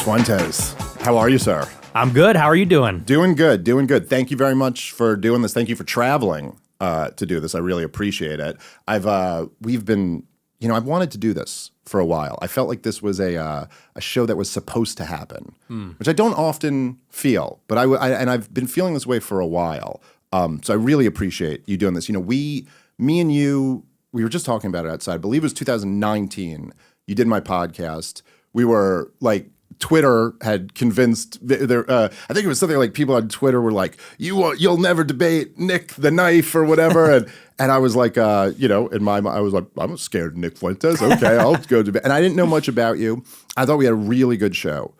Fuentes. How are you, sir? I'm good. How are you doing? Doing good, doing good. Thank you very much for doing this. Thank you for traveling to do this. I really appreciate it. I've wanted to do this for a while. I felt like this was a show that was supposed to happen, which I don't often feel, but I've been feeling this way for a while. So I really appreciate you doing this. You know, me and you, we were just talking about it outside. I believe it was 2019. You did my podcast. We were like, Twitter had convinced I think it was something like people on Twitter were like, you'll never debate Nick the Knife or whatever, and I was like, in my mind I was like, I'm scared of Nick Fuentes. Okay, I'll go debate. And I didn't know much about you. I thought we had a really good show.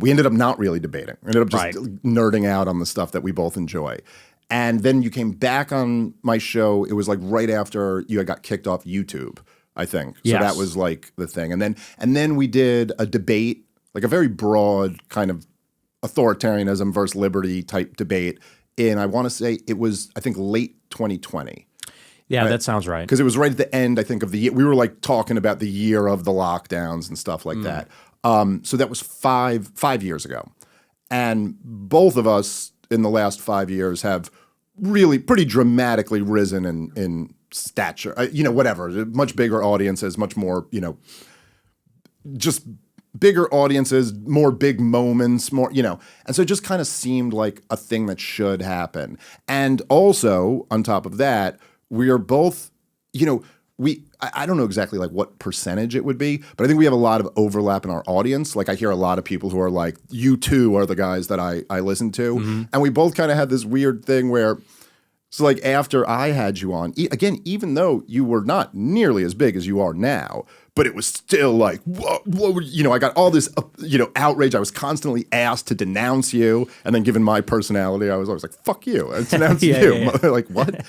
We ended up not really debating. We ended up just nerding out on the stuff that we both enjoy. And then you came back on my show. It was like right after you had got kicked off YouTube, I think. So yes. That was like the thing. And then we did a debate, like a very broad kind of authoritarianism versus liberty type debate in, I want to say it was, I think, late 2020. Yeah, right? That sounds right. Because it was right at the end, I think, of the year. We were like talking about the year of the lockdowns and stuff like that. So that was five years ago. And both of us in the last 5 years have really pretty dramatically risen in stature, whatever, much bigger audiences, much more, just bigger audiences, more big moments, more, and so it just kind of seemed like a thing that should happen. And also, on top of that, we are both, I don't know exactly like what percentage it would be, but I think we have a lot of overlap in our audience. Like I hear a lot of people who are like, you two are the guys that I listen to. And we both kind of had this weird thing where, so like after I had you on, again, even though you were not nearly as big as you are now, but it was still like, what I got all this, outrage. I was constantly asked to denounce you. And then given my personality, I was always like, fuck you. I denounce you. Yeah. Like, what?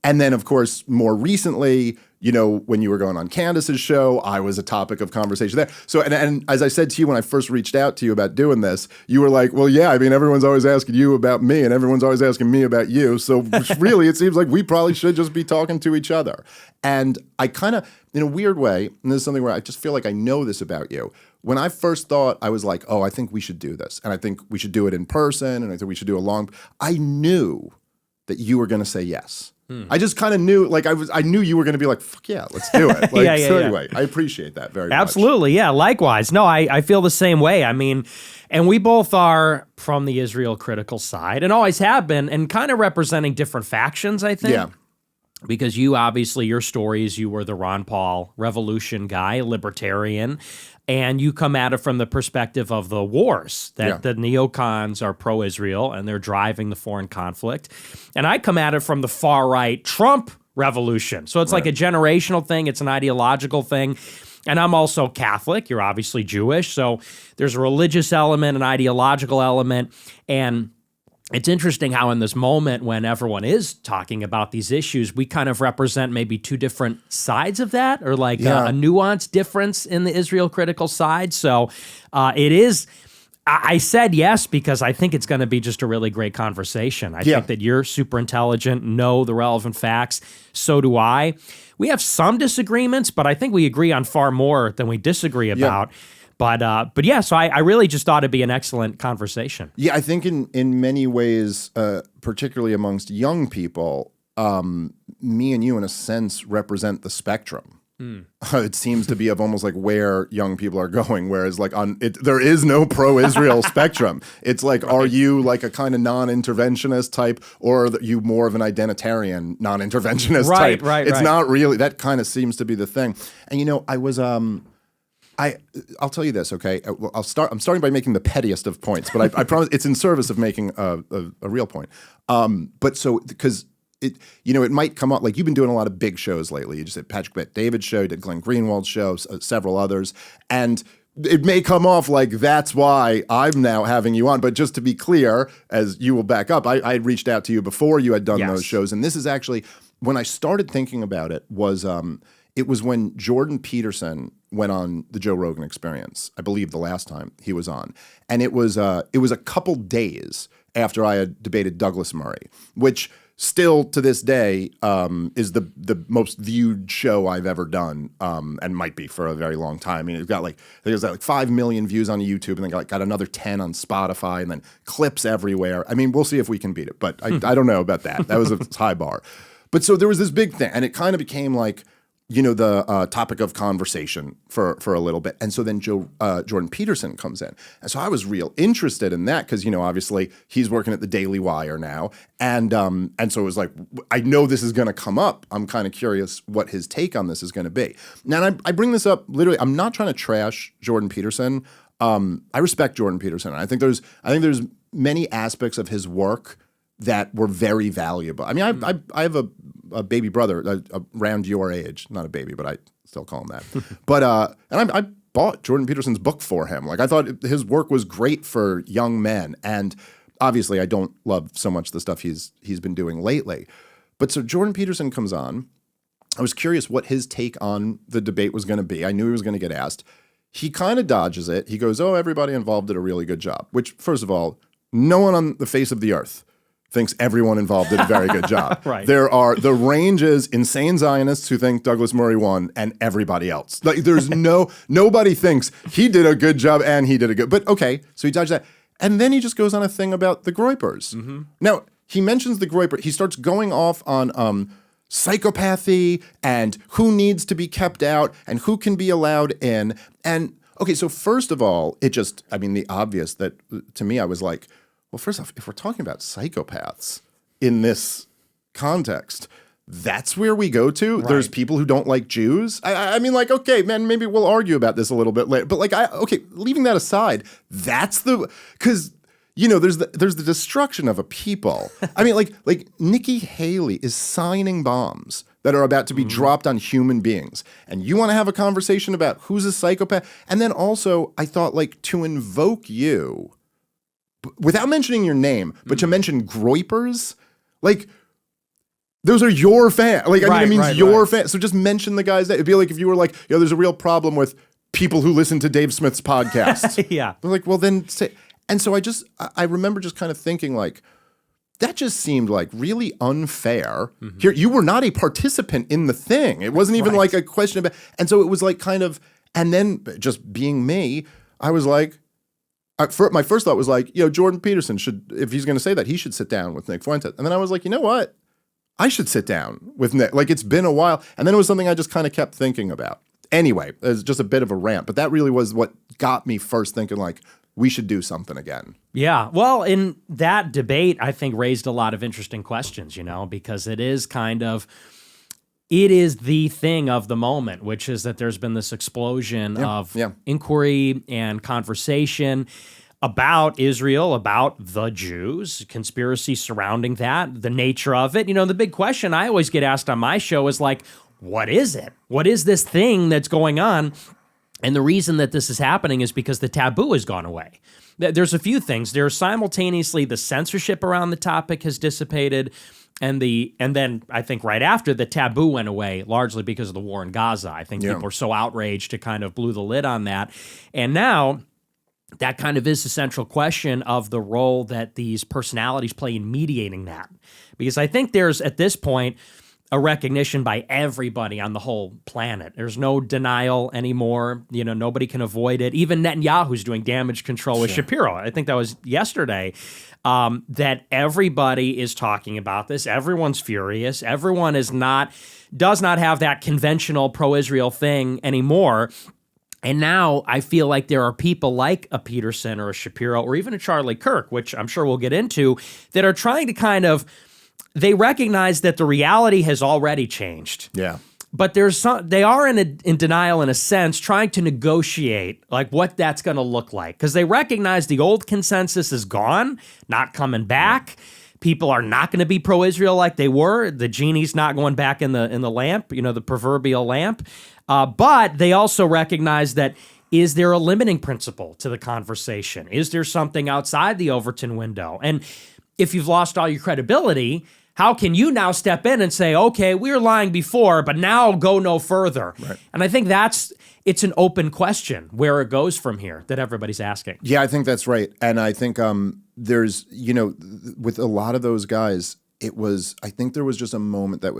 And then, of course, more recently, when you were going on Candice's show, I was a topic of conversation there. So, and as I said to you when I first reached out to you about doing this, you were like, well, yeah, I mean, everyone's always asking you about me and everyone's always asking me about you. So really, it seems like we probably should just be talking to each other. And I kind of, in a weird way, and this is something where I just feel like I know this about you. When I first thought, I was like, oh, I think we should do this. And I think we should do it in person. And I think we should do I knew that you were going to say yes. I just kind of knew, like I knew you were going to be like, fuck yeah, let's do it. Like, anyway, I appreciate that very much. Absolutely, yeah, likewise. No, I feel the same way. I mean, and we both are from the Israel critical side and always have been, and kind of representing different factions, I think. Yeah. Because you obviously, your stories, you were the Ron Paul revolution guy, libertarian, and you come at it from the perspective of the wars, that the neocons are pro-Israel and they're driving the foreign conflict. And I come at it from the far-right Trump revolution. So it's like a generational thing. It's an ideological thing. And I'm also Catholic. You're obviously Jewish. So there's a religious element, an ideological element, and it's interesting how in this moment when everyone is talking about these issues, we kind of represent maybe two different sides of that, or like a nuanced difference in the Israel critical side. So it is, I said yes because I think it's going to be just a really great conversation. I think that you're super intelligent, know the relevant facts. So do I. We have some disagreements, but I think we agree on far more than we disagree about. But yeah, so I really just thought it'd be an excellent conversation. Yeah, I think in many ways, particularly amongst young people, me and you, in a sense, represent the spectrum. It seems to be of almost like where young people are going, whereas like there is no pro-Israel spectrum. It's like, are you like a kind of non-interventionist type, or are you more of an identitarian non-interventionist type? It's not really, that kind of seems to be the thing. And I was I'll tell you this, okay? I'm starting by making the pettiest of points, but I promise it's in service of making a real point. But so, because it might come up, like you've been doing a lot of big shows lately. You just did Patrick Bet-David's show, you did Glenn Greenwald's show, several others, and it may come off like that's why I'm now having you on. But just to be clear, as you will back up, I had reached out to you before you had done those shows, and this is actually, when I started thinking about it, was it was when Jordan Peterson went on the Joe Rogan Experience, I believe the last time he was on. And it was a couple days after I had debated Douglas Murray, which still to this day is the most viewed show I've ever done, and might be for a very long time. I mean, it's got like, I think it's got like 5 million views on YouTube, and then got another 10 on Spotify, and then clips everywhere. I mean, we'll see if we can beat it, but I don't know about that. That was a high bar. But so there was this big thing, and it kind of became like, the topic of conversation for a little bit. And so then Jordan Peterson comes in. And so I was real interested in that because, obviously he's working at the Daily Wire now. And so it was like, I know this is going to come up. I'm kind of curious what his take on this is going to be. Now, and I bring this up literally, I'm not trying to trash Jordan Peterson. I respect Jordan Peterson. I think there's many aspects of his work that were very valuable. I mean, I have a baby brother around your age, not a baby, but I still call him that. But and I bought Jordan Peterson's book for him. Like I thought his work was great for young men, and obviously I don't love so much the stuff he's been doing lately. But so Jordan Peterson comes on. I was curious what his take on the debate was going to be. I knew he was going to get asked. He kind of dodges it. He goes, "Oh, everybody involved did a really good job." Which, first of all, no one on the face of the earth thinks everyone involved did a very good job. Right. The range is insane Zionists who think Douglas Murray won and everybody else. Like there's nobody thinks he did a good job and he did a good, but okay, so he dodged that. And then he just goes on a thing about the Groypers. Mm-hmm. Now, he mentions the Groyper, he starts going off on psychopathy and who needs to be kept out and who can be allowed in. And okay, so first of all, the obvious that to me, I was like, well, first off, if we're talking about psychopaths in this context, that's where we go to. Right. There's people who don't like Jews. I mean, like, okay, man, maybe we'll argue about this a little bit later. But like, leaving that aside, because there's the destruction of a people. I mean, like Nikki Haley is signing bombs that are about to be dropped on human beings. And you want to have a conversation about who's a psychopath? And then also, I thought, like, to invoke you, without mentioning your name, but to mention Groypers, like, those are your fans. Like, it means your fans. So just mention the guys. It'd be like if you were like, there's a real problem with people who listen to Dave Smith's podcast. Yeah. They're like, well, then say. And so I remember just kind of thinking, like, that just seemed like really unfair. Mm-hmm. Here, you were not a participant in the thing. It wasn't even like a question about. And so it was like kind of, and then just being me, I was like, my first thought was like, Jordan Peterson if he's going to say that, he should sit down with Nick Fuentes. And then I was like, you know what? I should sit down with Nick. Like, it's been a while. And then it was something I just kind of kept thinking about. Anyway, it was just a bit of a rant, but that really was what got me first thinking, like, we should do something again. Yeah. Well, in that debate, I think raised a lot of interesting questions, because it is the thing of the moment, which is that there's been this explosion of inquiry and conversation about Israel, about the Jews, conspiracy surrounding that, the nature of it. The big question I always get asked on my show is like, what is it? What is this thing that's going on? And the reason that this is happening is because the taboo has gone away. There's a few things. There's simultaneously the censorship around the topic has dissipated, and then I think right after, the taboo went away, largely because of the war in Gaza. I think people were so outraged, it kind of blew the lid on that. And now that kind of is the central question of the role that these personalities play in mediating that. Because I think there's, at this point, a recognition by everybody on the whole planet. There's no denial anymore. Nobody can avoid it. Even Netanyahu's doing damage control with Shapiro. I think that was yesterday. That everybody is talking about this. Everyone's furious. Everyone does not have that conventional pro-Israel thing anymore. And now I feel like there are people like a Peterson or a Shapiro or even a Charlie Kirk, which I'm sure we'll get into, that are trying to they recognize that the reality has already changed. Yeah. But they are in denial in a sense, trying to negotiate like what that's going to look like, because they recognize the old consensus is gone, not coming back. People are not going to be pro-Israel like they were. The genie's not going back in the lamp, the proverbial lamp. But they also recognize that, is there a limiting principle to the conversation? Is there something outside the Overton window? And if you've lost all your credibility, how can you now step in and say, okay, we were lying before, but now go no further? Right. And I think it's an open question where it goes from here that everybody's asking. Yeah, I think that's right. And I think there's, with a lot of those guys, I think there was just a moment that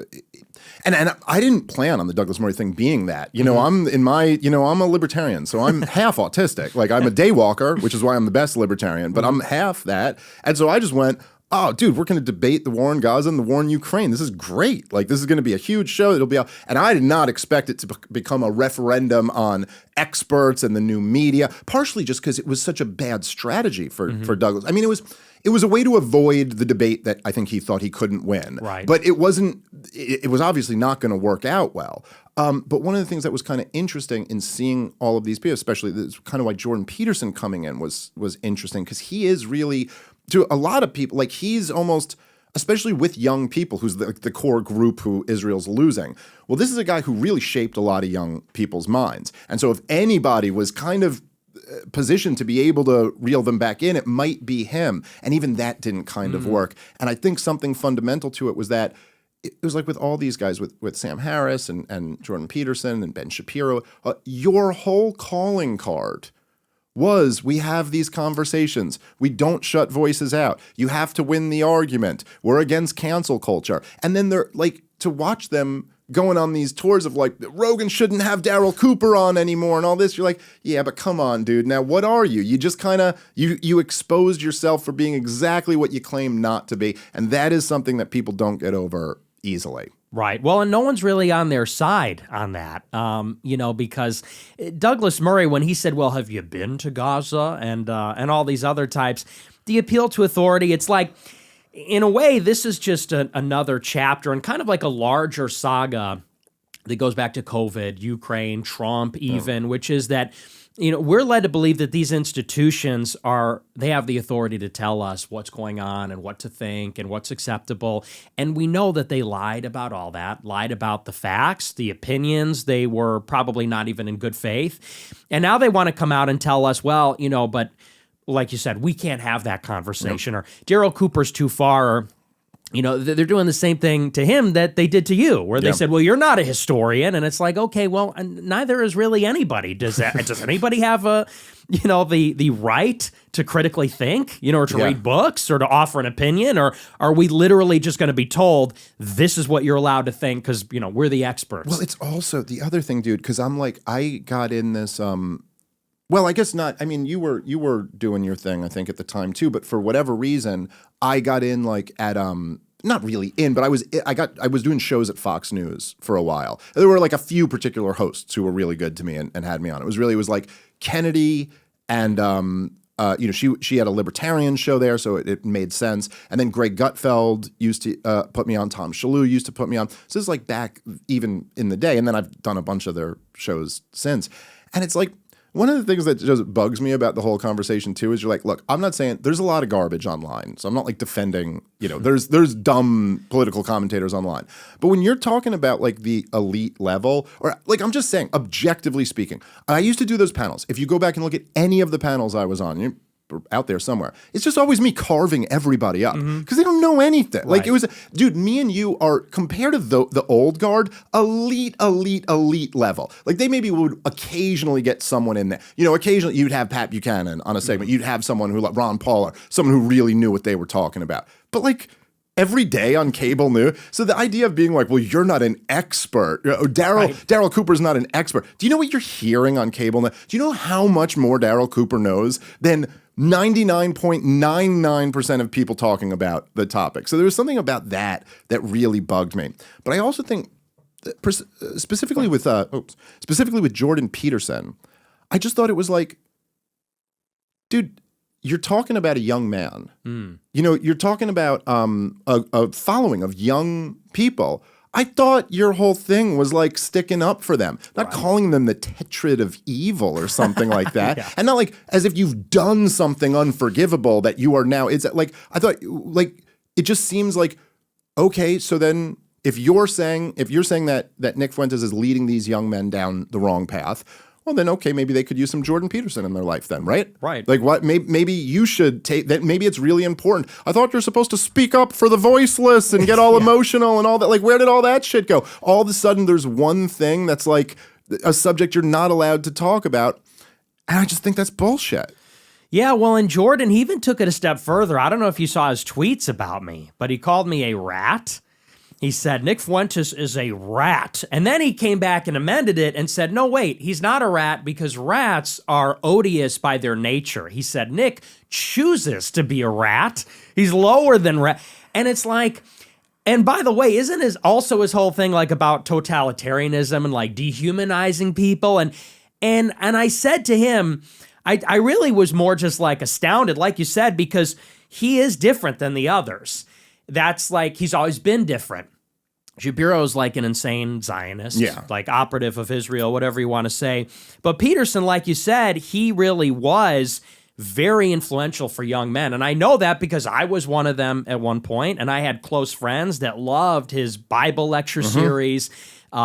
and I didn't plan on the Douglas Murray thing being that. You know, I'm a libertarian, so I'm half autistic. Like I'm a daywalker, which is why I'm the best libertarian, but I'm half that. And so I just went, oh, dude, we're going to debate the war in Gaza and the war in Ukraine. This is great. Like, this is going to be a huge show. It'll be and I did not expect it to become a referendum on experts and the new media, partially just because it was such a bad strategy for Douglas. I mean, it was a way to avoid the debate that I think he thought he couldn't win. Right. But it wasn't. It was obviously not going to work out well. But one of the things that was kind of interesting in seeing all of these people, especially this kind of why Jordan Peterson coming in was interesting, because he is really, to a lot of people, like he's almost, especially with young people, who's the core group who Israel's losing. Well, this is a guy who really shaped a lot of young people's minds. And so if anybody was kind of positioned to be able to reel them back in, it might be him. And even that didn't kind of work. And I think something fundamental to it was that it was like with all these guys, with Sam Harris and Jordan Peterson and Ben Shapiro, your whole calling card was, we have these conversations. We don't shut voices out. You have to win the argument. We're against cancel culture. And then they're like, to watch them going on these tours of like, Rogan shouldn't have Daryl Cooper on anymore and all this. You're like, yeah, but come on, dude. Now, what are you? You just kind of, you exposed yourself for being exactly what you claim not to be. And that is something that people don't get over easily. Right. Well, and no one's really on their side on that, because Douglas Murray, when he said, well, have you been to Gaza and all these other types, the appeal to authority, it's like, in a way, this is just another chapter and kind of like a larger saga that goes back to COVID, Ukraine, Trump even, which is that, we're led to believe that these institutions they have the authority to tell us what's going on and what to think and what's acceptable. And we know that they lied about all that, lied about the facts, the opinions. They were probably not even in good faith. And now they want to come out and tell us, well, but like you said, we can't have that conversation, or Daryl Cooper's too far, or they're doing the same thing to him that they did to you, where they said, well, you're not a historian. And it's like, okay, well, neither is really anybody. Does anybody have the right to critically think, or to read books or to offer an opinion? Or are we literally just going to be told this is what you're allowed to think because, we're the experts? Well, it's also the other thing, dude, because I'm like, I got in this, well, I guess not. I mean, you were doing your thing, I think, at the time too. But for whatever reason, I got in like at not really in, but I was doing shows at Fox News for a while. There were like a few particular hosts who were really good to me and had me on. It was like Kennedy and she had a libertarian show there, so it made sense. And then Greg Gutfeld used to put me on. Tom Shalhoub used to put me on. So this is like back even in the day. And then I've done a bunch of their shows since. And it's like, one of the things that just bugs me about the whole conversation too is you're like, look, I'm not saying there's a lot of garbage online, so I'm not like defending, there's dumb political commentators online. But when you're talking about like the elite level, or like I'm just saying, objectively speaking, I used to do those panels. If you go back and look at any of the panels I was on, you're out there somewhere, it's just always me carving everybody up because they don't know anything. Right. Like it was, dude, me and you are, compared to the old guard, elite level. Like they maybe would occasionally get someone in there. Occasionally you'd have Pat Buchanan on a segment. You'd have someone who, like Ron Paul, or someone who really knew what they were talking about. But like every day on cable news. So the idea of being like, well, you're not an expert. Daryl Cooper's not an expert. Do you know what you're hearing on cable news? Do you know how much more Daryl Cooper knows than 99.99% of people talking about the topic? So there was something about that really bugged me. But I also think specifically with Jordan Peterson, I just thought it was like, dude, you're talking about a young man. You're talking about a following of young people. I thought your whole thing was like sticking up for them, not calling them the tetrad of evil or something like that. And not like as if you've done something unforgivable that you are now. It's like, I thought, like, it just seems like, okay, so then if you're saying that Nick Fuentes is leading these young men down the wrong path, well, then, okay, maybe they could use some Jordan Peterson in their life then, right? Right. Like what? Maybe you should take that. Maybe it's really important. I thought you're supposed to speak up for the voiceless and get all emotional and all that. Like, where did all that shit go? All of a sudden, there's one thing that's like a subject you're not allowed to talk about. And I just think that's bullshit. Yeah, well, and Jordan, he even took it a step further. I don't know if you saw his tweets about me, but he called me a rat. He said, Nick Fuentes is a rat. And then he came back and amended it and said, no, wait, he's not a rat because rats are odious by their nature. He said, Nick chooses to be a rat. He's lower than rat. And it's like, and by the way, isn't his whole thing like about totalitarianism and like dehumanizing people? And I said to him, I really was more just like astounded, like you said, because he is different than the others. That's like, he's always been different. Shapiro's like an insane Zionist, like operative of Israel, whatever you want to say. But Peterson, like you said, he really was very influential for young men. And I know that because I was one of them at one point, and I had close friends that loved his Bible lecture series,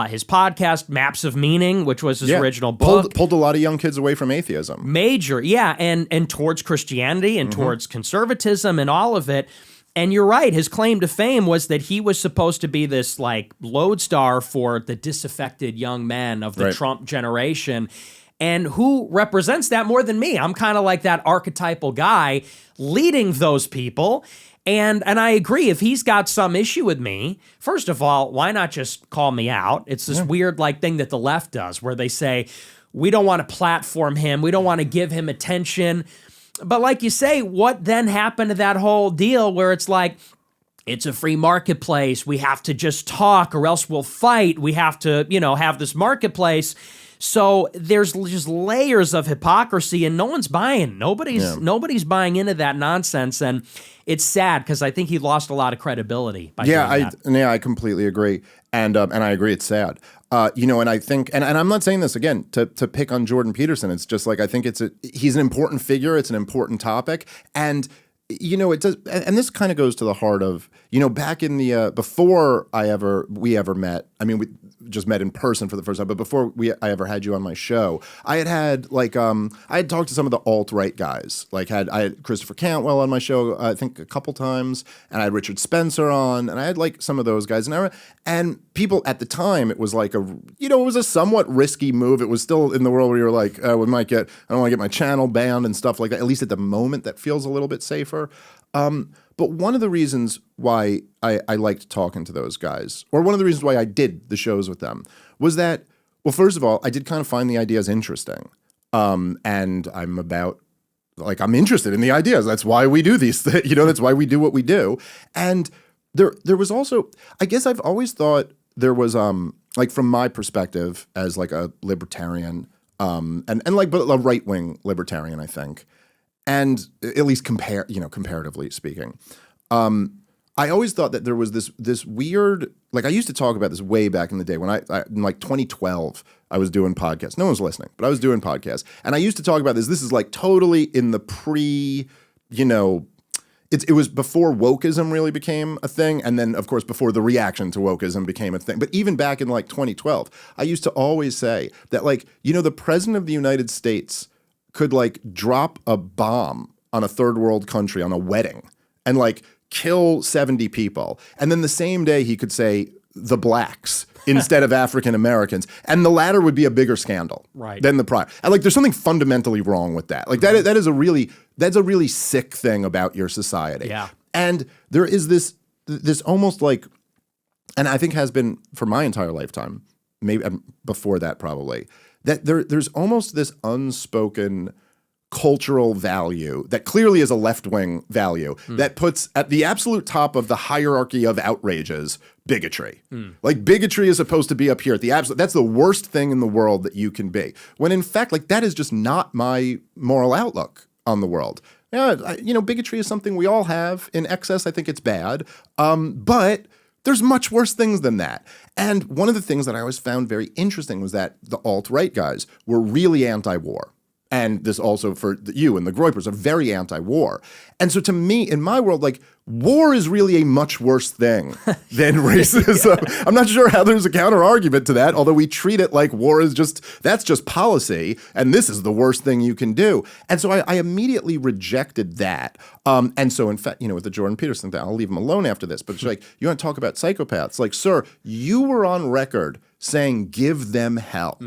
his podcast, Maps of Meaning, which was his original book. Pulled a lot of young kids away from atheism. Major, and towards Christianity and towards conservatism and all of it. And you're right, his claim to fame was that he was supposed to be this like lodestar for the disaffected young men of the Trump generation. And who represents that more than me? I'm kind of like that archetypal guy leading those people. And I agree, if he's got some issue with me, first of all, why not just call me out? It's this weird like thing that the left does where they say, we don't want to platform him, we don't want to give him attention. But like you say, what then happened to that whole deal where it's like, it's a free marketplace, we have to just talk or else we'll fight, we have to, have this marketplace. So there's just layers of hypocrisy and no one's buying. Nobody's buying into that nonsense. And it's sad because I think he lost a lot of credibility by doing that. I completely agree. And I agree it's sad. And I think, and I'm not saying this again to pick on Jordan Peterson. It's just like, I think he's an important figure. It's an important topic. And, it does, and this kind of goes to the heart of, back in the, before we ever met, I mean, we just met in person for the first time, but before I ever had you on my show, I had talked to some of the alt-right guys. Like I had Christopher Cantwell on my show, I think a couple times, and I had Richard Spencer on, and I had like some of those guys. And people at the time, it was like it was a somewhat risky move. It was still in the world where you're like, I don't want to get my channel banned and stuff like that. At least at the moment, that feels a little bit safer. But one of the reasons why I liked talking to those guys, or one of the reasons why I did the shows with them, was that, well, first of all, I did kind of find the ideas interesting. And I'm interested in the ideas. That's why we do these things. That's why we do what we do. And there was also, I guess I've always thought there was, like from my perspective as like a libertarian, but a right-wing libertarian, I think. And at least comparatively speaking, I always thought that there was this weird, like I used to talk about this way back in the day when in like 2012, I was doing podcasts. No one was listening, but I was doing podcasts. And I used to talk about this. This is like totally in the it was before wokeism really became a thing. And then, of course, before the reaction to wokeism became a thing. But even back in like 2012, I used to always say that the president of the United States could like drop a bomb on a third world country on a wedding and like kill 70 people. And then the same day he could say the blacks instead of African Americans. And the latter would be a bigger scandal than the prior. And like there's something fundamentally wrong with that. Like that's a really sick thing about your society. Yeah. And there is this almost like, and I think has been for my entire lifetime, maybe before that probably, that there's almost this unspoken cultural value that clearly is a left-wing value that puts at the absolute top of the hierarchy of outrages bigotry. Like bigotry is supposed to be up here at the absolute. That's the worst thing in the world that you can be. When in fact, like that is just not my moral outlook on the world. Yeah, bigotry is something we all have in excess. I think it's bad, but there's much worse things than that. And one of the things that I always found very interesting was that the alt-right guys were really anti-war. And this also for you and the Groypers are very anti-war. And so to me, in my world, like war is really a much worse thing than racism. I'm not sure how there's a counter argument to that, although we treat it like war is that's just policy, and this is the worst thing you can do. And so I immediately rejected that. And so in fact, with the Jordan Peterson thing, I'll leave him alone after this, but it's like, you want to talk about psychopaths? Like, sir, you were on record saying, give them hell.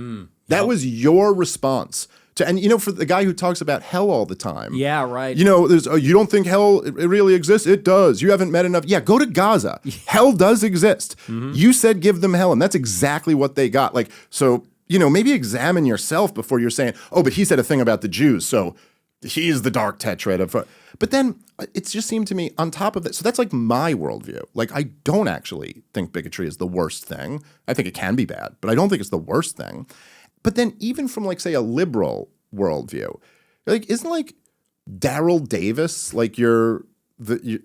That was your response And, you know, for the guy who talks about hell all the time. Yeah, right. You know, there's, you don't think hell it really exists? It does. You haven't met enough. Yeah, go to Gaza. Hell does exist. You said give them hell, and that's exactly what they got. Like, so, you know, maybe examine yourself before you're saying, oh, but he said a thing about the Jews, so he's the dark tetrad. But then it just seemed to me on top of that. So that's like my worldview. Like, I don't actually think bigotry is the worst thing. I think it can be bad, but I don't think it's the worst thing. But then even from like, say, a liberal worldview, like, isn't like Daryl Davis like the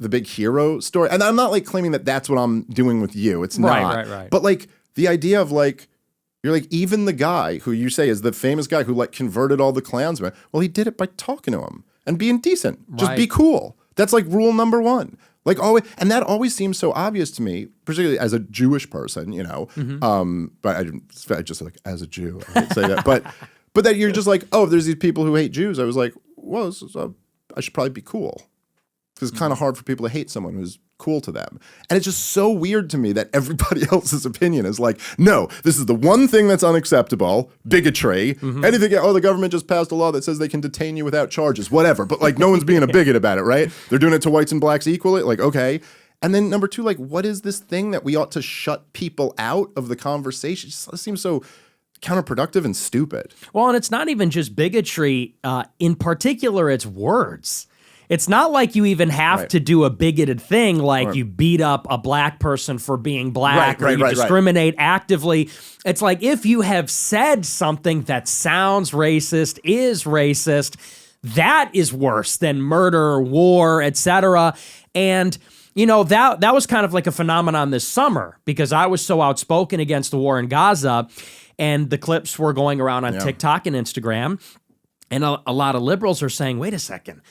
big hero story? And I'm not like claiming that that's what I'm doing with you. It's not. Right. But like the idea of like, you're like, even the guy who you say is the famous guy who like converted all the Klansmen, well, he did it by talking to him and being decent. Just be cool. That's like rule number one. Like always, and that always seems so obvious to me, particularly as a Jewish person, you know. But I just like as a Jew, I would say that. But that you're just like, oh, there's these people who hate Jews. I was like, well, I should probably be cool, because it's kind of hard for people to hate someone who's cool to them. And it's just so weird to me that everybody else's opinion is like, no, this is the one thing that's unacceptable, bigotry. Anything, oh, the government just passed a law that says they can detain you without charges, whatever. But like, no one's being a bigot about it, right? They're doing it to whites and blacks equally. Like, okay. And then number two, like, what is this thing that we ought to shut people out of the conversation? It seems so counterproductive and stupid. Well, and it's not even just bigotry. In particular, it's words. It's not like you even have to do a bigoted thing, like you beat up a black person for being black, or you discriminate actively. It's like, if you have said something that sounds racist, is racist, that is worse than murder, war, etc. And you know, that was kind of like a phenomenon this summer, because I was so outspoken against the war in Gaza, and the clips were going around on TikTok and Instagram, and a lot of liberals are saying, wait a second,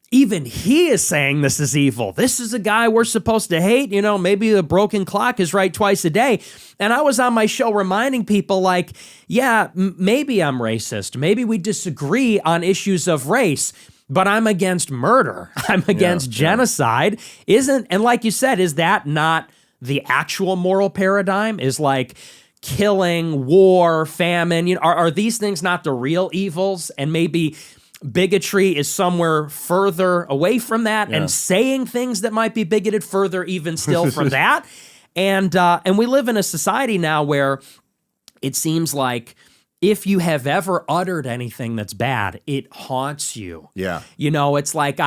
even he is saying this is evil. This is a guy we're supposed to hate. You know, maybe the broken clock is right twice a day. And I was on my show reminding people like, yeah, maybe I'm racist. Maybe we disagree on issues of race, but I'm against murder. I'm against genocide. And like you said, is that not the actual moral paradigm? Is like killing, war, famine, you know, are these things not the real evils? And maybe bigotry is somewhere further away from that, and saying things that might be bigoted further even still from that. And we live in a society now where it seems like if you have ever uttered anything that's bad, it haunts you. Yeah. You know, it's like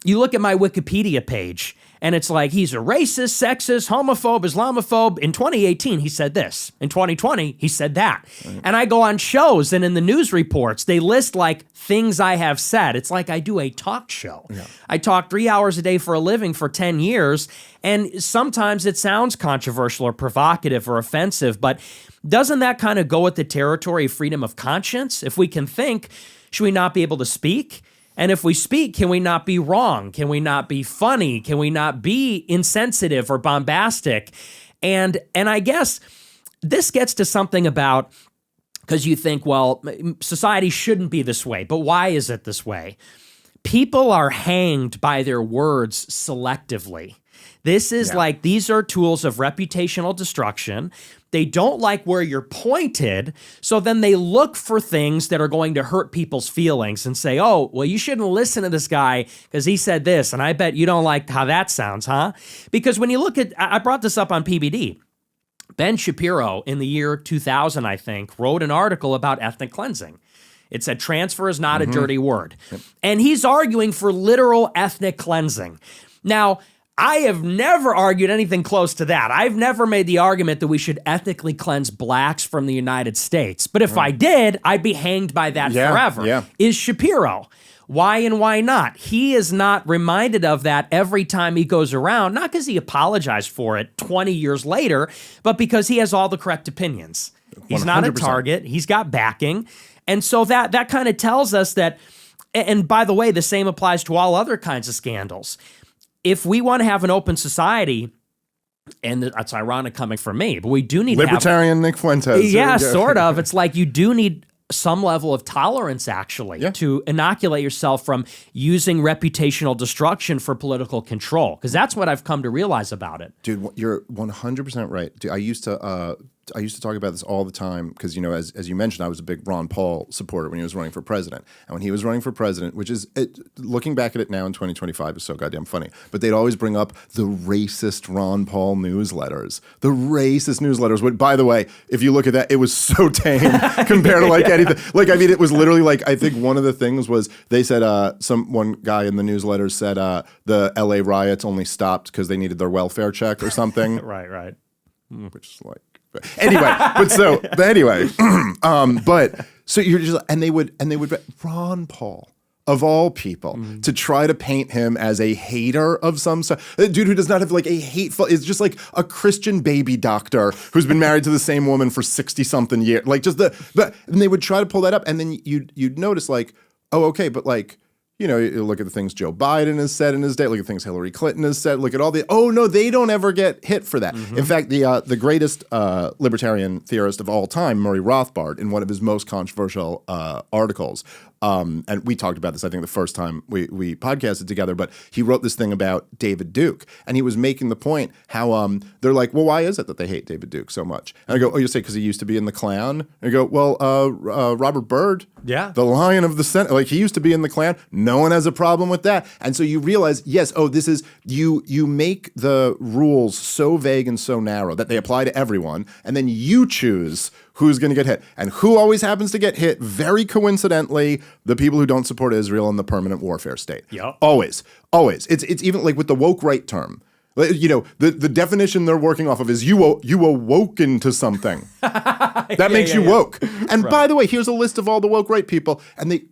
you look at my Wikipedia page, and it's like, he's a racist, sexist, homophobe, Islamophobe. In 2018, he said this. In 2020, he said that. And I go on shows, and in the news reports, they list like things I have said. It's like I do a talk show. Yeah. I talk 3 hours a day for a living for 10 years, and sometimes it sounds controversial or provocative or offensive, but doesn't that kind of go with the territory of freedom of conscience? If we can think, should we not be able to speak? And if we speak, can we not be wrong? Can we not be funny? Can we not be insensitive or bombastic? And I guess this gets to something about, because you think, well, society shouldn't be this way, but why is it this way? People are hanged by their words selectively. This is like, these are tools of reputational destruction. They don't like where you're pointed, so then they look for things that are going to hurt people's feelings and say, oh, well, you shouldn't listen to this guy because he said this, and I bet you don't like how that sounds, huh? Because when you look at, I brought this up on PBD, Ben Shapiro in the year 2000, I think, wrote an article about ethnic cleansing. It said transfer is not a dirty word. And he's arguing for literal ethnic cleansing. Now, I have never argued anything close to that. I've never made the argument that we should ethnically cleanse blacks from the United States. But if I did, I'd be hanged by that forever. Yeah. Is Shapiro. Why and why not? He is not reminded of that every time he goes around, not because he apologized for it 20 years later, but because he has all the correct opinions. He's 100%. Not a target. He's got backing. And so that kind of tells us that, and by the way, the same applies to all other kinds of scandals. If we want to have an open society, and that's ironic coming from me, but we do need libertarian Nick Fuentes. Yeah, sort of. It's like you do need some level of tolerance, actually, to inoculate yourself from using reputational destruction for political control, because that's what I've come to realize about it. Dude, you're 100% right. Dude, I used to used to talk about this all the time because, you know, as you mentioned, I was a big Ron Paul supporter when he was running for president. And when he was running for president, which is, looking back at it now in 2025 is so goddamn funny, but they'd always bring up the racist Ron Paul newsletters. The racist newsletters, which, by the way, if you look at that, it was so tame compared to like anything. Like, I mean, it was literally like, I think one of the things was they said, one guy in the newsletter said the LA riots only stopped because they needed their welfare check or something. Right. Which is like, anyway, but so you're just, and they would Ron Paul of all people to try to paint him as a hater of some sort, a dude who does not have like a hateful, is just like a Christian baby doctor who's been married to the same woman for 60 something years, like just and they would try to pull that up, and then you'd notice like, oh, okay, but like, you know, you look at the things Joe Biden has said in his day, look at things Hillary Clinton has said, look at all the, oh no, they don't ever get hit for that. In fact, the greatest libertarian theorist of all time, Murray Rothbard, in one of his most controversial articles, and we talked about this, I think, the first time we podcasted together, but he wrote this thing about David Duke, and he was making the point how they're like, well, why is it that they hate David Duke so much? And I go, oh, you say because he used to be in the Klan? And I go, well, Robert Byrd, the Lion of the Senate, like he used to be in the Klan. No one has a problem with that. And so you realize, yes, oh, this is, you make the rules so vague and so narrow that they apply to everyone, and then you choose who's going to get hit. And who always happens to get hit, very coincidentally, the people who don't support Israel and the permanent warfare state. Yep. Always. It's even like with the woke right term. You know, the definition they're working off of is you awoken to something. That makes you woke. And by the way, here's a list of all the woke right people, and they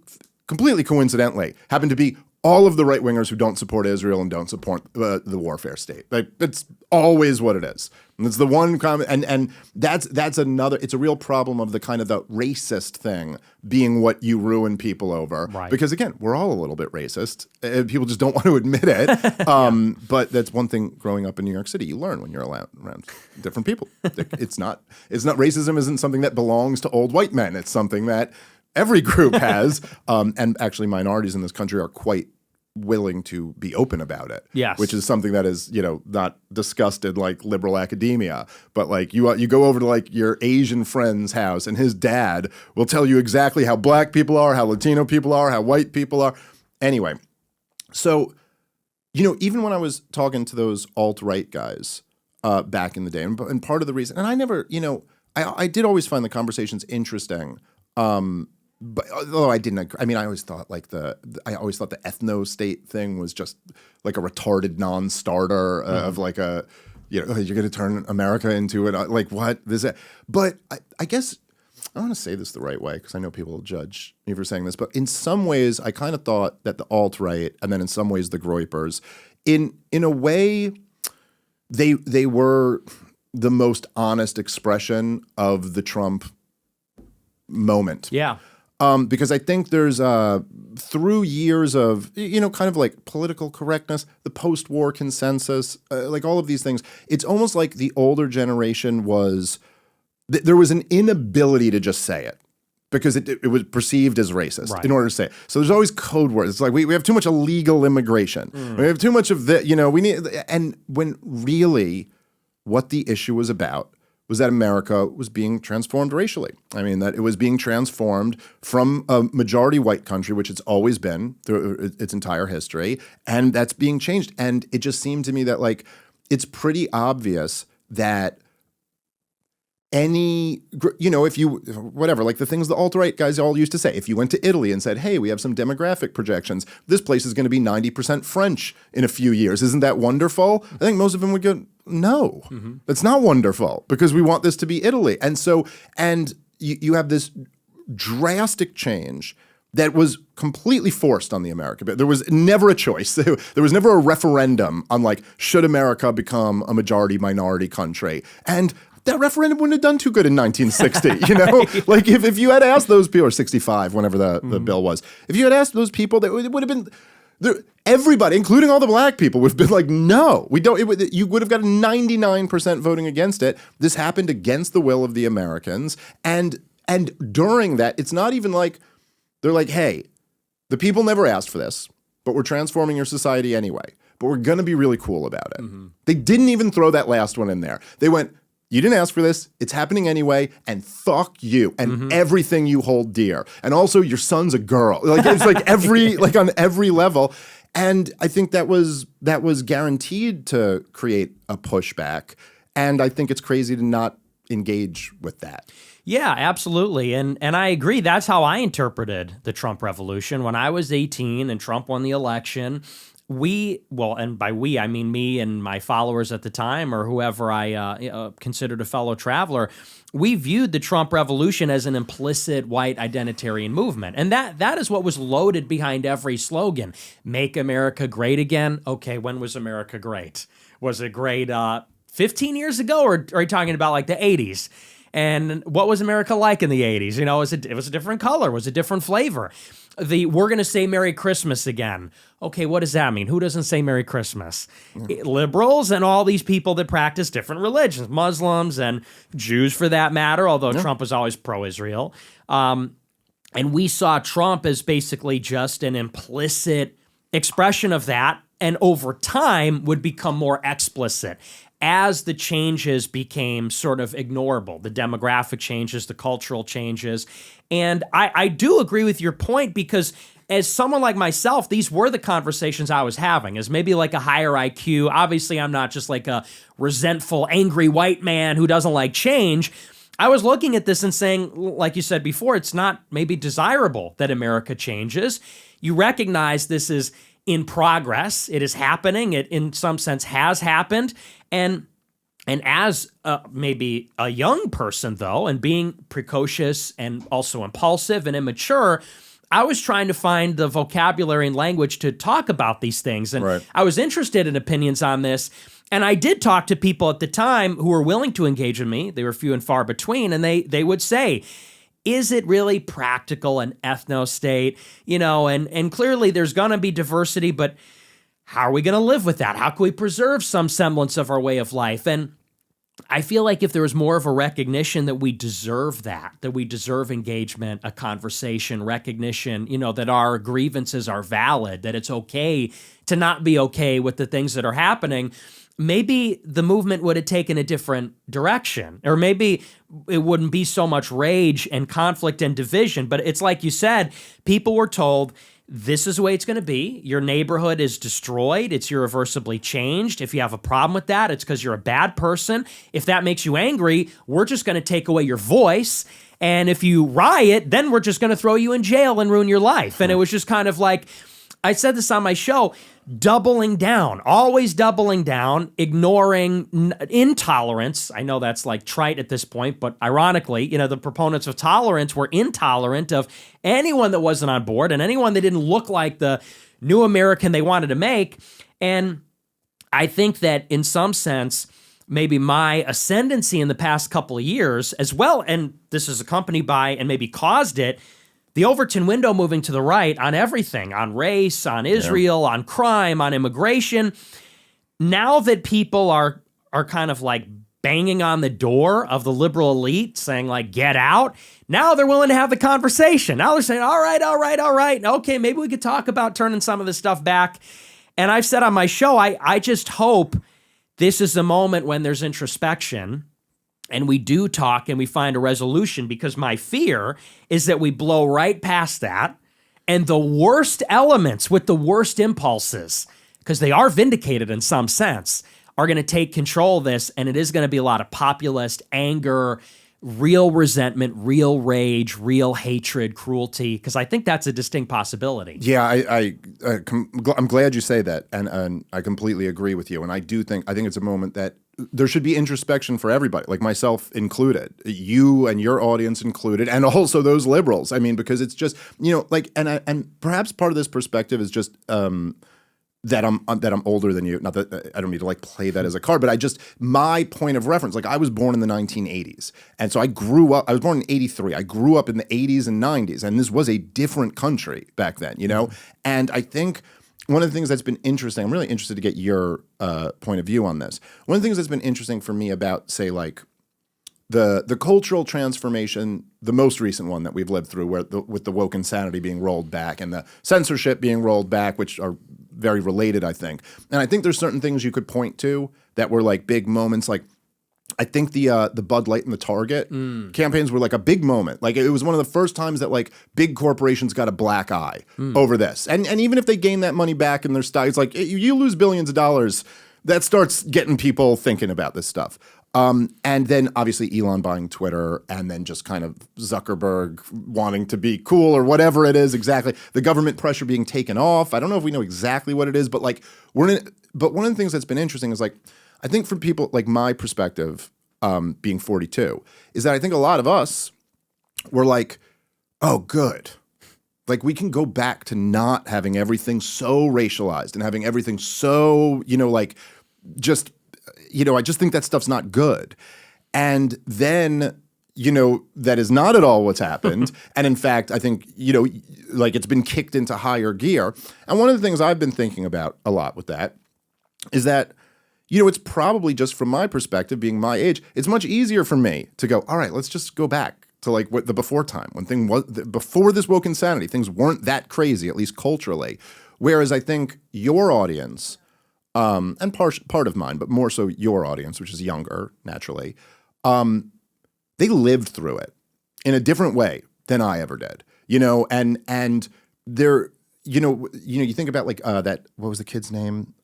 completely coincidentally happen to be all of the right wingers who don't support Israel and don't support the warfare state. Like, it's always what it is. And it's the one comment, and that's another. It's a real problem of the kind of the racist thing being what you ruin people over. Right. Because again, we're all a little bit racist. People just don't want to admit it. But that's one thing. Growing up in New York City, you learn when you're around different people. It's not racism isn't something that belongs to old white men. It's something that every group has, and actually minorities in this country are quite willing to be open about it. Yes. Which is something that is, you know, not discussed in like liberal academia, but like you go over to like your Asian friend's house and his dad will tell you exactly how black people are, how Latino people are, how white people are. Anyway, so, you know, even when I was talking to those alt-right guys back in the day, and part of the reason, and I never, you know, I did always find the conversations interesting. But although I didn't, I mean, I always thought like the ethno-state thing was just like a retarded non-starter of like a, you know, you're going to turn America into it. Like what? But I guess I want to say this the right way because I know people will judge me for saying this. But in some ways, I kind of thought that the alt-right and then in some ways the Groypers, in a way, they were the most honest expression of the Trump moment. Yeah. Because I think there's through years of, you know, kind of like political correctness, the post-war consensus, like all of these things, it's almost like the older generation was, there was an inability to just say it because it was perceived as racist in order to say it. So there's always code words. It's like we have too much illegal immigration. We have too much of the, you know, we need, and when really what the issue was about was that America was being transformed racially. I mean, that it was being transformed from a majority white country, which it's always been through its entire history, and that's being changed. And it just seemed to me that, like, it's pretty obvious that any, you know, if you, whatever, like the things the alt-right guys all used to say, if you went to Italy and said, hey, we have some demographic projections, this place is going to be 90% French in a few years. Isn't that wonderful? I think most of them would go, no, that's not wonderful because we want this to be Italy. And so, and you have this drastic change that was completely forced on the American. There was never a choice. There was never a referendum on like, should America become a majority minority country? And that referendum wouldn't have done too good in 1960, you know? Like if you had asked those people, or 65, whenever the bill was, if you had asked those people, it would have been, everybody, including all the black people, would have been like, no, we don't. You would have got 99% voting against it. This happened against the will of the Americans. And during that, it's not even like, they're like, hey, the people never asked for this, but we're transforming your society anyway. But we're going to be really cool about it. They didn't even throw that last one in there. They went, You didn't ask for this. It's happening anyway, and fuck you and everything you hold dear. And also, your son's a girl. Like it's like on every level. And I think that was guaranteed to create a pushback. And I think it's crazy to not engage with that. Yeah, absolutely. And I agree. That's how I interpreted the Trump revolution. When I was 18 and Trump won the election, and by we, I mean me and my followers at the time, or whoever I considered a fellow traveler, we viewed the Trump revolution as an implicit white identitarian movement. And that is what was loaded behind every slogan. Make America great again. Okay, when was America great? Was it great 15 years ago, or are you talking about like the 80s? And what was America like in the 80s? You know, it was a different color, was a different flavor. We're going to say Merry Christmas again. Okay, what does that mean? Who doesn't say Merry Christmas? Liberals and all these people that practice different religions, Muslims and Jews for that matter, although Trump was always pro-Israel. And we saw Trump as basically just an implicit expression of that, and over time would become more explicit as the changes became sort of ignorable, the demographic changes, the cultural changes. And I do agree with your point, because as someone like myself, these were the conversations I was having, as maybe like a higher IQ. Obviously, I'm not just like a resentful, angry white man who doesn't like change. I was looking at this and saying, like you said before, it's not maybe desirable that America changes. You recognize this is in progress. It is happening. It, in some sense, has happened. And as maybe a young person, though, and being precocious and also impulsive and immature, I was trying to find the vocabulary and language to talk about these things. And I was interested in opinions on this. And I did talk to people at the time who were willing to engage with me. They were few and far between. And they would say, is it really practical, an ethno-state? You know, and clearly there's going to be diversity, but how are we going to live with that? How can we preserve some semblance of our way of life? And I feel like if there was more of a recognition that we deserve that we deserve engagement, a conversation, recognition, you know, that our grievances are valid, that it's okay to not be okay with the things that are happening, maybe the movement would have taken a different direction, or maybe it wouldn't be so much rage and conflict and division. But it's like you said, people were told, this is the way it's going to be. Your neighborhood is destroyed. It's irreversibly changed. If you have a problem with that, it's because you're a bad person. If that makes you angry, we're just going to take away your voice. And if you riot, then we're just going to throw you in jail and ruin your life. And it was just kind of like, I said this on my show, doubling down, always doubling down, ignoring intolerance. I know that's like trite at this point, but ironically, you know, the proponents of tolerance were intolerant of anyone that wasn't on board and anyone that didn't look like the new American they wanted to make. And I think that in some sense, maybe my ascendancy in the past couple of years as well, and this is accompanied by and maybe caused it, the Overton window moving to the right on everything, on race, on Israel, on crime, on immigration. Now that people are kind of like banging on the door of the liberal elite saying like, get out, now they're willing to have the conversation. Now they're saying, all right. Okay, maybe we could talk about turning some of this stuff back. And I've said on my show, I just hope this is a moment when there's introspection and we do talk and we find a resolution, because my fear is that we blow right past that and the worst elements with the worst impulses, because they are vindicated in some sense, are going to take control of this, and it is going to be a lot of populist anger, real resentment, real rage, real hatred, cruelty, because I think that's a distinct possibility. Yeah, I'm glad you say that, and I completely agree with you. And I think it's a moment that there should be introspection for everybody, like myself included, you and your audience included, and also those liberals. I mean, because it's just, you know, like, and perhaps part of this perspective is just that I'm older than you. Not that I don't need to like play that as a card, but my point of reference, like I was born in the 1980s. And so I was born in 83. I grew up in the 80s and 90s, and this was a different country back then, you know? And I think one of the things that's been interesting, I'm really interested to get your point of view on this. One of the things that's been interesting for me about, say, like the cultural transformation, the most recent one that we've lived through, with the woke insanity being rolled back and the censorship being rolled back, which are very related, I think. And I think there's certain things you could point to that were like big moments. Like I think the Bud Light and the Target campaigns were like a big moment. Like it was one of the first times that like big corporations got a black eye over this. And even if they gain that money back in their stock, it's like you lose billions of dollars. That starts getting people thinking about this stuff. And then obviously Elon buying Twitter, and then just kind of Zuckerberg wanting to be cool or whatever it is exactly. The government pressure being taken off. I don't know if we know exactly what it is, but like but one of the things that's been interesting is like, I think from people like my perspective, being 42, is that I think a lot of us were like, oh, good. Like we can go back to not having everything so racialized and having everything so, like just, I just think that stuff's not good. And then, that is not at all what's happened. And in fact, I think, like it's been kicked into higher gear. And one of the things I've been thinking about a lot with that is that, it's probably just from my perspective, being my age, it's much easier for me to go, all right, let's just go back to like what the before time, when before this woke insanity, things weren't that crazy, at least culturally. Whereas I think your audience, and part of mine, but more so your audience, which is younger, naturally, they lived through it in a different way than I ever did, and they're, you think about like that, what was the kid's name?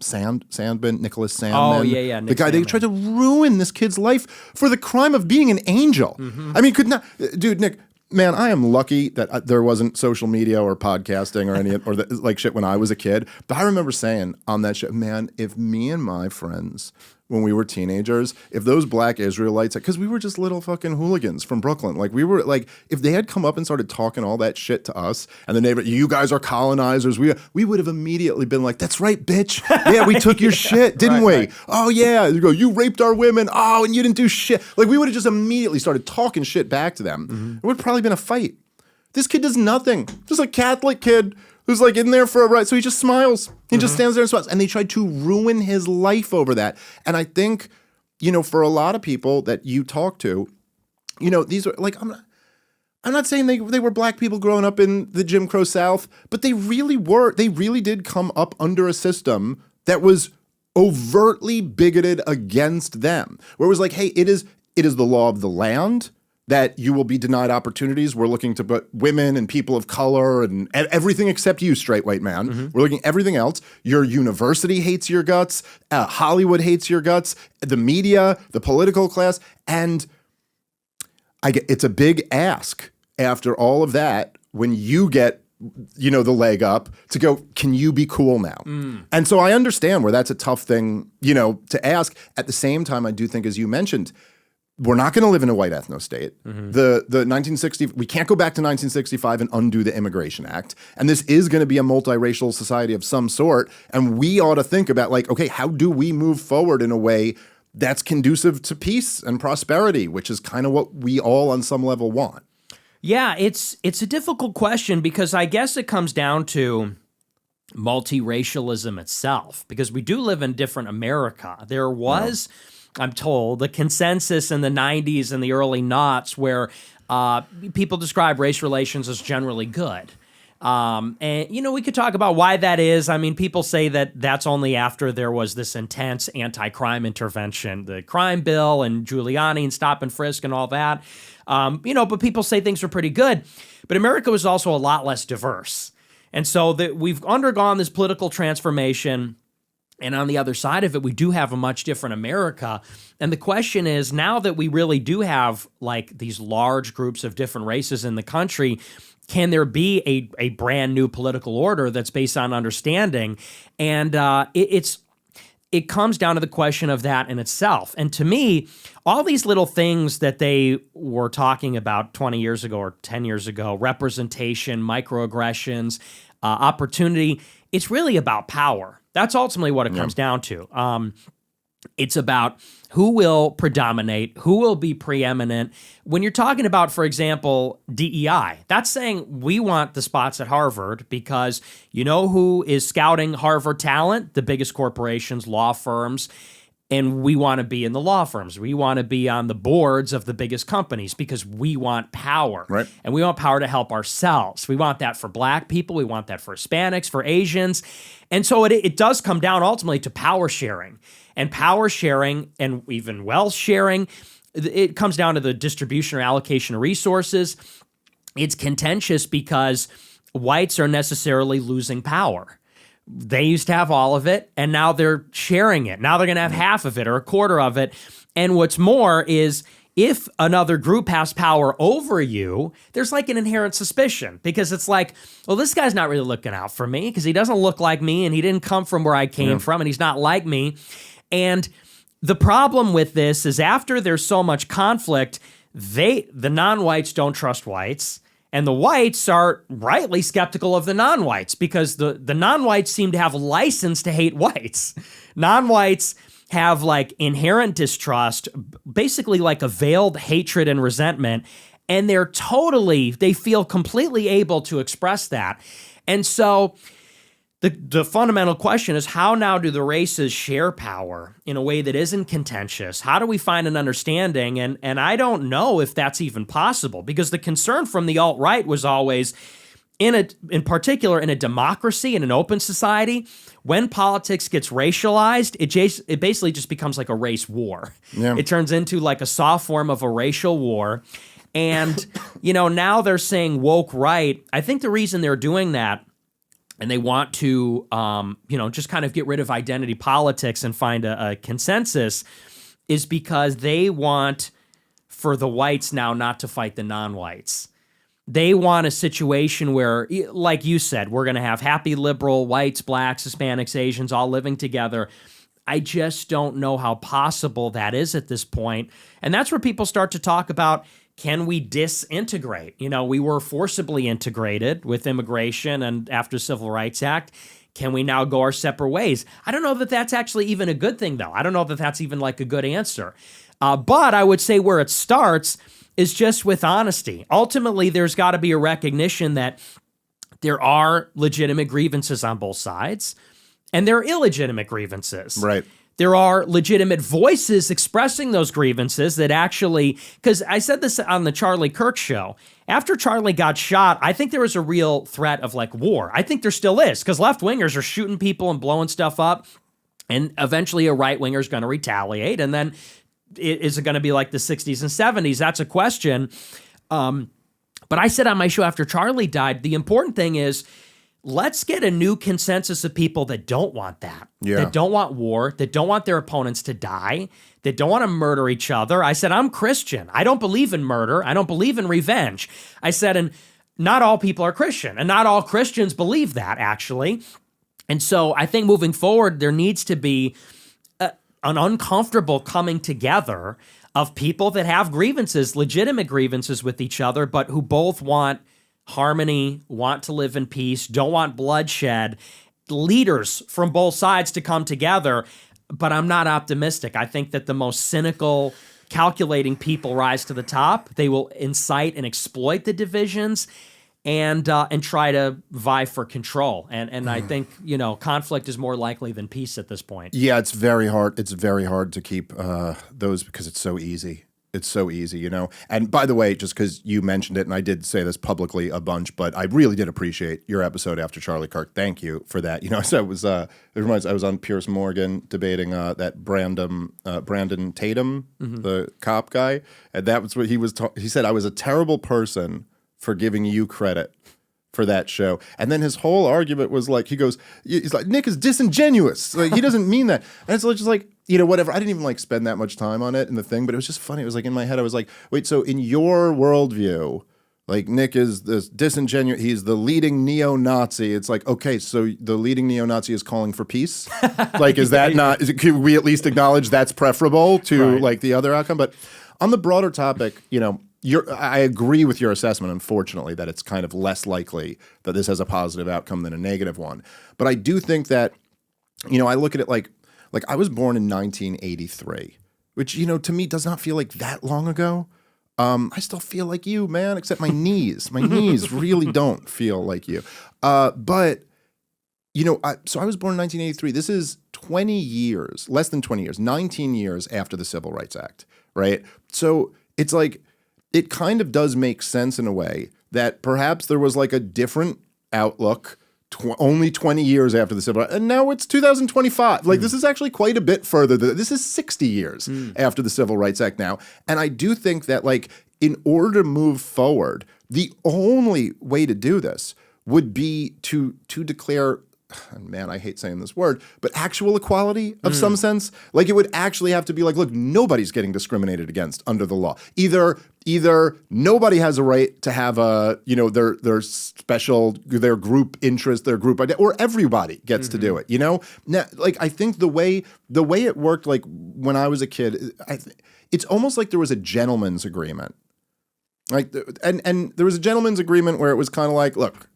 Sandman, Nicholas Sandman. Oh, yeah. The guy, they tried to ruin this kid's life for the crime of being an angel. I mean, dude, Nick, man, I am lucky that there wasn't social media or podcasting or any or like shit when I was a kid. But I remember saying on that shit, man, if me and my friends, when we were teenagers, if those black Israelites, because we were just little fucking hooligans from Brooklyn, like we were like, if they had come up and started talking all that shit to us, and the neighbor, you guys are colonizers, we would have immediately been like, that's right, bitch. Yeah, we took your shit, didn't we? Right. Oh yeah, you go, you raped our women. Oh, and you didn't do shit. Like we would have just immediately started talking shit back to them. It would have probably been a fight. This kid does nothing. Just a Catholic kid who's like in there for a ride. So he just smiles. He just stands there and smiles. And they tried to ruin his life over that. And I think, for a lot of people that you talk to, these are like, I'm not saying they were black people growing up in the Jim Crow South, but they really did come up under a system that was overtly bigoted against them. Where it was like, hey, it is the law of the land that you will be denied opportunities. We're looking to put women and people of color and everything except you, straight white man. We're looking at everything else. Your university hates your guts. Hollywood hates your guts. The media, the political class. And it's a big ask after all of that when you get, the leg up to go, can you be cool now? And so I understand where that's a tough thing, to ask. At the same time, I do think, as you mentioned, we're not going to live in a white ethno state. The 1960, we can't go back to 1965 and undo the Immigration Act. And this is going to be a multiracial society of some sort. And we ought to think about like, okay, how do we move forward in a way that's conducive to peace and prosperity, which is kind of what we all on some level want. Yeah, it's a difficult question because I guess it comes down to multiracialism itself, because we do live in different America. There was... I'm told, the consensus in the 90s and the early noughts where people describe race relations as generally good. And, we could talk about why that is. I mean, people say that that's only after there was this intense anti-crime intervention, the crime bill and Giuliani and stop and frisk and all that. But people say things were pretty good. But America was also a lot less diverse. And so we've undergone this political transformation. And on the other side of it, we do have a much different America. And the question is, now that we really do have like these large groups of different races in the country, can there be a brand new political order that's based on understanding? And it comes down to the question of that in itself. And to me, all these little things that they were talking about 20 years ago or 10 years ago, representation, microaggressions, opportunity, it's really about power. That's ultimately what it comes down to. It's about who will predominate, who will be preeminent. When you're talking about, for example, DEI, that's saying we want the spots at Harvard because you know who is scouting Harvard talent? The biggest corporations, law firms. And we want to be in the law firms. We want to be on the boards of the biggest companies because we want power. Right. And we want power to help ourselves. We want that for black people. We want that for Hispanics, for Asians. And so it does come down ultimately to power sharing. And power sharing and even wealth sharing, it comes down to the distribution or allocation of resources. It's contentious because whites are necessarily losing power. They used to have all of it, and now they're sharing it. Now they're going to have half of it or a quarter of it. And what's more is if another group has power over you, there's like an inherent suspicion because it's like, well, this guy's not really looking out for me because he doesn't look like me and he didn't come from where I came from and he's not like me. And the problem with this is after there's so much conflict, the non-whites don't trust whites. And the whites are rightly skeptical of the non-whites because the non-whites seem to have license to hate whites. Non-whites have like inherent distrust, basically like a veiled hatred and resentment, and they feel completely able to express that. And so the fundamental question is, how now do the races share power in a way that isn't contentious? How do we find an understanding? And I don't know if that's even possible because the concern from the alt-right was always, in particular in a democracy, in an open society, when politics gets racialized, it basically just becomes like a race war. Yeah. It turns into like a soft form of a racial war. And, now they're saying woke right. I think the reason they're doing that, and they want to, just kind of get rid of identity politics and find a consensus, is because they want for the whites now not to fight the non-whites. They want a situation where, like you said, we're going to have happy liberal whites, blacks, Hispanics, Asians all living together. I just don't know how possible that is at this point. And that's where people start to talk about, can we disintegrate? We were forcibly integrated with immigration and after the Civil Rights Act. Can we now go our separate ways? I don't know that that's actually even a good thing, though. I don't know that that's even like a good answer. But I would say where it starts is just with honesty. Ultimately, there's got to be a recognition that there are legitimate grievances on both sides, and there are illegitimate grievances. Right. There are legitimate voices expressing those grievances that actually, because I said this on the Charlie Kirk show, after Charlie got shot, I think there was a real threat of like war. I think there still is, because left-wingers are shooting people and blowing stuff up, and eventually a right-winger is going to retaliate, and then is it going to be like the 60s and 70s? That's a question. But I said on my show after Charlie died, the important thing is, let's get a new consensus of people that don't want that, that don't want war, that don't want their opponents to die, that don't want to murder each other. I said, I'm Christian. I don't believe in murder. I don't believe in revenge. I said, and not all people are Christian, and not all Christians believe that, actually. And so I think moving forward, there needs to be an uncomfortable coming together of people that have grievances, legitimate grievances with each other, but who both want harmony, want to live in peace, don't want bloodshed, leaders from both sides to come together. But I'm not optimistic. I think that the most cynical, calculating people rise to the top. They will incite and exploit the divisions and try to vie for control. And I think, conflict is more likely than peace at this point. Yeah, it's very hard. It's very hard to keep those because it's so easy. It's so easy, And by the way, just because you mentioned it, and I did say this publicly a bunch, but I really did appreciate your episode after Charlie Kirk. Thank you for that. So it was. It reminds. I was on Piers Morgan debating that Brandon Tatum, the cop guy, and that was what he was. He said I was a terrible person for giving you credit for that show. And then his whole argument was like, he's like, Nick is disingenuous. Like, he doesn't mean that. And it's just like, whatever. I didn't even spend that much time on it in the thing, but it was just funny. It was like in my head, I was like, wait, so in your worldview, Nick is this disingenuous, he's the leading neo-Nazi. It's like, okay, so the leading neo-Nazi is calling for peace? Is that not, could we at least acknowledge that's preferable to the other outcome? But on the broader topic, I agree with your assessment, unfortunately, that it's kind of less likely that this has a positive outcome than a negative one. But I do think that, I look at it like I was born in 1983, which, to me does not feel like that long ago. I still feel like you, man, except my knees. My knees really don't feel like you. So I was born in 1983. This is 20 years, less than 20 years, 19 years after the Civil Rights Act, right? So it's like, it kind of does make sense in a way that perhaps there was like a different outlook only 20 years after the Civil Rights, and now it's 2025. Like, this is actually quite a bit further. This is 60 years after the Civil Rights Act now. And I do think that, like, in order to move forward, the only way to do this would be to declare, and man, I hate saying this word, but actual equality of some sense. Like, it would actually have to be like, look, nobody's getting discriminated against under the law. Either nobody has a right to have their special, their group interest, their group idea, or everybody gets to do it. Now, like, I think the way it worked, like when I was a kid, it's almost like there was a gentleman's agreement. Like, and there was a gentleman's agreement where it was kind of like, look,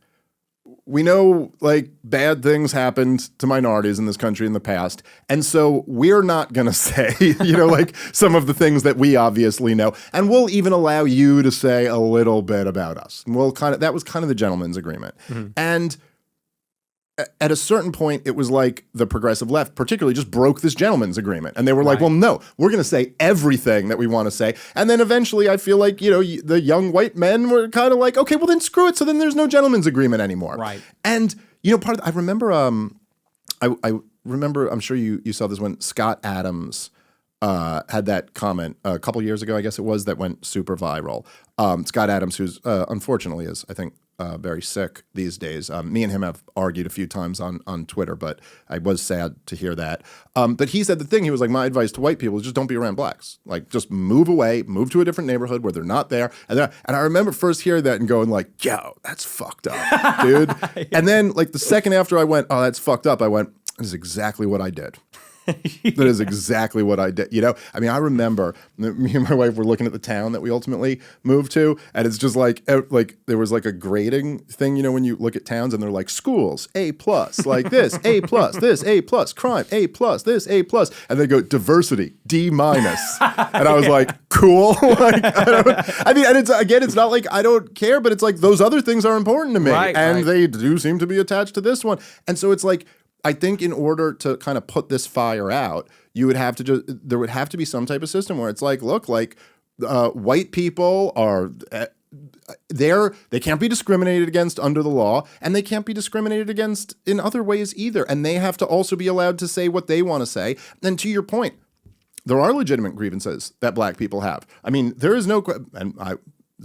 we know, like, bad things happened to minorities in this country in the past, and so we're not going to say, like, some of the things that we obviously know, and we'll even allow you to say a little bit about us. And that was kind of the gentleman's agreement. And at a certain point, it was like the progressive left particularly just broke this gentleman's agreement. And they were like, well, no, we're going to say everything that we want to say. And then eventually I feel like, the young white men were kind of like, okay, well then screw it. So then there's no gentleman's agreement anymore. Right. And, I remember, I remember, I'm sure you saw this when Scott Adams had that comment a couple years ago, I guess it was, that went super viral. Scott Adams, who's unfortunately is, I think, very sick these days. Me and him have argued a few times on Twitter, but I was sad to hear that. But he said the thing, he was like, my advice to white people is just don't be around blacks. Like, just move away, move to a different neighborhood where they're not there. And I remember first hearing that and going like, yo, that's fucked up, dude. And then, like, the second after I went, oh, that's fucked up, I went, this is exactly what I did. That is exactly what I did. I mean, I remember me and my wife were looking at the town that we ultimately moved to, and it's just like there was like a grading thing, when you look at towns and they're like schools, A+, like this, A+, this, A+, crime, A+, this, A+, and they go diversity, D-. And I was like, cool. Like, and it's not like I don't care, but it's like those other things are important to me, and they do seem to be attached to this one. And so it's like, I think in order to kind of put this fire out, there would have to be some type of system where it's like, look, like white people are they can't be discriminated against under the law, and they can't be discriminated against in other ways either. And they have to also be allowed to say what they want to say. And to your point, there are legitimate grievances that black people have. I mean, there is no, and this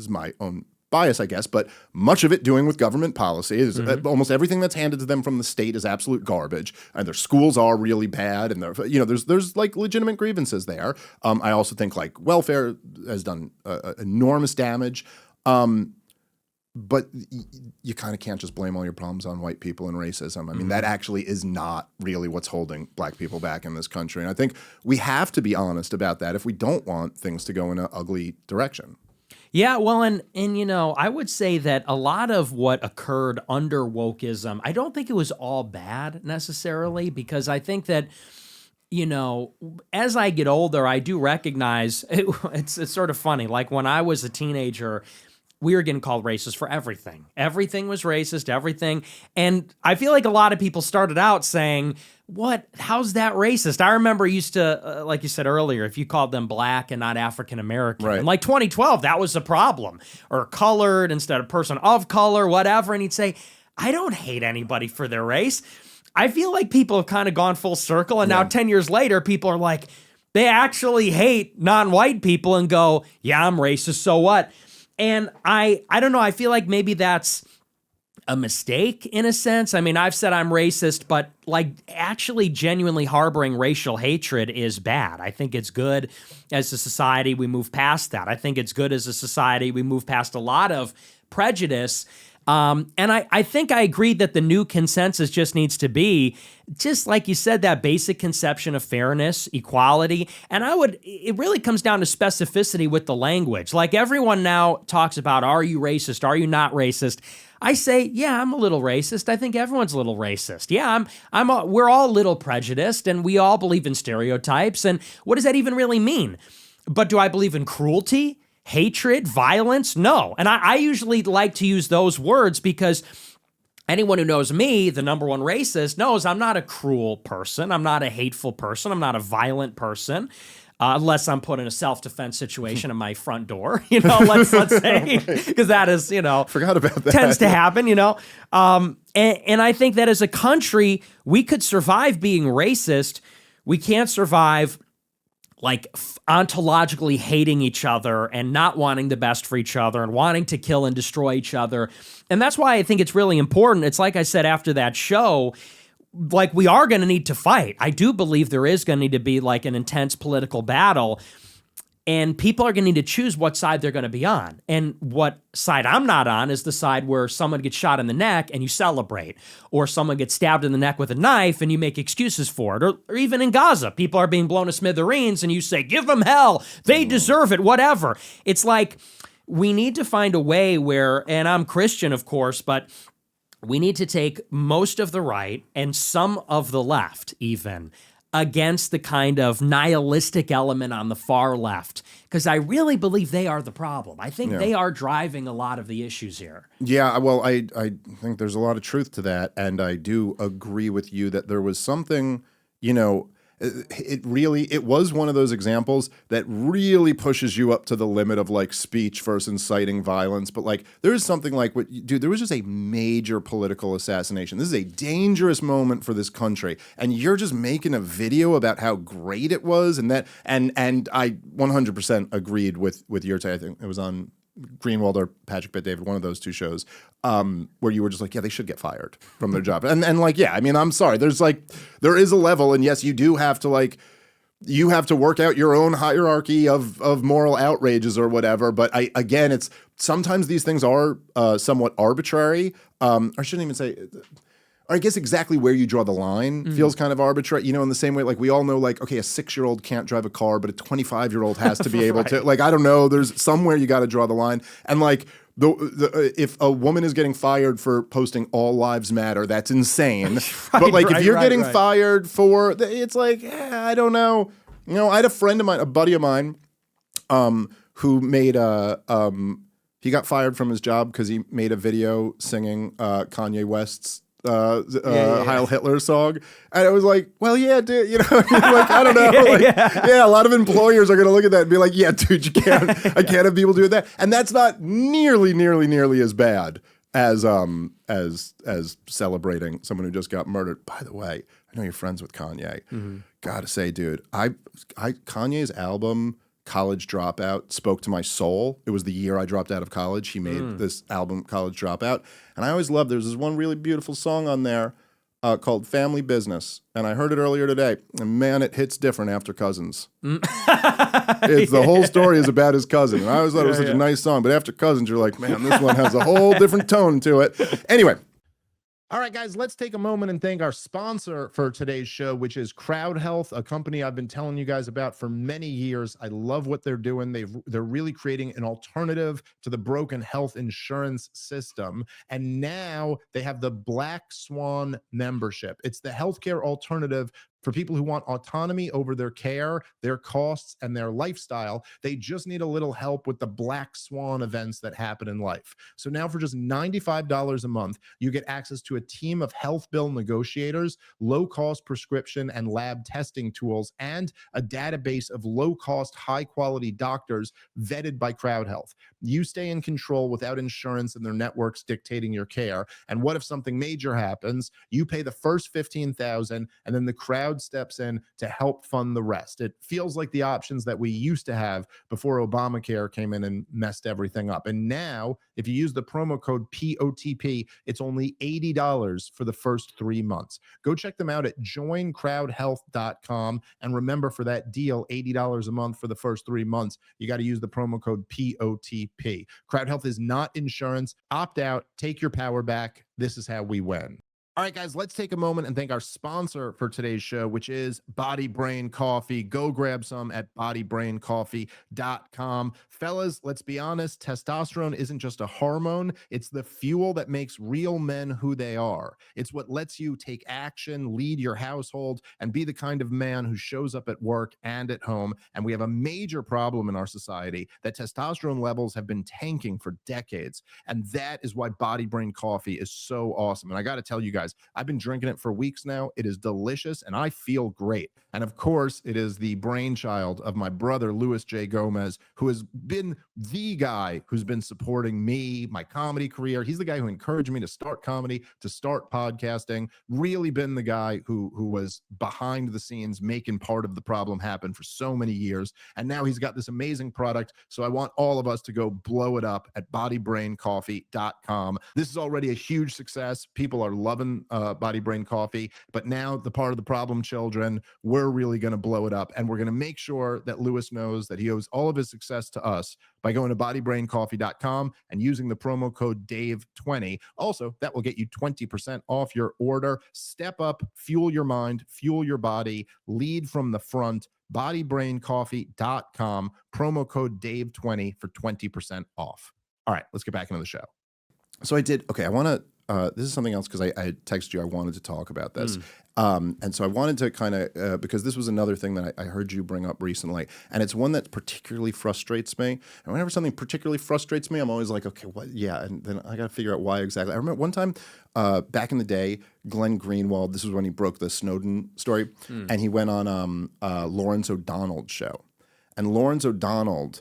is my own bias, I guess, but much of it doing with government policy. Almost everything that's handed to them from the state is absolute garbage, and their schools are really bad, and there's like legitimate grievances there. I also think like welfare has done enormous damage, but you kind of can't just blame all your problems on white people and racism. I mean, that actually is not really what's holding black people back in this country, and I think we have to be honest about that if we don't want things to go in an ugly direction. Yeah, well, and I would say that a lot of what occurred under wokeism, I don't think it was all bad necessarily, because I think that, as I get older, I do recognize it's sort of funny. Like when I was a teenager, we were getting called racist for everything. Everything was racist, everything. And I feel like a lot of people started out saying, how's that racist? I remember used to, like you said earlier, if you called them black and not African-American. Right. In like 2012, that was a problem. Or colored instead of person of color, whatever. And he'd say, I don't hate anybody for their race. I feel like people have kind of gone full circle. And now 10 years later, people are like, they actually hate non-white people and go, yeah, I'm racist, so what? And I don't know, I feel like maybe that's a mistake in a sense. I mean, I've said I'm racist, but like actually genuinely harboring racial hatred is bad. I think it's good as a society we move past that. I think it's good as a society we move past a lot of prejudice. And I think I agree that the new consensus just needs to be, just like you said, that basic conception of fairness, equality. And it really comes down to specificity with the language. Like everyone now talks about, are you racist? Are you not racist? I say, yeah, I'm a little racist. I think everyone's a little racist. Yeah, we're all a little prejudiced, and we all believe in stereotypes. And what does that even really mean? But do I believe in cruelty? Hatred, violence? No. And I usually like to use those words because anyone who knows me, the number one racist, knows I'm not a cruel person. I'm not a hateful person. I'm not a violent person. Unless I'm put in a self-defense situation at my front door, let's say, because that is, forgot about that. Tends to happen, and I think that as a country, we could survive being racist. We can't survive like ontologically hating each other and not wanting the best for each other and wanting to kill and destroy each other. And that's why I think it's really important. It's like I said after that show, like we are going to need to fight. I do believe there is going to need to be like an intense political battle, and people are going to need to choose what side they're going to be on. And what side I'm not on is the side where someone gets shot in the neck and you celebrate, or someone gets stabbed in the neck with a knife and you make excuses for it, or even in Gaza, people are being blown to smithereens and you say, give them hell, they deserve it, whatever. It's like we need to find a way where, and I'm Christian, of course, but we need to take most of the right and some of the left even against the kind of nihilistic element on the far left, because I really believe they are the problem. I think they are driving a lot of the issues here. Yeah, well, I think there's a lot of truth to that, and I do agree with you that there was something, it was one of those examples that really pushes you up to the limit of like speech versus inciting violence. But like, there is something like dude, there was just a major political assassination. This is a dangerous moment for this country. And you're just making a video about how great it was. And I 100% agreed with your take. I think it was on Greenwald or Patrick Bet David, one of those two shows, where you were just like, yeah, they should get fired from their job. And like, yeah, I mean, I'm sorry. There is a level, and yes, you do have to work out your own hierarchy of moral outrages or whatever. But again, it's sometimes these things are somewhat arbitrary. I shouldn't even say, or I guess exactly where you draw the line feels kind of arbitrary, in the same way, like we all know, like, okay, a 6-year-old can't drive a car, but a 25-year-old has to be able to, like, I don't know, there's somewhere you got to draw the line. And like, if a woman is getting fired for posting all lives matter, that's insane. But like, if you're getting fired for, it's like, I don't know. I had a friend of mine, a buddy of mine, who made he got fired from his job because he made a video singing Kanye West's Heil Hitler song, and it was like, well, yeah, dude, like, I don't know, like, a lot of employers are gonna look at that and be like, yeah, dude, I can't have people doing that, and that's not nearly as bad as celebrating someone who just got murdered. By the way, I know you're friends with Kanye. Gotta say, dude, Kanye's album College Dropout spoke to my soul. It was the year I dropped out of college. He made this album, College Dropout. And I always loved, there's this one really beautiful song on there called Family Business. And I heard it earlier today. And man, it hits different after Cousins. The whole story is about his cousin. And I always thought it was such a nice song. But after Cousins, you're like, man, this one has a whole different tone to it. Anyway. All right, guys, let's take a moment and thank our sponsor for today's show, which is Crowd Health, a company I've been telling you guys about for many years. I love what they're doing. They're really creating an alternative to the broken health insurance system. And now they have the Black Swan membership. It's the healthcare alternative for people who want autonomy over their care, their costs, and their lifestyle. They just need a little help with the Black Swan events that happen in life. So now for just $95 a month, you get access to a team of health bill negotiators, low-cost prescription and lab testing tools, and a database of low-cost, high-quality doctors vetted by Crowd Health. You stay in control without insurance and their networks dictating your care. And what if something major happens? You pay the first $15,000, and then the Crowd steps in to help fund the rest. It feels like the options that we used to have before Obamacare came in and messed everything up. And now, if you use the promo code POTP, it's only $80 for the first 3 months. Go check them out at joincrowdhealth.com. And remember, for that deal, $80 a month for the first 3 months, you got to use the promo code POTP. Crowd Health is not insurance. Opt out. Take your power back. This is how we win. All right, guys, let's take a moment and thank our sponsor for today's show, which is Body Brain Coffee. Go grab some at bodybraincoffee.com. Fellas, let's be honest, testosterone isn't just a hormone. It's the fuel that makes real men who they are. It's what lets you take action, lead your household, and be the kind of man who shows up at work and at home. And we have a major problem in our society that testosterone levels have been tanking for decades. And that is why Body Brain Coffee is so awesome. And I got to tell you guys, I've been drinking it for weeks now. It is delicious and I feel great. And of course, it is the brainchild of my brother, Louis J. Gomez, who has been the guy who's been supporting me, my comedy career. He's the guy who encouraged me to start comedy, to start podcasting, really been the guy who was behind the scenes, making part of the problem happen for so many years. And now he's got this amazing product. So I want all of us to go blow it up at bodybraincoffee.com. This is already a huge success. People are loving Body Brain Coffee, but now the part of the problem children, we're really going to blow it up, and we're going to make sure that Louis knows that he owes all of his success to us by going to bodybraincoffee.com and using the promo code DAVE20. Also, that will get you 20% off your order. Step up, fuel your mind, fuel your body, lead from the front. bodybraincoffee.com, promo code DAVE20 for 20% off. All right, let's get back into the show. So I want to this is something else because I texted you. I wanted to talk about this. And so I wanted to kind of, because this was another thing that I heard you bring up recently. And it's one that particularly frustrates me. And whenever something particularly frustrates me, I'm always like, okay, what? Yeah. And then I got to figure out why exactly. I remember one time back in the day, Glenn Greenwald, this was when he broke the Snowden story. And he went on Lawrence O'Donnell's show. And Lawrence O'Donnell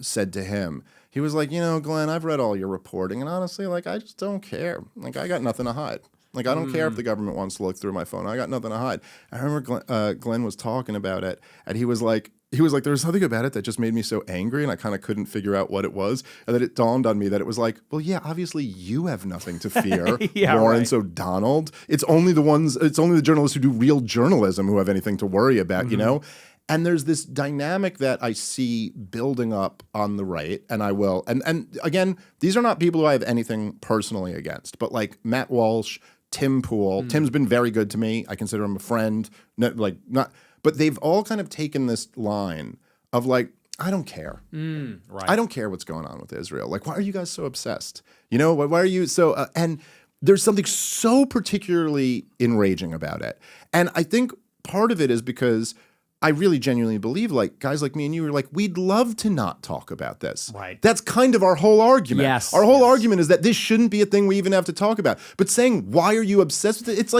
said to him, he was like, Glenn, I've read all your reporting, and honestly, like, I just don't care. Like, I got nothing to hide. Like, I don't care if the government wants to look through my phone. I got nothing to hide. I remember Glenn was talking about it, and he was like, there was something about it that just made me so angry, and I kind of couldn't figure out what it was. And then it dawned on me that it was like, well, yeah, obviously you have nothing to fear, Lawrence O'Donnell. It's only the journalists who do real journalism who have anything to worry about, you know? And there's this dynamic that I see building up on the right, and I will. And again, these are not people who I have anything personally against, but like Matt Walsh, Tim Pool. Tim's been very good to me. I consider him a friend. But they've all kind of taken this line of like, I don't care. Right. I don't care what's going on with Israel. Like, why are you guys so obsessed? Why are you so? And there's something so particularly enraging about it. And I think part of it is because I really genuinely believe, like, guys like me and you are like, we'd love to not talk about this. Right. That's kind of our whole argument. Yes. Our whole argument is that this shouldn't be a thing we even have to talk about. But saying, why are you obsessed with it? It's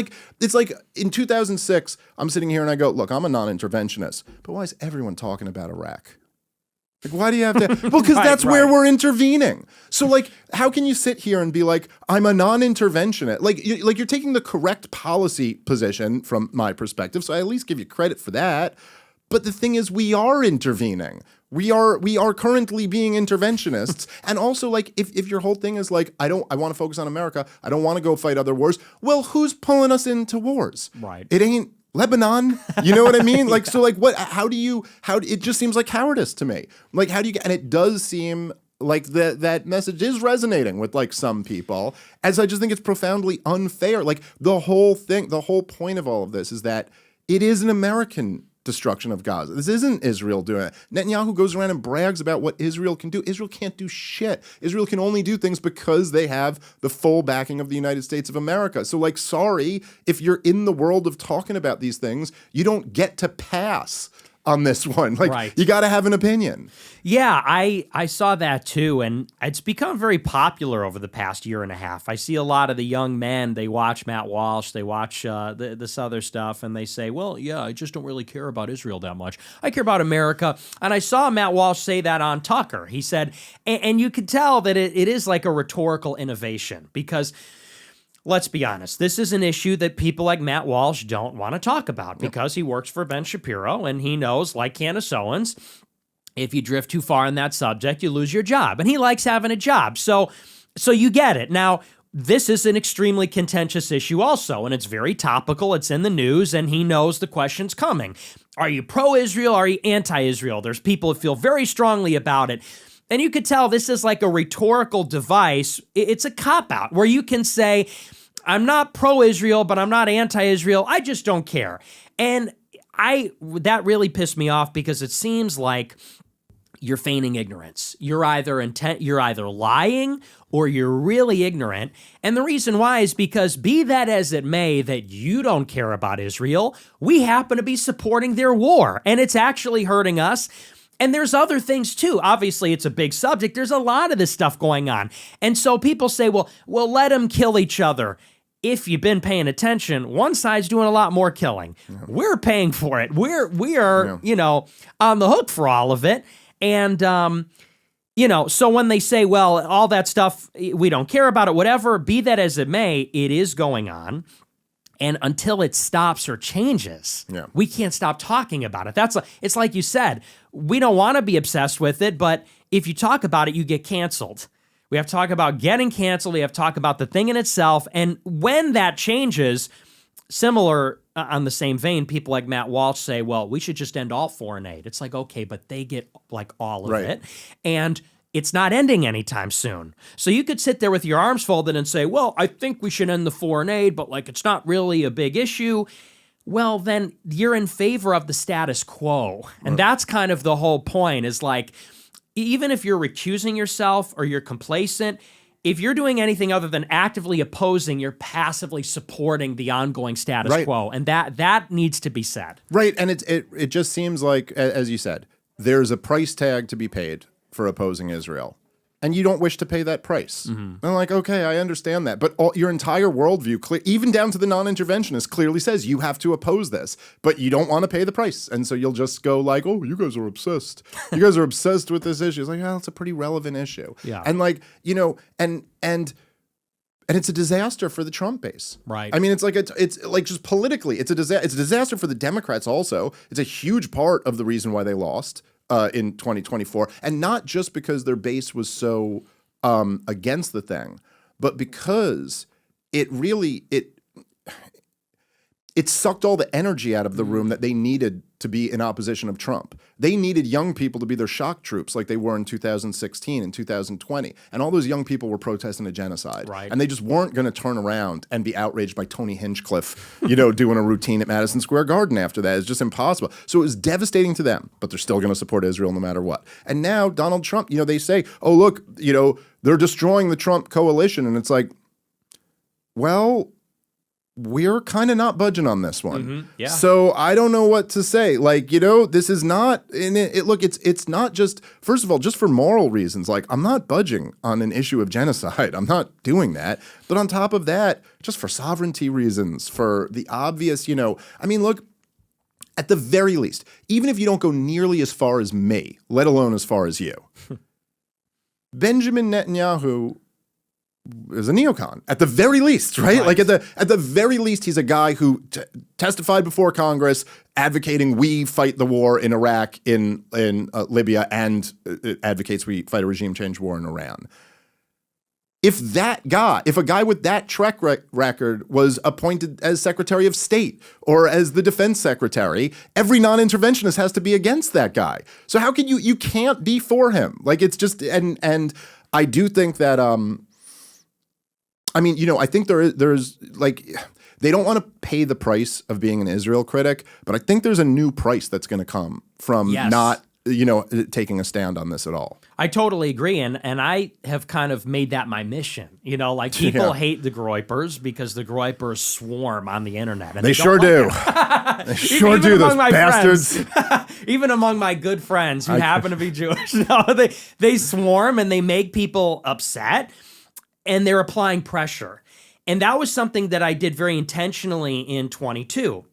like in 2006, I'm sitting here and I go, look, I'm a non-interventionist, but why is everyone talking about Iraq? Like, why do you have to? Well, because that's where we're intervening. So, like, how can you sit here and be like, I'm a non-interventionist? Like you're taking the correct policy position from my perspective, so I at least give you credit for that. But the thing is, we are intervening. We are currently being interventionists. And also, like, if your whole thing is like, I want to focus on America, I don't want to go fight other wars. Well, who's pulling us into wars? Right. It ain't Lebanon, you know what I mean? Like, so like what, it just seems like cowardice to me. Like, and it does seem like that message is resonating with like some people, as I just think it's profoundly unfair. Like the whole point of all of this is that it is an American destruction of Gaza. This isn't Israel doing it. Netanyahu goes around and brags about what Israel can do. Israel can't do shit. Israel can only do things because they have the full backing of the United States of America. So like, sorry, if you're in the world of talking about these things, you don't get to pass on this one. Like, you got to have an opinion. Yeah, I saw that too, and it's become very popular over the past year and a half. I see a lot of the young men, they watch Matt Walsh, they watch this other stuff, and they say, well, yeah, I just don't really care about Israel that much. I care about America. And I saw Matt Walsh say that on Tucker. He said, and you could tell that it is like a rhetorical innovation, because let's be honest, this is an issue that people like Matt Walsh don't want to talk about because he works for Ben Shapiro and he knows, like Candice Owens, if you drift too far on that subject, you lose your job. And he likes having a job. So you get it. Now, this is an extremely contentious issue also, and it's very topical. It's in the news, and he knows the question's coming. Are you pro-Israel? Are you anti-Israel? There's people who feel very strongly about it. And you could tell this is like a rhetorical device. It's a cop-out where you can say, I'm not pro-Israel, but I'm not anti-Israel. I just don't care. And that really pissed me off because it seems like you're feigning ignorance. You're either lying or you're really ignorant. And the reason why is because, be that as it may, that you don't care about Israel, we happen to be supporting their war, and it's actually hurting us. And there's other things too. Obviously, it's a big subject. There's a lot of this stuff going on. And so people say, well, let them kill each other. If you've been paying attention, one side's doing a lot more killing. Yeah. We're paying for it. We are, on the hook for all of it. And, so when they say, well, all that stuff, we don't care about it, whatever, be that as it may, it is going on. And until it stops or changes, we can't stop talking about it. It's like you said, we don't want to be obsessed with it, but if you talk about it, you get canceled. We have to talk about getting canceled. We have to talk about the thing in itself. And when that changes, similar on the same vein, people like Matt Walsh say, well, we should just end all foreign aid. It's like, okay, but they get like all of it. And it's not ending anytime soon. So you could sit there with your arms folded and say, well, I think we should end the foreign aid, but like it's not really a big issue. Well, then you're in favor of the status quo. And that's kind of the whole point, is like, even if you're recusing yourself or you're complacent, if you're doing anything other than actively opposing, you're passively supporting the ongoing status quo. And that needs to be said. Right. And it just seems like, as you said, there's a price tag to be paid for opposing Israel. And you don't wish to pay that price. And I'm like, okay, I understand that. But your entire worldview, even down to the non-interventionist, clearly says you have to oppose this. But you don't want to pay the price. And so you'll just go like, oh, you guys are obsessed. You guys are obsessed with this issue. It's like, oh, it's a pretty relevant issue. Yeah. And like, and it's a disaster for the Trump base. Right. I mean, it's like just politically, it's a disaster for the Democrats also. It's a huge part of the reason why they lost in 2024, and not just because their base was so against the thing, but because it sucked all the energy out of the room that they needed to be in opposition of Trump. They needed young people to be their shock troops like they were in 2016 and 2020. And all those young people were protesting a genocide. Right. And they just weren't going to turn around and be outraged by Tony Hinchcliffe, doing a routine at Madison Square Garden after that. It's just impossible. So it was devastating to them, but they're still going to support Israel no matter what. And now Donald Trump, they say, oh, look, they're destroying the Trump coalition. And it's like, well, we're kind of not budging on this one. Yeah. So I don't know what to say. Like, this is not, it's not just, first of all, just for moral reasons. Like, I'm not budging on an issue of genocide. I'm not doing that. But on top of that, just for sovereignty reasons, for the obvious, look, at the very least, even if you don't go nearly as far as me, let alone as far as you, Benjamin Netanyahu is a neocon at the very least, right? Like at the very least, he's a guy who testified before Congress advocating we fight the war in Iraq, in Libya, and advocates we fight a regime change war in Iran. If a guy with that track record was appointed as Secretary of State or as the Defense Secretary, every non-interventionist has to be against that guy. So how can you can't be for him? Like, it's just, and I do think that, I think there's like, they don't want to pay the price of being an Israel critic, but I think there's a new price that's going to come from not, taking a stand on this at all. I totally agree. And I have kind of made that my mission. People hate the Groypers because the Groypers swarm on the internet. And they sure do. They sure do, those bastards. Even among my good friends who happen to be Jewish. No, they swarm and they make people upset. And they're applying pressure. And that was something that I did very intentionally in 22.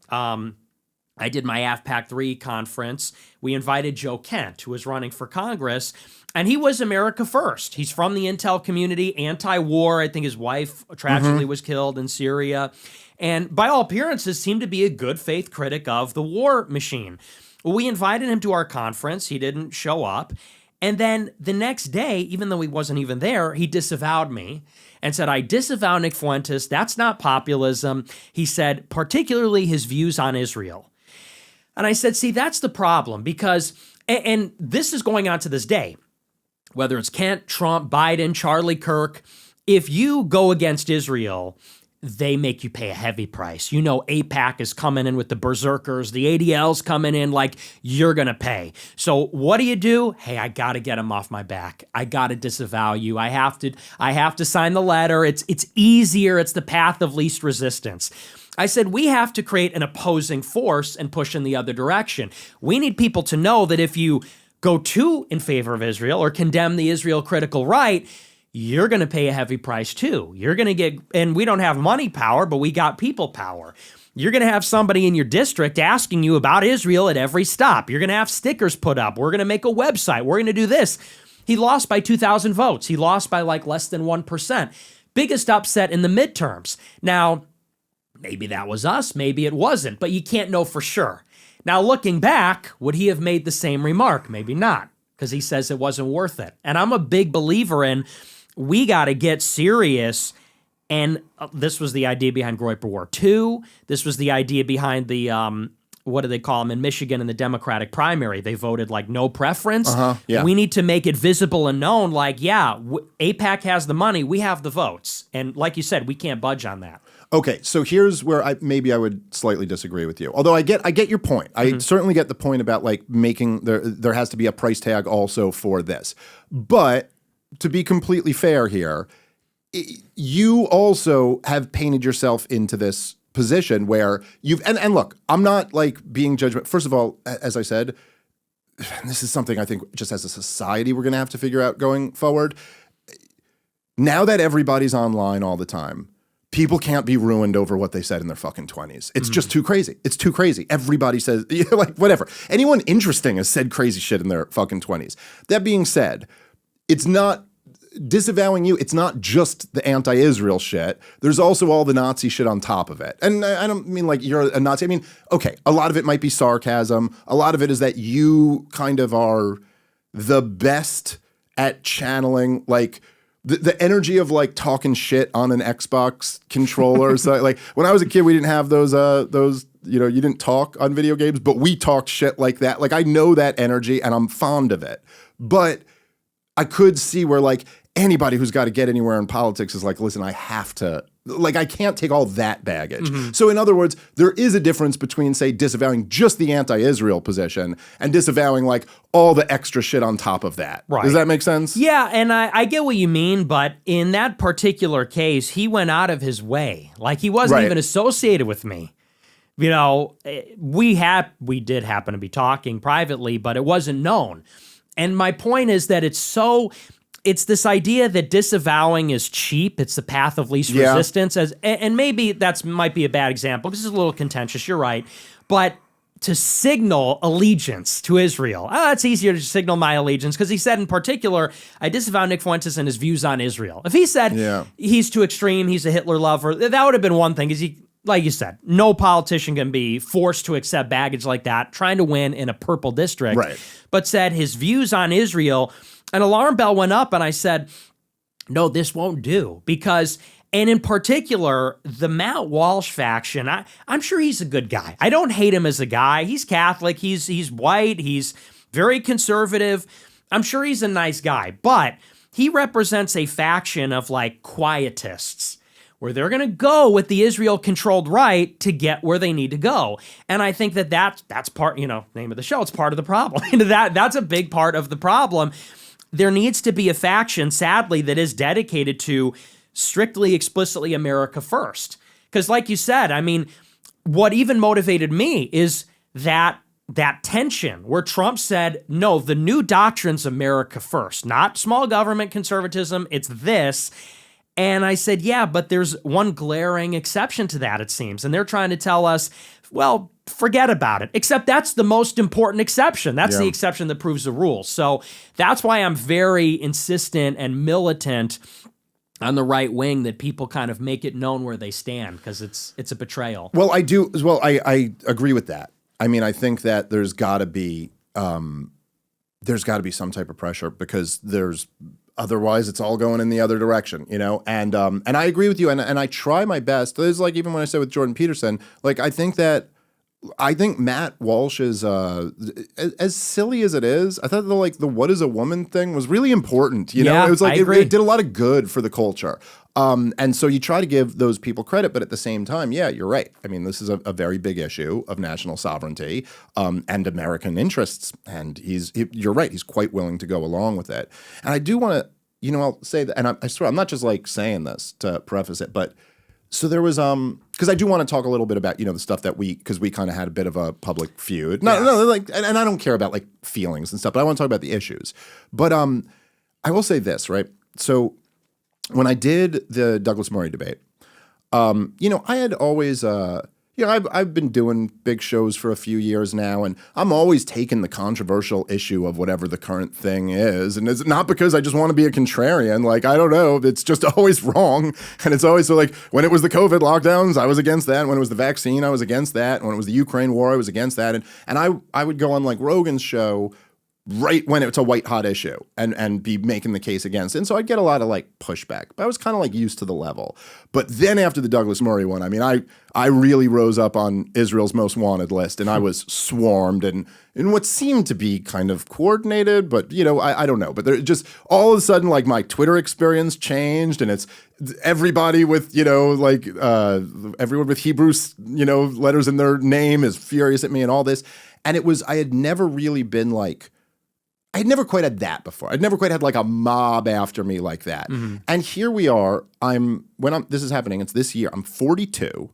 I did my AFPAC 3 conference. We invited Joe Kent, who was running for Congress, and he was America First. He's from the intel community, anti-war. I think his wife tragically was killed in Syria. And by all appearances, seemed to be a good faith critic of the war machine. Well, we invited him to our conference. He didn't show up. And then the next day, even though he wasn't even there, he disavowed me and said, I disavow Nick Fuentes. That's not populism. He said, particularly his views on Israel. And I said, see, that's the problem because, and this is going on to this day, whether it's Kent, Trump, Biden, Charlie Kirk, if you go against Israel, they make you pay a heavy price. You know, AIPAC is coming in with the berserkers, the ADL's coming in, like, you're going to pay. So what do? Hey, I got to get them off my back. I got to disavow you. I have to sign the letter. It's easier. It's the path of least resistance. I said, we have to create an opposing force and push in the other direction. We need people to know that if you go too in favor of Israel or condemn the Israel critical right, you're going to pay a heavy price too. You're going to get, and we don't have money power, but we got people power. You're going to have somebody in your district asking you about Israel at every stop. You're going to have stickers put up. We're going to make a website. We're going to do this. He lost by 2,000 votes. He lost by like less than 1%. Biggest upset in the midterms. Now, maybe that was us. Maybe it wasn't, but you can't know for sure. Now, looking back, would he have made the same remark? Maybe not, because he says it wasn't worth it. And I'm a big believer in, we got to get serious. And this was the idea behind Groyper War II. This was the idea behind the, what do they call them in Michigan in the Democratic primary? They voted like no preference. Yeah. We need to make it visible and known, like, yeah, AIPAC has the money. We have the votes. And like you said, we can't budge on that. Okay, so here's where I would slightly disagree with you. Although I get your point. I certainly get the point about like making there has to be a price tag also for this. But to be completely fair here, you also have painted yourself into this position where you've and look, I'm not like being judgment. First of all, as I said, this is something I think just as a society we're going to have to figure out going forward. Now that everybody's online all the time, people can't be ruined over what they said in their fucking 20s. It's just too crazy. It's too crazy. Everybody says, like, whatever. Anyone interesting has said crazy shit in their fucking 20s. That being said, it's not disavowing you. It's not just the anti-Israel shit. There's also all the Nazi shit on top of it. And I don't mean like you're a Nazi. I mean, okay, a lot of it might be sarcasm. A lot of it is that you kind of are the best at channeling, like, the energy of like talking shit on an Xbox controller. So like when I was a kid, we didn't have those, you know, you didn't talk on video games, but we talked shit like that. Like I know that energy and I'm fond of it, but I could see where like anybody who's got to get anywhere in politics is like, listen, I have to, like, I can't take all that baggage. So in other words, there is a difference between, say, disavowing just the anti-Israel position and disavowing like all the extra shit on top of that. Right. Does that make sense? Yeah, and I get what you mean, but in that particular case, he went out of his way. Like he wasn't even associated with me. You know, we did happen to be talking privately, but it wasn't known. And my point is that it's this idea that disavowing is cheap. It's the path of least resistance. And maybe that might be a bad example. This is a little contentious. You're right. But to signal allegiance to Israel, it's easier to signal my allegiance because he said in particular, I disavow Nick Fuentes and his views on Israel. If he said he's too extreme, he's a Hitler lover, that would have been one thing. Because like you said, no politician can be forced to accept baggage like that, trying to win in a purple district. Right. But said his views on Israel, an alarm bell went up and I said, no, this won't do. Because, and in particular, the Matt Walsh faction, I'm sure he's a good guy. I don't hate him as a guy. He's Catholic. He's white. He's very conservative. I'm sure he's a nice guy. But he represents a faction of like quietists, where they're going to go with the Israel-controlled right to get where they need to go. And I think that's part, you know, name of the show, it's part of the problem. That's a big part of the problem. There needs to be a faction, sadly, that is dedicated to strictly, explicitly America first. Because like you said, I mean, what even motivated me is that tension where Trump said, no, the new doctrine's America first, not small government conservatism, it's this. And I said, yeah, but there's one glaring exception to that, it seems. And they're trying to tell us, well, forget about it. Except that's the most important exception. That's the exception that proves the rule. So that's why I'm very insistent and militant on the right wing that people kind of make it known where they stand, because it's a betrayal. Well, I do as well. I agree with that. I mean, I think that there's got to be some type of pressure, because otherwise it's all going in the other direction, you know? And I agree with you. And I try my best. There's like, even when I said with Jordan Peterson, like, I think Matt Walsh is, as silly as it is, I thought the what is a woman thing was really important. You know, it was like, it did a lot of good for the culture. And so you try to give those people credit, but at the same time, yeah, you're right. I mean, this is a very big issue of national sovereignty and American interests. And you're right. He's quite willing to go along with it. And I do want to, I'll say that, and I swear, I'm not just like saying this to preface it, but so there was, because I do want to talk a little bit about, the stuff that because we kind of had a bit of a public feud. No, like, and I don't care about like feelings and stuff, but I want to talk about the issues. But I will say this, right? So when I did the Douglas Murray debate, I had always, I've been doing big shows for a few years now, and I'm always taking the controversial issue of whatever the current thing is. And it's not because I just want to be a contrarian. Like, I don't know. It's just always wrong. And it's always so like when it was the COVID lockdowns, I was against that. When it was the vaccine, I was against that. When it was the Ukraine war, I was against that. And I would go on like Rogan's show right when it's a white hot issue and be making the case against it. And so I'd get a lot of like pushback, but I was kind of like used to the level. But then after the Douglas Murray one, I mean, I really rose up on Israel's most wanted list, and I was swarmed and in what seemed to be kind of coordinated, but I don't know. But there just all of a sudden, like my Twitter experience changed, and it's everybody with everyone with Hebrew letters in their name is furious at me and all this. And I had never really been like, I had never quite had that before. I'd never quite had like a mob after me like that. Mm-hmm. And here we are. This is happening. It's this year. I'm 42.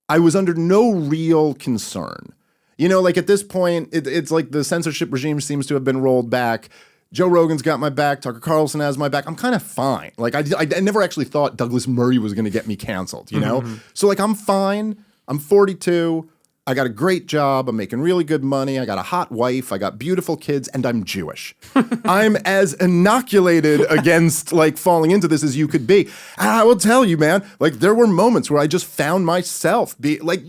I was under no real concern. Like at this point, it's like the censorship regime seems to have been rolled back. Joe Rogan's got my back. Tucker Carlson has my back. I'm kind of fine. Like I never actually thought Douglas Murray was going to get me canceled, Mm-hmm. So like I'm fine. I'm 42. I got a great job. I'm making really good money. I got a hot wife. I got beautiful kids, and I'm Jewish. I'm as inoculated against like falling into this as you could be. And I will tell you, man, like there were moments where I just found myself be like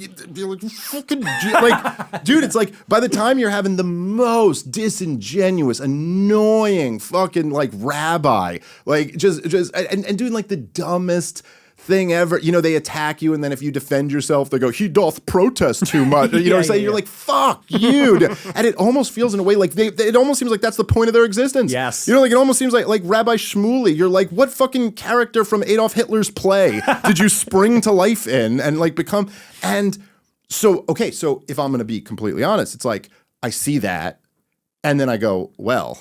fucking like, dude, it's like by the time you're having the most disingenuous, annoying fucking like rabbi, like just and doing like the dumbest thing ever, they attack you, and then if you defend yourself, they go, he doth protest too much. You're like, fuck you. And it almost feels in a way like it almost seems like that's the point of their existence. Yes. Like it almost seems like Rabbi Shmuley, you're like, what fucking character from Adolf Hitler's play did you spring to life in and like become? And so, okay, so if I'm going to be completely honest, it's like, I see that, and then I go, well,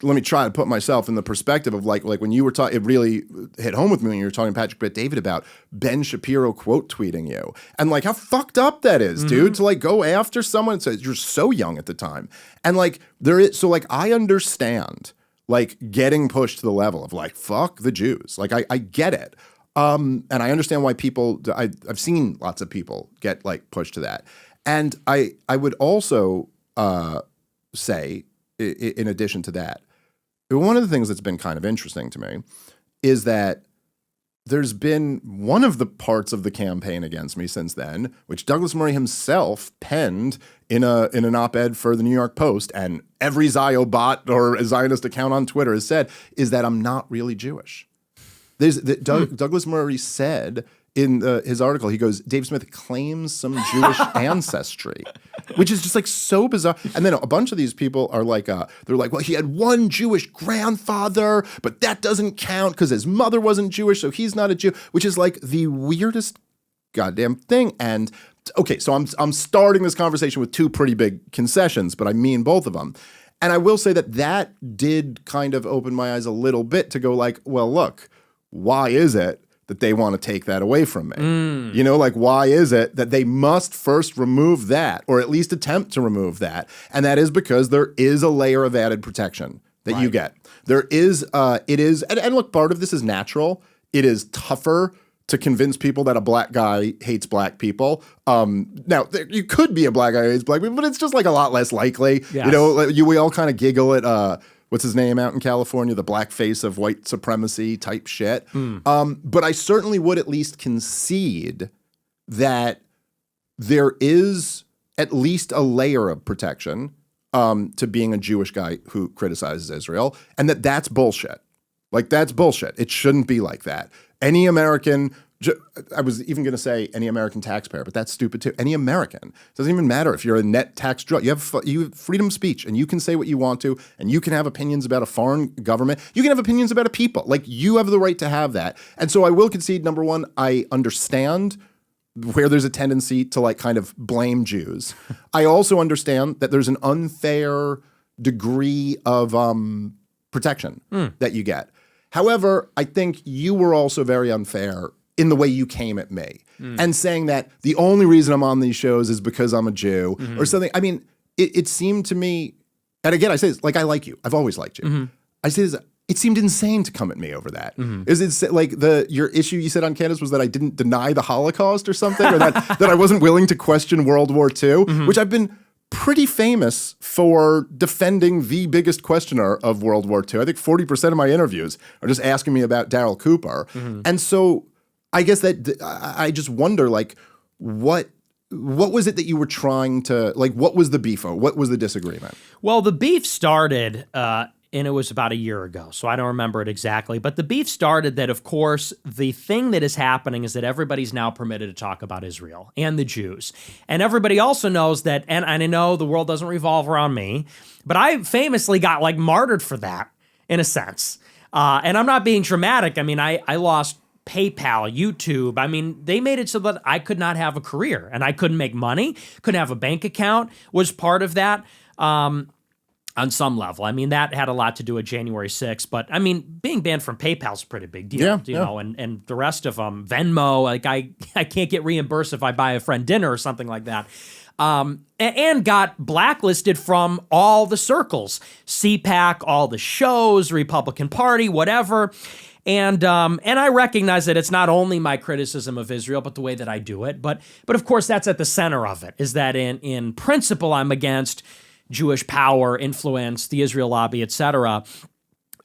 let me try to put myself in the perspective of like when you were talking, it really hit home with me when you were talking to Patrick Bet-David about Ben Shapiro quote tweeting you and like how fucked up that is, mm-hmm. dude, to like go after someone and say you're so young at the time. And like so like I understand like getting pushed to the level of like, fuck the Jews. Like I get it. And I understand why I've seen lots of people get like pushed to that. And I would also say in addition to that, one of the things that's been kind of interesting to me is that there's been one of the parts of the campaign against me since then, which Douglas Murray himself penned in an op-ed for the New York Post, and every Ziobot or Zionist account on Twitter has said, is that I'm not really Jewish. Douglas Murray said in his article, he goes, Dave Smith claims some Jewish ancestry, which is just like so bizarre. And then a bunch of these people are like, they're like, well, he had one Jewish grandfather, but that doesn't count because his mother wasn't Jewish, so he's not a Jew, which is like the weirdest goddamn thing. And okay, so I'm starting this conversation with two pretty big concessions, but I mean both of them. And I will say that did kind of open my eyes a little bit to go like, well, look, why is it that they want to take that away from me? Like why is it that they must first remove that or at least attempt to remove that? And that is because there is a layer of added protection that you get. There is, and look, part of this is natural. It is tougher to convince people that a black guy hates black people. Now, you could be a black guy who hates black people, but it's just like a lot less likely. Yes. We all kind of giggle at, what's his name out in California, the blackface of white supremacy type shit. But I certainly would at least concede that there is at least a layer of protection to being a Jewish guy who criticizes Israel, and that's bullshit. Like, that's bullshit. It shouldn't be like that. Any American I was even going to say any American taxpayer, but that's stupid too. Any American. Doesn't even matter if you're a net tax drug. You have freedom of speech, and you can say what you want to, and you can have opinions about a foreign government. You can have opinions about a people. Like, you have the right to have that. And so I will concede, number one, I understand where there's a tendency to like kind of blame Jews. I also understand that there's an unfair degree of protection that you get. However, I think you were also very unfair in the way you came at me and saying that the only reason I'm on these shows is because I'm a Jew or something. I mean, it seemed to me, and again, I say this, like, I like you. I've always liked you. I say this, it seemed insane to come at me over that. Is it like your issue you said on Candice was that I didn't deny the Holocaust or something, or that I wasn't willing to question World War II, which I've been pretty famous for defending the biggest questioner of World War II. I think 40% of my interviews are just asking me about Darryl Cooper. And so I guess that I just wonder, like, what was it that you were trying to, like, what was the beef? What was the disagreement? Well, the beef started, and it was about a year ago, so I don't remember it exactly. But the beef started that, of course, the thing that is happening is that everybody's now permitted to talk about Israel and the Jews. And everybody also knows that, and I know the world doesn't revolve around me, but I famously got, like, martyred for that, in a sense. And I'm not being dramatic. I mean, I lost PayPal, YouTube. I mean, they made it so that I could not have a career and I couldn't make money, couldn't have a bank account, was part of that on some level. I mean, that had a lot to do with January 6th, but I mean, being banned from PayPal is a pretty big deal, you know, and the rest of them, Venmo, like I can't get reimbursed if I buy a friend dinner or something like that. And got blacklisted from all the circles, CPAC, all the shows, Republican Party, whatever. And I recognize that it's not only my criticism of Israel, but the way that I do it. But of course, that's at the center of it, is that in principle, I'm against Jewish power, influence, the Israel lobby, etc.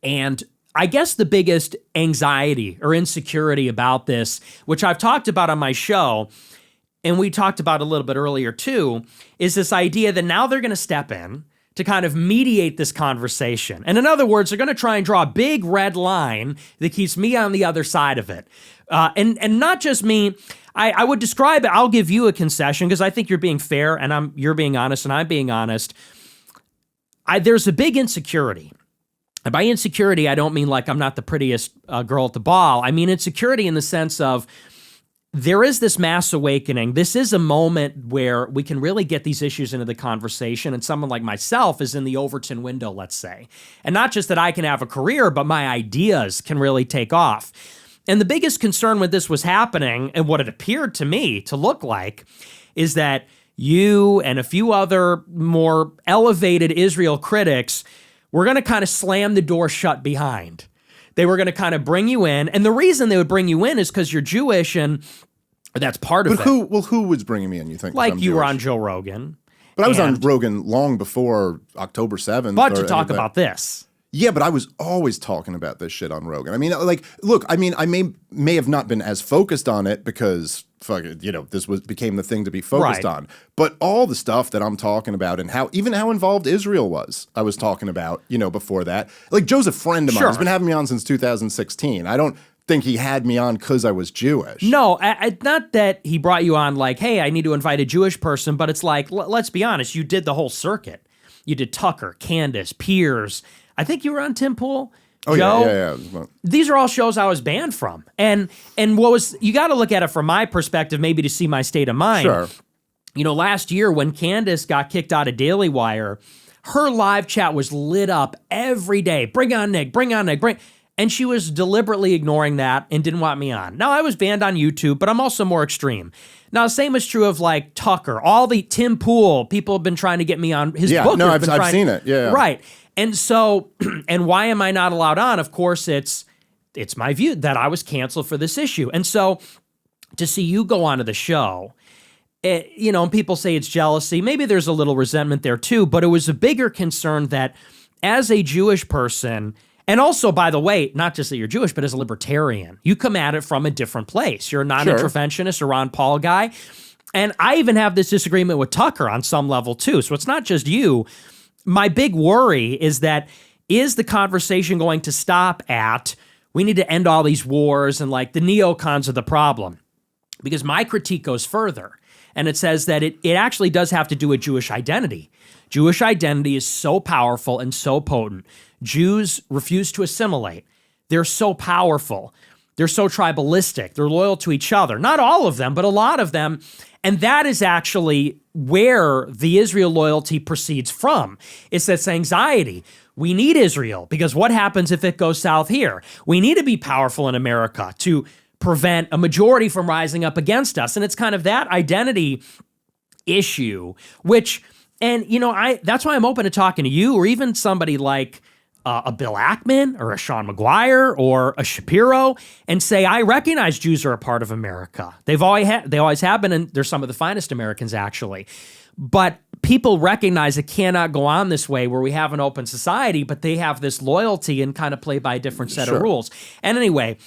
And I guess the biggest anxiety or insecurity about this, which I've talked about on my show, and we talked about a little bit earlier too, is this idea that now they're going to step in to kind of mediate this conversation. And in other words, they're going to try and draw a big red line that keeps me on the other side of it. And not just me, I would describe it, I'll give you a concession because I think you're being fair and you're being honest and I'm being honest. There's a big insecurity. And by insecurity, I don't mean like I'm not the prettiest girl at the ball. I mean insecurity in the sense of there is this mass awakening. This is a moment where we can really get these issues into the conversation, and someone like myself is in the Overton window, let's say. And not just that I can have a career, but my ideas can really take off. And the biggest concern when this was happening, and what it appeared to me to look like, is that you and a few other more elevated Israel critics were going to kind of slam the door shut behind. They were going to kind of bring you in. And the reason they would bring you in is because you're Jewish, and that's part of it. Who was bringing me in, you think? Like you were on Joe Rogan. But I was on Rogan long before October 7th. But to talk about this. Yeah, but I was always talking about this shit on Rogan. I mean, like, look, I mean, I may have not been as focused on it because, fuck it, you know, this became the thing to be focused on. But all the stuff that I'm talking about and how involved Israel was, I was talking about, you know, before that. Like, Joe's a friend of mine. He's been having me on since 2016. I don't think he had me on because I was Jewish. No, not that he brought you on like, hey, I need to invite a Jewish person, but it's like, let's be honest, you did the whole circuit. You did Tucker, Candice, Piers. I think you were on Tim Pool. Oh, Joe. Yeah. These are all shows I was banned from. And what was, you got to look at it from my perspective, maybe to see my state of mind. Sure. You know, last year when Candice got kicked out of Daily Wire, her live chat was lit up every day. Bring on Nick, and she was deliberately ignoring that and didn't want me on. Now, I was banned on YouTube, but I'm also more extreme. Now, same is true of like Tucker, all the Tim Pool, people have been trying to get me on his book. No, I've seen it. Yeah. Right. And so, and why am I not allowed on? Of course, it's my view that I was canceled for this issue. And so to see you go onto the show, you know, and people say it's jealousy. Maybe there's a little resentment there too, but it was a bigger concern that as a Jewish person, and also, by the way, not just that you're Jewish, but as a libertarian, you come at it from a different place. You're a non-interventionist, a Ron Paul guy. And I even have this disagreement with Tucker on some level too. So it's not just you. My big worry is that, is the conversation going to stop at, we need to end all these wars and like the neocons are the problem. Because my critique goes further, and it says that it actually does have to do with Jewish identity. Jewish identity is so powerful and so potent. Jews refuse to assimilate. They're so powerful. They're so tribalistic. They're loyal to each other. Not all of them, but a lot of them. And that is actually where the Israel loyalty proceeds from. It's this anxiety. We need Israel because what happens if it goes south here? We need to be powerful in America to prevent a majority from rising up against us. And it's kind of that identity issue, which, and you know, that's why I'm open to talking to you or even somebody like a Bill Ackman or a Sean McGuire or a Shapiro and say, I recognize Jews are a part of America. They always have been, and they're some of the finest Americans actually. But people recognize it cannot go on this way where we have an open society, but they have this loyalty and kind of play by a different set of rules. And anyway,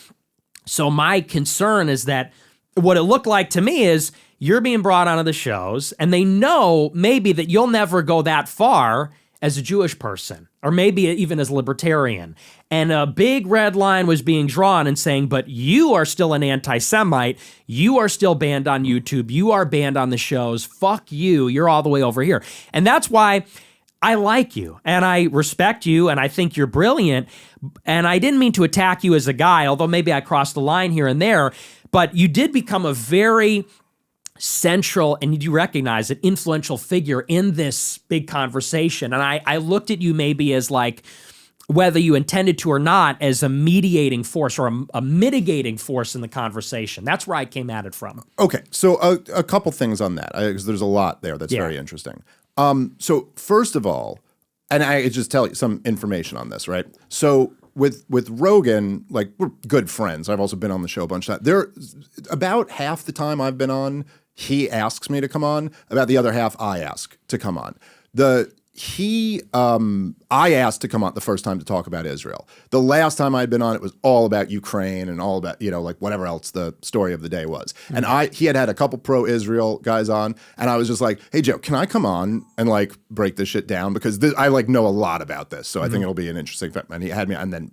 so my concern is that what it looked like to me is you're being brought onto the shows and they know maybe that you'll never go that far as a Jewish person, or maybe even as a libertarian. And a big red line was being drawn and saying, but you are still an anti-Semite. You are still banned on YouTube. You are banned on the shows. Fuck you. You're all the way over here. And that's why I like you and I respect you and I think you're brilliant. And I didn't mean to attack you as a guy, although maybe I crossed the line here and there, but you did become a very central, and you recognize it, influential figure in this big conversation. And I looked at you maybe as like, whether you intended to or not, as a mediating force or a mitigating force in the conversation. That's where I came at it from. Okay, so a couple things on that, because there's a lot there that's very interesting. So first of all, and I just tell you some information on this, right? So with Rogan, like we're good friends. I've also been on the show a bunch of times. There, about half the time I've been on, he asks me to come on. About the other half, I ask to come on. I asked to come on the first time to talk about Israel. The last time I'd been on, it was all about Ukraine and all about, like whatever else the story of the day was. Mm-hmm. And he had a couple pro-Israel guys on, and I was just like, hey, Joe, can I come on and like break this shit down? Because I like know a lot about this. So I think it'll be an interesting fact. And he had me, and then,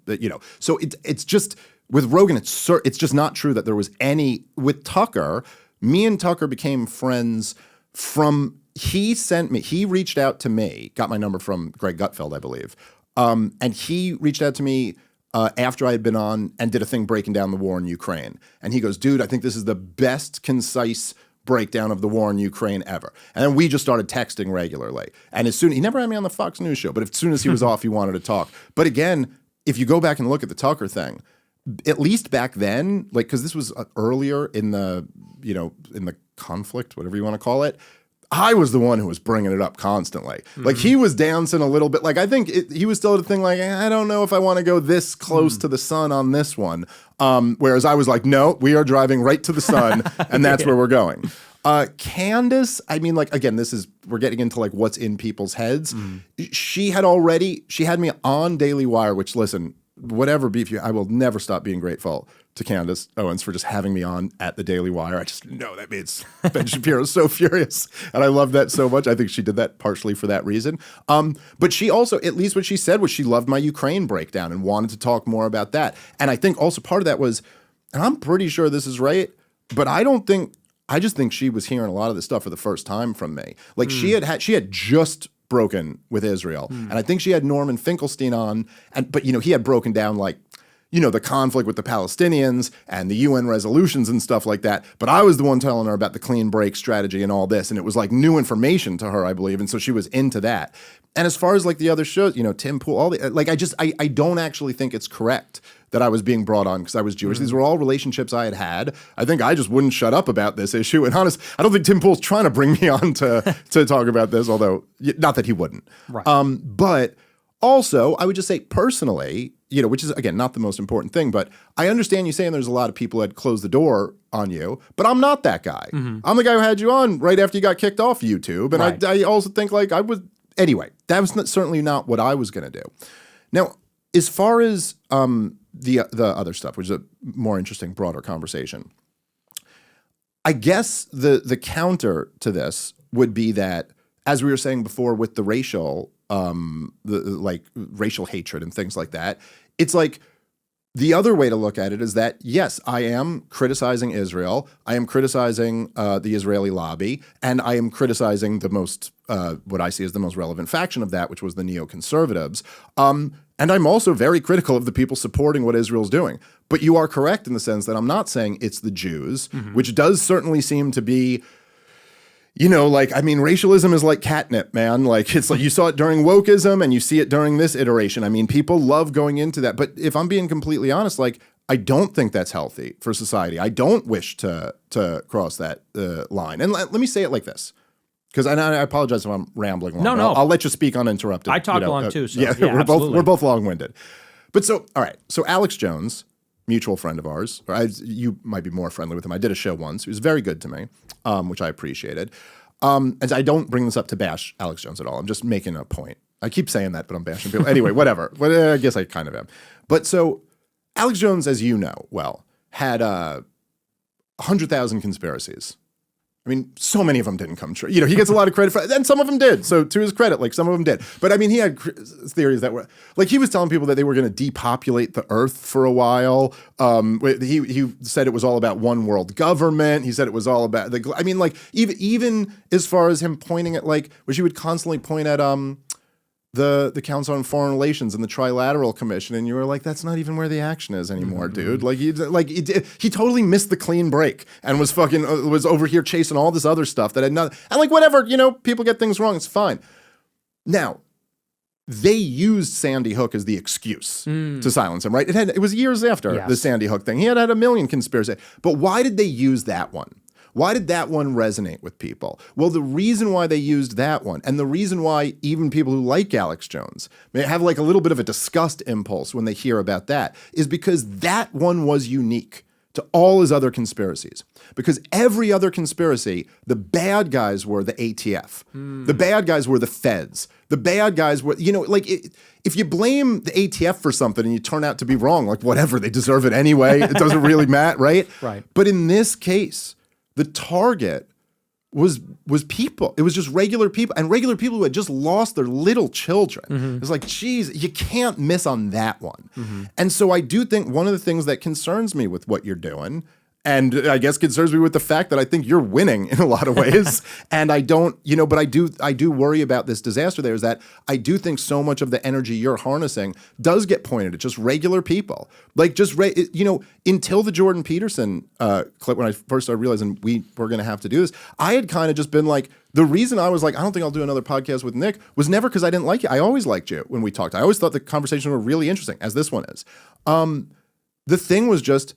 so it's just, with Rogan, it's just not true that there was any, with Tucker, me and Tucker became friends from, he reached out to me, got my number from Greg Gutfeld, I believe. And he reached out to me after I had been on and did a thing breaking down the war in Ukraine. And he goes, dude, I think this is the best concise breakdown of the war in Ukraine ever. And then we just started texting regularly. And he never had me on the Fox News show, but as soon as he was off, he wanted to talk. But again, if you go back and look at the Tucker thing, at least back then, like, because this was earlier in the, in the conflict, whatever you want to call it, I was the one who was bringing it up constantly. Mm-hmm. Like, he was dancing a little bit. Like, I think he was still at a thing like, I don't know if I want to go this close to the sun on this one. Whereas I was like, no, we are driving right to the sun, and that's where we're going. Candice, I mean, like, again, we're getting into like what's in people's heads. She had me on Daily Wire, which, listen, whatever beef I will never stop being grateful to Candice Owens for just having me on at the Daily Wire. I just know that makes Ben Shapiro so furious. And I love that so much. I think she did that partially for that reason. But she also, at least what she said was she loved my Ukraine breakdown and wanted to talk more about that. And I think also part of that was, and I'm pretty sure this is right, but I just think she was hearing a lot of this stuff for the first time from me. Like she had just broken with Israel. And I think she had Norman Finkelstein on, but he had broken down like, the conflict with the Palestinians and the UN resolutions and stuff like that. But I was the one telling her about the clean break strategy and all this. And it was like new information to her, I believe. And so she was into that. And as far as like the other shows, Tim Pool, all the, like, I don't actually think it's correct that I was being brought on because I was Jewish. These were all relationships I had. I think I just wouldn't shut up about this issue. And honest, I don't think Tim Pool's trying to bring me on to talk about this, although not that he wouldn't. Right. But also, I would just say personally, which is, again, not the most important thing, but I understand you saying there's a lot of people that closed the door on you, but I'm not that guy. Mm-hmm. I'm the guy who had you on right after you got kicked off YouTube. And right. I also think like anyway, that was certainly not what I was going to do. Now, as far as the other stuff, which is a more interesting, broader conversation, I guess the counter to this would be that, as we were saying before with the racial, racial hatred and things like that, it's like The other way to look at it is that, yes, I am criticizing Israel. I am criticizing the Israeli lobby, and I am criticizing the most, what I see as the most relevant faction of that, which was the neoconservatives. And I'm also very critical of the people supporting what Israel's doing. But you are correct in the sense that I'm not saying it's the Jews, which does certainly seem to be, you know, like, I mean, racialism is like catnip, man. Like, it's like you saw it during wokeism and you see it during this iteration. I mean, people love going into that. But if I'm being completely honest, like, I don't think that's healthy for society. I don't wish to cross that line. And let me say it like this, because I apologize if I'm rambling long. No. I'll let you speak uninterrupted. I talk long too. So yeah, we're both long-winded. But so, all right. So Alex Jones, mutual friend of ours, you might be more friendly with him. I did a show once. He was very good to me, which I appreciated. And I don't bring this up to bash Alex Jones at all. I'm just making a point. I keep saying that, but I'm bashing people. Anyway, whatever. I guess I kind of am. But so Alex Jones, as you know well, had 100,000 conspiracies. I mean, so many of them didn't come true. You know, he gets a lot of credit for it, and some of them did. So to his credit, like some of them did. But I mean, he had theories that were like he was telling people that they were going to depopulate the earth for a while. He said it was all about one world government. He said it was all about I mean, like even as far as him pointing at like, which he would constantly point at the Council on Foreign Relations and the Trilateral Commission, and you were like, that's not even where the action is anymore, dude. Like he totally missed the clean break and was was over here chasing all this other stuff that had nothing. And like whatever, you know, people get things wrong. It's fine. Now, they used Sandy Hook as the excuse to silence him, right? It was years after the Sandy Hook thing. He had a million conspiracies. But why did they use that one? Why did that one resonate with people? Well, the reason why they used that one, and the reason why even people who like Alex Jones may have like a little bit of a disgust impulse when they hear about that, is because that one was unique to all his other conspiracies. Because every other conspiracy, the bad guys were the ATF. The bad guys were the feds. The bad guys were, you know, like if you blame the ATF for something and you turn out to be wrong, like whatever, they deserve it anyway. It doesn't really matter, right? Right. But in this case, the target was people. It was just regular people, and regular people who had just lost their little children. It's like, geez, you can't miss on that one. And so I do think one of the things that concerns me with what you're doing, and I guess concerns me with the fact that I think you're winning in a lot of ways. And I don't, you know, but I do worry about this disaster there, is that I do think so much of the energy you're harnessing does get pointed at just regular people. Like just, you know, until the Jordan Peterson clip, when I first started realizing we were going to have to do this, I had kind of just been like, the reason I was like, I don't think I'll do another podcast with Nick was never because I didn't like you. I always liked you when we talked. I always thought the conversations were really interesting, as this one is. The thing was just,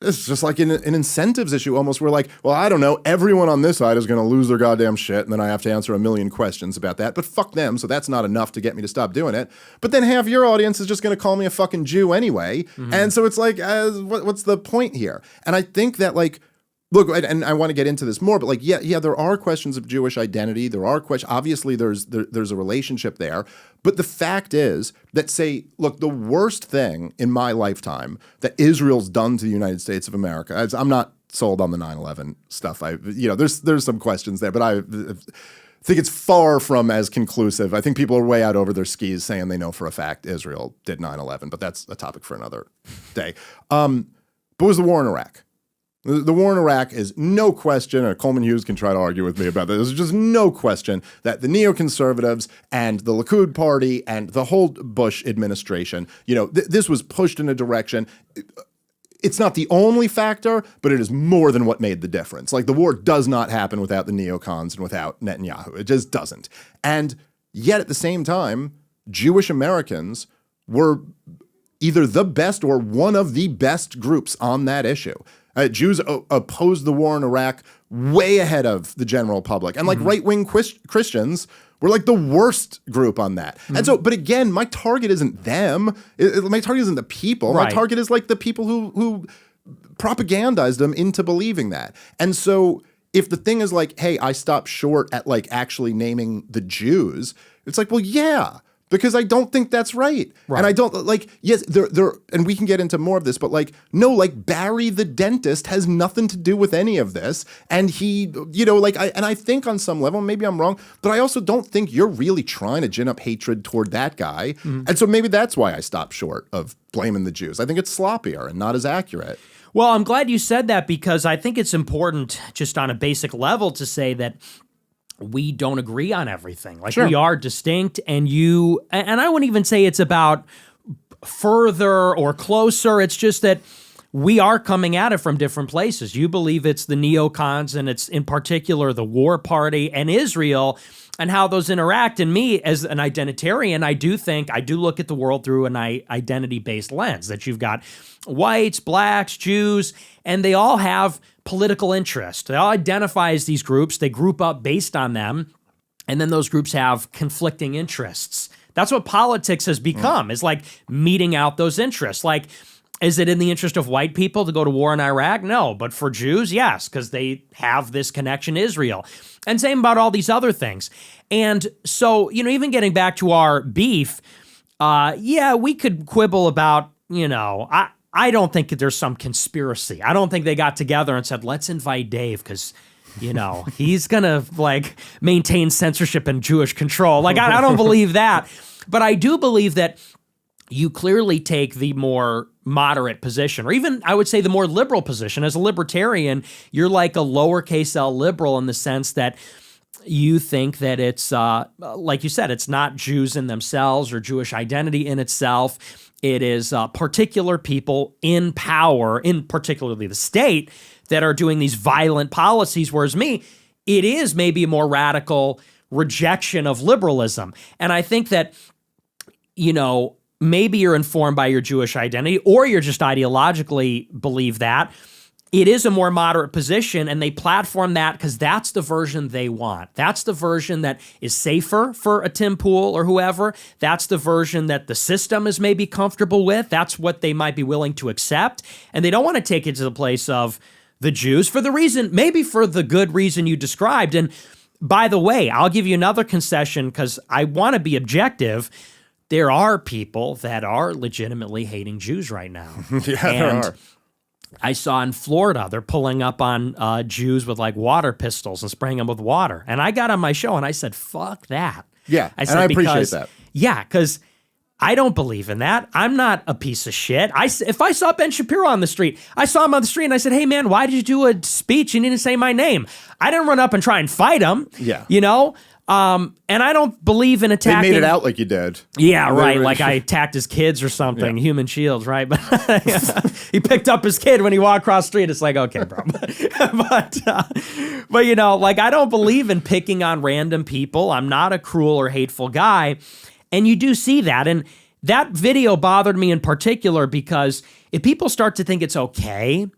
it's just like an incentives issue almost. We're like, well, I don't know, everyone on this side is going to lose their goddamn shit, and then I have to answer a million questions about that, but fuck them, so that's not enough to get me to stop doing it. But then half your audience is just going to call me a fucking Jew anyway, and so it's like, what's the point here? And I think that, like, look, and I want to get into this more, but like, yeah, there are questions of Jewish identity. There are questions. Obviously, there's a relationship there. But the fact is that, say, look, the worst thing in my lifetime that Israel's done to the United States of America. I'm not sold on the 9/11 stuff. There's some questions there, but I think it's far from as conclusive. I think people are way out over their skis saying they know for a fact Israel did 9/11, but that's a topic for another day. But it was the war in Iraq. The war in Iraq is no question, and Coleman Hughes can try to argue with me about this, there's just no question that the neoconservatives and the Likud party and the whole Bush administration, you know, this was pushed in a direction. It's not the only factor, but it is more than what made the difference. Like, the war does not happen without the neocons and without Netanyahu. It just doesn't. And yet at the same time, Jewish Americans were either the best or one of the best groups on that issue. Jews opposed the war in Iraq way ahead of the general public. And like right-wing Christians were like the worst group on that. And so, but again, my target isn't them. My target isn't the people. Right. My target is like the people who propagandized them into believing that. And so if the thing is like, hey, I stopped short at like actually naming the Jews, it's like, well, yeah. because I don't think that's right. And I don't yes, there, and we can get into more of this, but no, Barry the dentist has nothing to do with any of this. And he, I think on some level, maybe I'm wrong, but I also don't think you're really trying to gin up hatred toward that guy. And so maybe that's why I stopped short of blaming the Jews. I think it's sloppier and not as accurate. Well, I'm glad you said that, because I think it's important just on a basic level to say that we don't agree on everything. Sure. We are distinct, and I wouldn't even say it's about further or closer. It's just that we are coming at it from different places. You believe it's the neocons, and it's in particular the War Party and Israel, and how those interact. And me, as an identitarian, I do look at the world through an identity-based lens, that you've got whites, blacks, Jews, and they all have political interest. They all identify as these groups. They group up based on them, and then those groups have conflicting interests. That's what politics has become, is meeting out those interests. Is it in the interest of white people to go to war in Iraq? No. But for Jews, yes, because they have this connection to Israel. And same about all these other things. And so, even getting back to our beef, we could quibble about, I don't think that there's some conspiracy. I don't think they got together and said, let's invite Dave because, he's going to maintain censorship and Jewish control. I don't believe that. But I do believe that you clearly take the more moderate position, or even I would say the more liberal position. As a libertarian, you're like a lowercase l liberal in the sense that you think that it's, like you said, it's not Jews in themselves or Jewish identity in itself. It is particular people in power, in particularly the state, that are doing these violent policies, whereas me, it is maybe a more radical rejection of liberalism. And I think that, maybe you're informed by your Jewish identity, or you're just ideologically believe that. It is a more moderate position, and they platform that because that's the version they want. That's the version that is safer for a Tim Pool or whoever. That's the version that the system is maybe comfortable with. That's what they might be willing to accept. And they don't want to take it to the place of the Jews for the reason, maybe for the good reason you described. And by the way, I'll give you another concession because I want to be objective. There are people that are legitimately hating Jews right now. There are. I saw in Florida, they're pulling up on Jews with water pistols and spraying them with water. And I got on my show and I said, fuck that. Yeah, I said, and I appreciate that. Yeah, because I don't believe in that. I'm not a piece of shit. If I saw Ben Shapiro on the street, I saw him on the street and I said, hey man, why did you do a speech? You didn't say my name. I didn't run up and try and fight him. Yeah. And I don't believe in attacking. They made it out like you did. Yeah, right. Like I attacked his kids or something. Yeah. Human shields, right? But he picked up his kid when he walked across the street. It's like, okay, bro. but I don't believe in picking on random people. I'm not a cruel or hateful guy. And you do see that. And that video bothered me in particular because if people start to think it's okay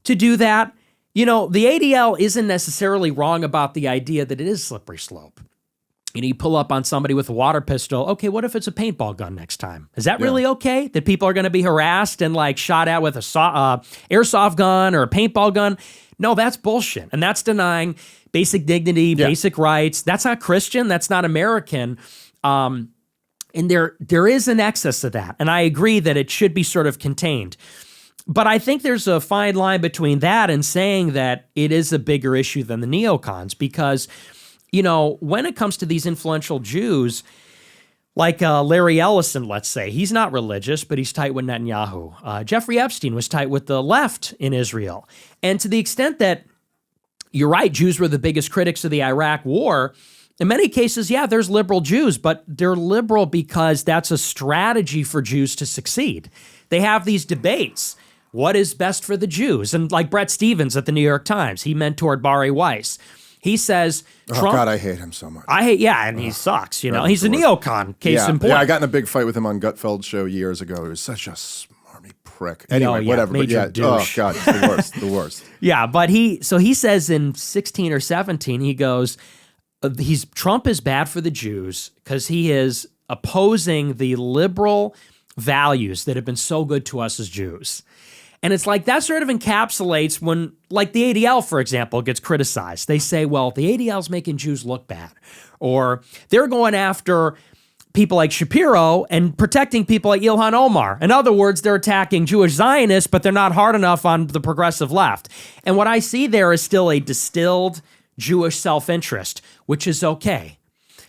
to do that, the ADL isn't necessarily wrong about the idea that it is slippery slope. You pull up on somebody with a water pistol. Okay, what if it's a paintball gun next time? Is that really okay? That people are going to be harassed and shot at with a airsoft gun or a paintball gun? No, that's bullshit. And that's denying basic dignity, basic rights. That's not Christian. That's not American. And there is an excess of that. And I agree that it should be sort of contained. But I think there's a fine line between that and saying that it is a bigger issue than the neocons because, when it comes to these influential Jews, like Larry Ellison, let's say, he's not religious, but he's tight with Netanyahu. Jeffrey Epstein was tight with the left in Israel. And to the extent that, you're right, Jews were the biggest critics of the Iraq war, in many cases, there's liberal Jews, but they're liberal because that's a strategy for Jews to succeed. They have these debates. What is best for the Jews? And like Brett Stevens at the New York Times, he mentored Bari Weiss. He says, Trump, oh God, I hate him so much. And he sucks, He's a neocon, case in point. Yeah, I got in a big fight with him on Gutfeld's show years ago. He was such a smarmy prick. Anyway, whatever. But douche. Oh God, it's the worst, the worst. Yeah, but he says in 16 or 17, he goes, Trump is bad for the Jews because he is opposing the liberal values that have been so good to us as Jews. And it's like that sort of encapsulates when, like the ADL, for example, gets criticized. They say, well, the ADL's making Jews look bad. Or they're going after people like Shapiro and protecting people like Ilhan Omar. In other words, they're attacking Jewish Zionists, but they're not hard enough on the progressive left. And what I see there is still a distilled Jewish self-interest, which is okay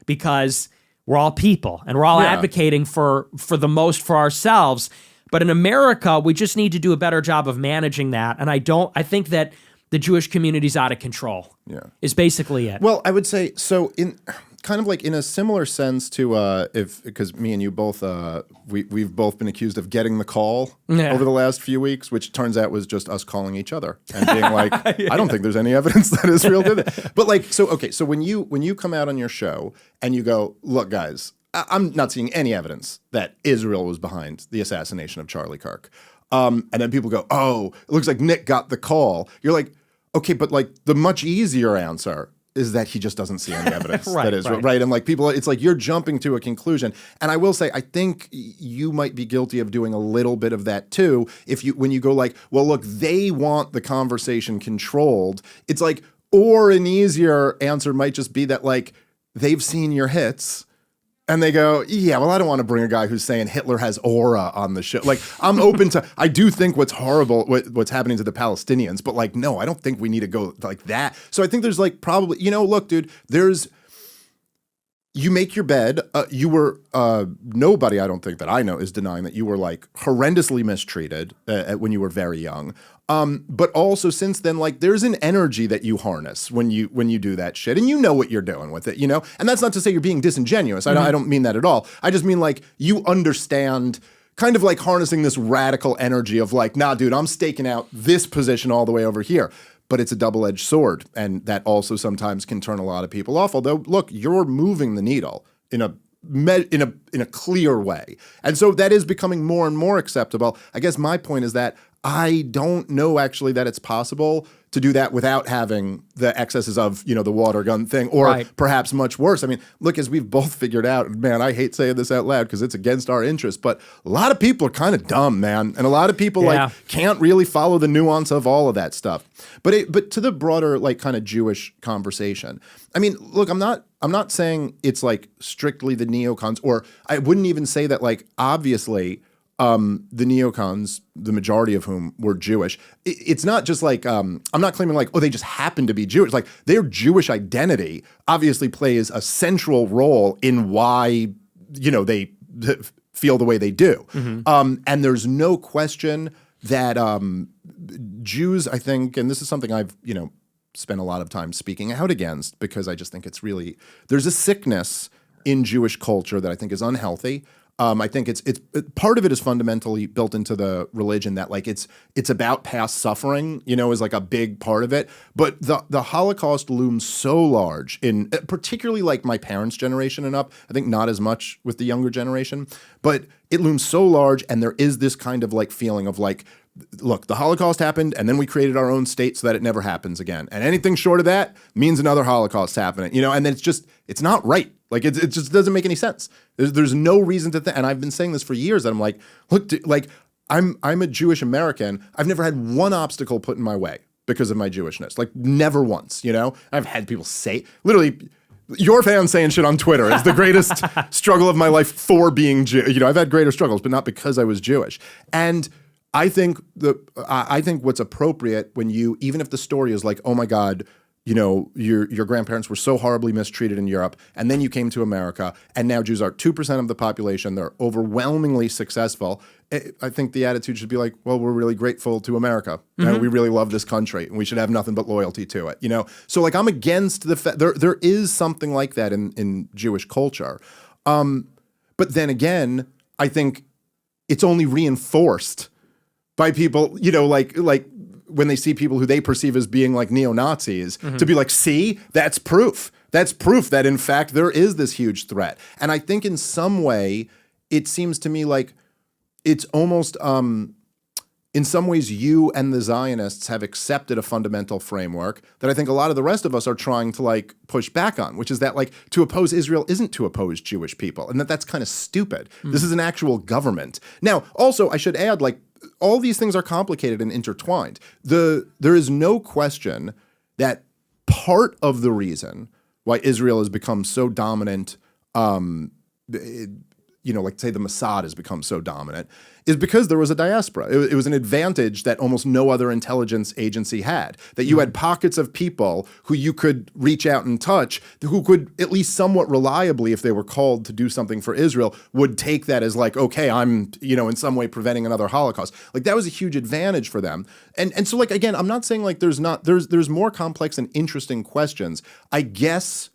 because we're all people and we're all advocating for the most for ourselves. But in America, we just need to do a better job of managing that. And I think that the Jewish community's out of control. Yeah. Is basically it. Well, I would say, so in kind of like in a similar sense to because me and you both, we've both been accused of getting the call over the last few weeks, which turns out was just us calling each other and being like, I don't think there's any evidence that Israel did it. But like, so when you come out on your show and you go, look, guys, I'm not seeing any evidence that Israel was behind the assassination of Charlie Kirk. And then people go, oh, it looks like Nick got the call. You're like, okay, but like the much easier answer is that he just doesn't see any evidence that is right. And like people, it's like you're jumping to a conclusion. And I will say, I think you might be guilty of doing a little bit of that too. When you go like, well, look, they want the conversation controlled. It's like, or an easier answer might just be that like they've seen your hits. And they go, yeah, well, I don't want to bring a guy who's saying Hitler has aura on the show. Like, I'm open to, I do think what's horrible, what's happening to the Palestinians, but like, no, I don't think we need to go like that. So I think there's like probably, look, dude, you make your bed. You were, nobody I don't think that I know is denying that you were like horrendously mistreated when you were very young. But also since then, like there's an energy that you harness when you do that shit, and you know what you're doing with it, and that's not to say you're being disingenuous. I don't mean that at all. I just mean like you understand kind of like harnessing this radical energy of like, nah, dude, I'm staking out this position all the way over here. But it's a double-edged sword, and that also sometimes can turn a lot of people off. Although, look, you're moving the needle in a clear way, and so that is becoming more and more acceptable. I guess my point is that I don't know actually that it's possible to do that without having the excesses of, the water gun thing, or perhaps much worse. I mean, look, as we've both figured out, man, I hate saying this out loud because it's against our interest, but a lot of people are kind of dumb, man. And a lot of people like can't really follow the nuance of all of that stuff. But to the broader, like kind of Jewish conversation, I mean, look, I'm not saying it's like strictly the neocons, or I wouldn't even say that like, obviously, the neocons, the majority of whom were Jewish, it's not just like, I'm not claiming like, oh, they just happen to be Jewish. Like their Jewish identity obviously plays a central role in why, they feel the way they do. Mm-hmm. And there's no question that Jews, I think, and this is something I've, spent a lot of time speaking out against, because I just think it's really, there's a sickness in Jewish culture that I think is unhealthy. I think it's part of it is fundamentally built into the religion, that like it's about past suffering, is like a big part of it. But the Holocaust looms so large in particularly like my parents' generation and up. I think not as much with the younger generation, but it looms so large, and there is this kind of like feeling of like, look, the Holocaust happened, and then we created our own state so that it never happens again. And anything short of that means another Holocaust happening, and then it's not right. Like it just doesn't make any sense. There's no reason to think, and I've been saying this for years, that I'm like, look, like I'm a Jewish American. I've never had one obstacle put in my way because of my Jewishness. Like never once, I've had people say, literally, your fans saying shit on Twitter is the greatest struggle of my life for being Jew. I've had greater struggles, but not because I was Jewish. And I think what's appropriate when even if the story is like, oh my God, your grandparents were so horribly mistreated in Europe, and then you came to America, and now Jews are 2% of the population. They're overwhelmingly successful. I think the attitude should be like, well, we're really grateful to America. Mm-hmm. We really love this country, and we should have nothing but loyalty to it. So like I'm against the fact there is something like that in Jewish culture, but then again, I think it's only reinforced by people, like when they see people who they perceive as being like neo-Nazis, to be like, see, that's proof. That's proof that in fact there is this huge threat. And I think in some way, it seems to me like it's almost, in some ways, you and the Zionists have accepted a fundamental framework that I think a lot of the rest of us are trying to like push back on, which is that like to oppose Israel isn't to oppose Jewish people, and that's kind of stupid. This is an actual government. Now, also, I should add, like, all these things are complicated and intertwined. There is no question that part of the reason why Israel has become so dominant like say the Mossad has become so dominant, is because there was a diaspora. It was an advantage that almost no other intelligence agency had, that you had pockets of people who you could reach out and touch, who could at least somewhat reliably, if they were called to do something for Israel, would take that as like, okay, I'm, in some way preventing another Holocaust. Like that was a huge advantage for them. And so like, again, I'm not saying like there's more complex and interesting questions. I guess,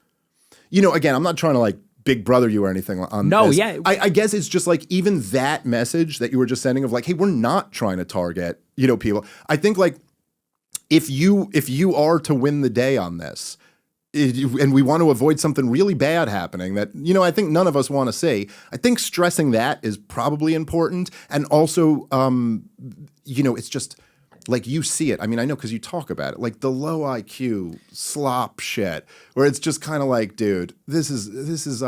again, I'm not trying to like Big Brother you or anything on this. Yeah. I guess it's just like even that message that you were just sending of like, hey, we're not trying to target, people. I think like if you are to win the day on this, and we want to avoid something really bad happening that, I think none of us want to see, I think stressing that is probably important. And also, it's just like you see it. I mean, I know because you talk about it, like the low IQ slop shit, where it's just kind of like, dude, this is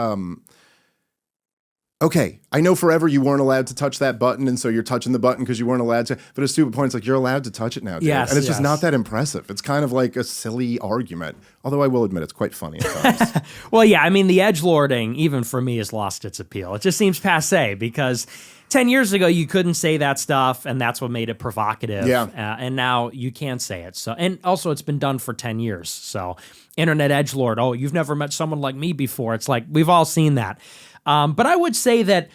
okay. I know forever you weren't allowed to touch that button, and so you're touching the button because you weren't allowed to. But a stupid point, it's like you're allowed to touch it now, dude. Yes, and it's just not that impressive. It's kind of like a silly argument. Although I will admit it's quite funny at times. Well, yeah, I mean, the edgelording, even for me, has lost its appeal. It just seems passé because 10 years ago, you couldn't say that stuff, and that's what made it provocative. Yeah. And now you can say it. So, and also, it's been done for 10 years. So, internet edgelord, oh, you've never met someone like me before. It's like, we've all seen that. But I would say that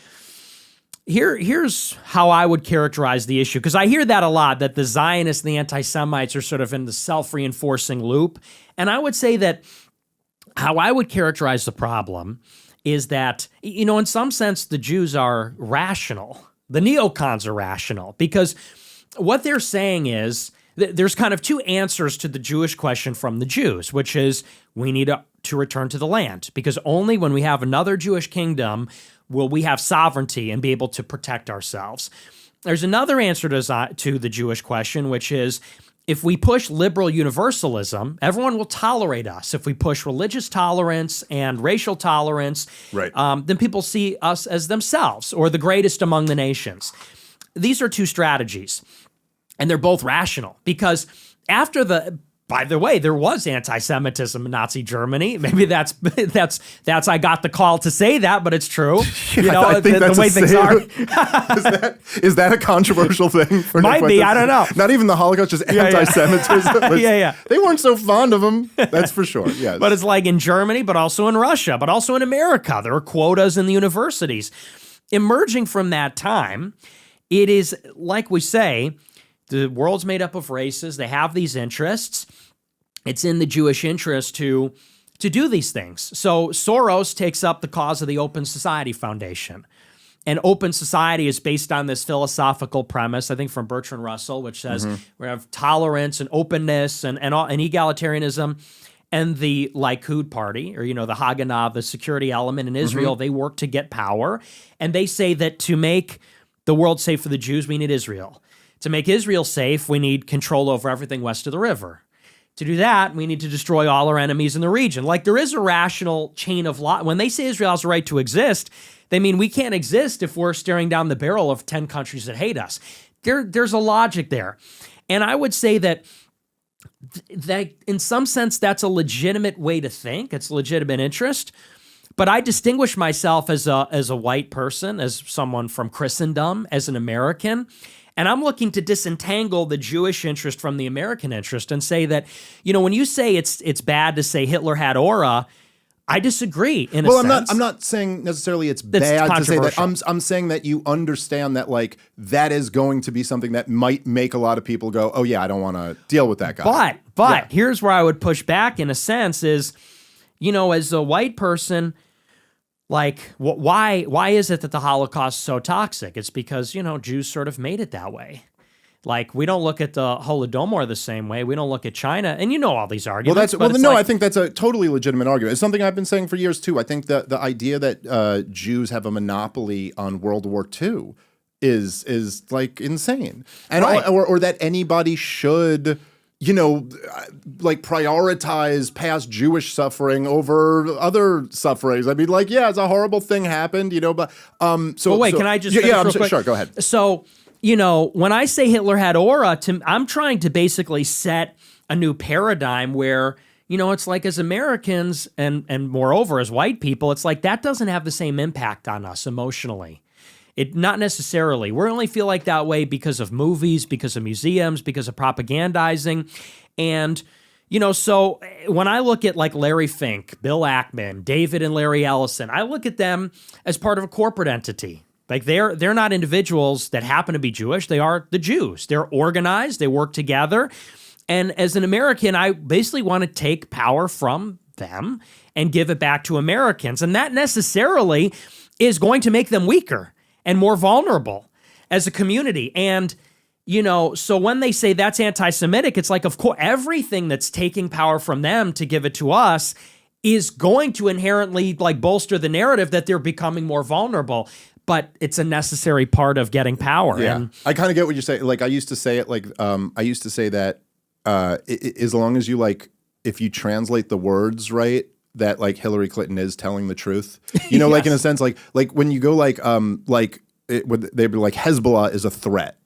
here's how I would characterize the issue, because I hear that a lot, that the Zionists and the anti-Semites are sort of in the self-reinforcing loop. And I would say that how I would characterize the problem is that, in some sense, the Jews are rational. The neocons are rational, because what they're saying is there's kind of two answers to the Jewish question from the Jews, which is we need to return to the land, because only when we have another Jewish kingdom will we have sovereignty and be able to protect ourselves. There's another answer to the Jewish question, which is if we push liberal universalism, everyone will tolerate us. If we push religious tolerance and racial tolerance, right. Then people see us as themselves or the greatest among the nations. These are two strategies, and they're both rational, because by the way, there was anti-Semitism in Nazi Germany. Maybe that's I got the call to say that, but it's true. I think that's the way things are. Is that a controversial thing? Might be. I don't know. Not even the Holocaust, just anti-Semitism. Yeah. They weren't so fond of him. That's for sure. Yes. But it's like in Germany, but also in Russia, but also in America. There are quotas in the universities. Emerging from that time, it is like we say, the world's made up of races. They have these interests. It's in the Jewish interest to do these things. So Soros takes up the cause of the Open Society Foundation. And Open Society is based on this philosophical premise, I think from Bertrand Russell, which says we have tolerance and openness and egalitarianism. And the Likud party, or, the Haganah, the security element in Israel, they work to get power. And they say that to make the world safe for the Jews, we need Israel. To make Israel safe, we need control over everything west of the river. To do that, we need to destroy all our enemies in the region. Like, there is a rational chain of law. When they say Israel has a right to exist, they mean we can't exist if we're staring down the barrel of 10 countries that hate us. There's a logic there. And I would say that in some sense, that's a legitimate way to think. It's a legitimate interest. But I distinguish myself as a white person, as someone from Christendom, as an American. And I'm looking to disentangle the Jewish interest from the American interest and say that, when you say it's bad to say Hitler had aura, I disagree in a sense. I'm not saying necessarily it's bad to say that. I'm saying that you understand that like that is going to be something that might make a lot of people go, oh yeah, I don't want to deal with that guy. But here's where I would push back in a sense is, as a white person, like, why is it that the Holocaust is so toxic? It's because, Jews sort of made it that way. Like, we don't look at the Holodomor the same way. We don't look at China. And all these arguments. I think that's a totally legitimate argument. It's something I've been saying for years, too. I think that the idea that Jews have a monopoly on World War II is like insane. And right. or that anybody should like prioritize past Jewish suffering over other sufferings. I mean, like, yeah, it's a horrible thing happened, but can I just sure, go ahead. So, when I say Hitler had aura, I'm trying to basically set a new paradigm where, you know, it's like as Americans and moreover as white people, it's like that doesn't have the same impact on us emotionally. It not necessarily. We only feel like that way because of movies, because of museums, because of propagandizing. And, you know, so when I look at like Larry Fink, Bill Ackman, David and Larry Ellison, I look at them as part of a corporate entity. Like they're not individuals that happen to be Jewish. They are the Jews. They're organized. They work together. And as an American, I basically want to take power from them and give it back to Americans. And that necessarily is going to make them weaker and more vulnerable as a community. And, you know, so when they say that's anti-Semitic, it's like, of course, everything that's taking power from them to give it to us is going to inherently like bolster the narrative that they're becoming more vulnerable. But it's a necessary part of getting power. Yeah, and I kind of get what you say. Like I used to say it like, I used to say that as long as you like, if you translate the words right, that like Hillary Clinton is telling the truth, you know, yes. Like in a sense, like when you go they'd be like Hezbollah is a threat.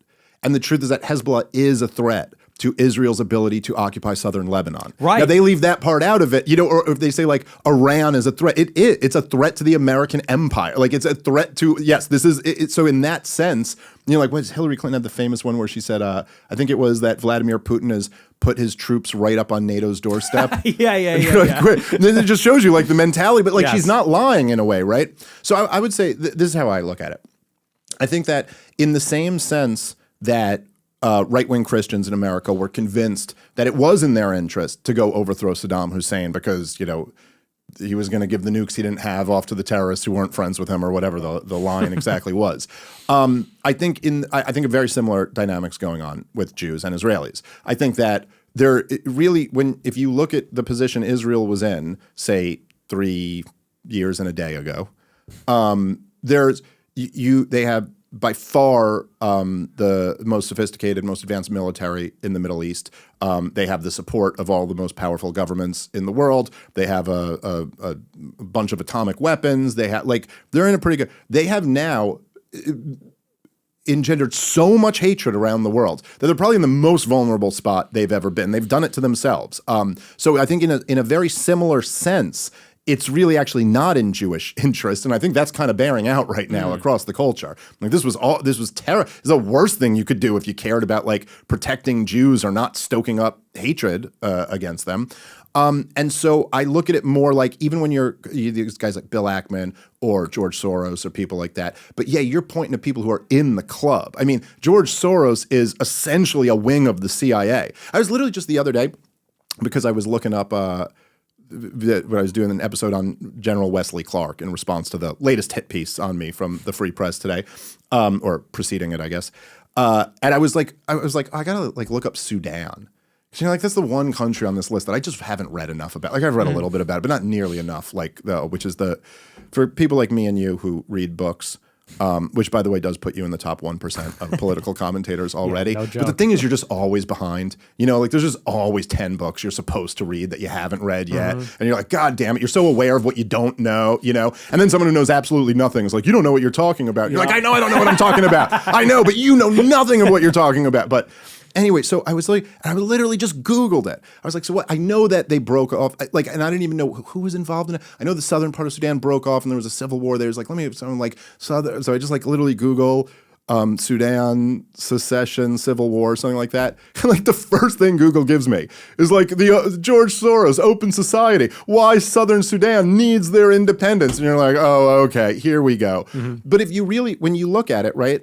And the truth is that Hezbollah is a threat to Israel's ability to occupy southern Lebanon. Right. Now, they leave that part out of it, you know, or if they say like Iran is a threat, it's a threat to the American empire. Like it's a threat to, yes, this is, so in that sense, you know, like when Hillary Clinton had the famous one where she said, I think it was that Vladimir Putin has put his troops right up on NATO's doorstep. yeah. Then it just shows you like the mentality, but like yes. she's not lying in a way, right? So I would say, this is how I look at it. I think that in the same sense that right-wing Christians in America were convinced that it was in their interest to go overthrow Saddam Hussein because, you know, he was going to give the nukes he didn't have off to the terrorists who weren't friends with him or whatever the line exactly was. I think a very similar dynamics going on with Jews and Israelis. I think that if you look at the position Israel was in, say 3 years and a day ago, they have by far the most sophisticated, most advanced military in the Middle East. They have the support of all the most powerful governments in the world. They have a bunch of atomic weapons. They're in a pretty good. They have now engendered so much hatred around the world that they're probably in the most vulnerable spot they've ever been. They've done it to themselves. So I think in a very similar sense, it's really actually not in Jewish interest, and I think that's kind of bearing out right now across the culture. Like this was terrible. It's the worst thing you could do if you cared about like protecting Jews or not stoking up hatred against them. And so I look at it more like even when you're these guys like Bill Ackman or George Soros or people like that. But yeah, you're pointing to people who are in the club. I mean, George Soros is essentially a wing of the CIA. I was literally just the other day because I was looking up. When I was doing an episode on General Wesley Clark in response to the latest hit piece on me from the Free Press today, or preceding it, I guess. And I was like, I gotta like look up Sudan. You know, like that's the one country on this list that I just haven't read enough about. Like I've read a little bit about it, but not nearly enough. Like which is for people like me and you who read books. Which, by the way, does put you in the top 1% of political commentators already. Yeah, no joke. But the thing is, you're just always behind. You know, like there's just always 10 books you're supposed to read that you haven't read yet. And you're like, God damn it, you're so aware of what you don't know, you know? And then someone who knows absolutely nothing is like, you don't know what you're talking about. You're like, I know I don't know what I'm talking about. I know, but you know nothing of what you're talking about. But anyway, so I was like, and I literally just Googled it. I was like, so what? I know that they broke off, and I didn't even know who was involved in it. I know the southern part of Sudan broke off, and there was a civil war there. It was like, let me have something like southern. So I just like literally Google Sudan secession, civil war, something like that. And like the first thing Google gives me is like the George Soros Open Society, why Southern Sudan needs their independence. And you're like, oh, okay, here we go. But if you really, when you look at it, right?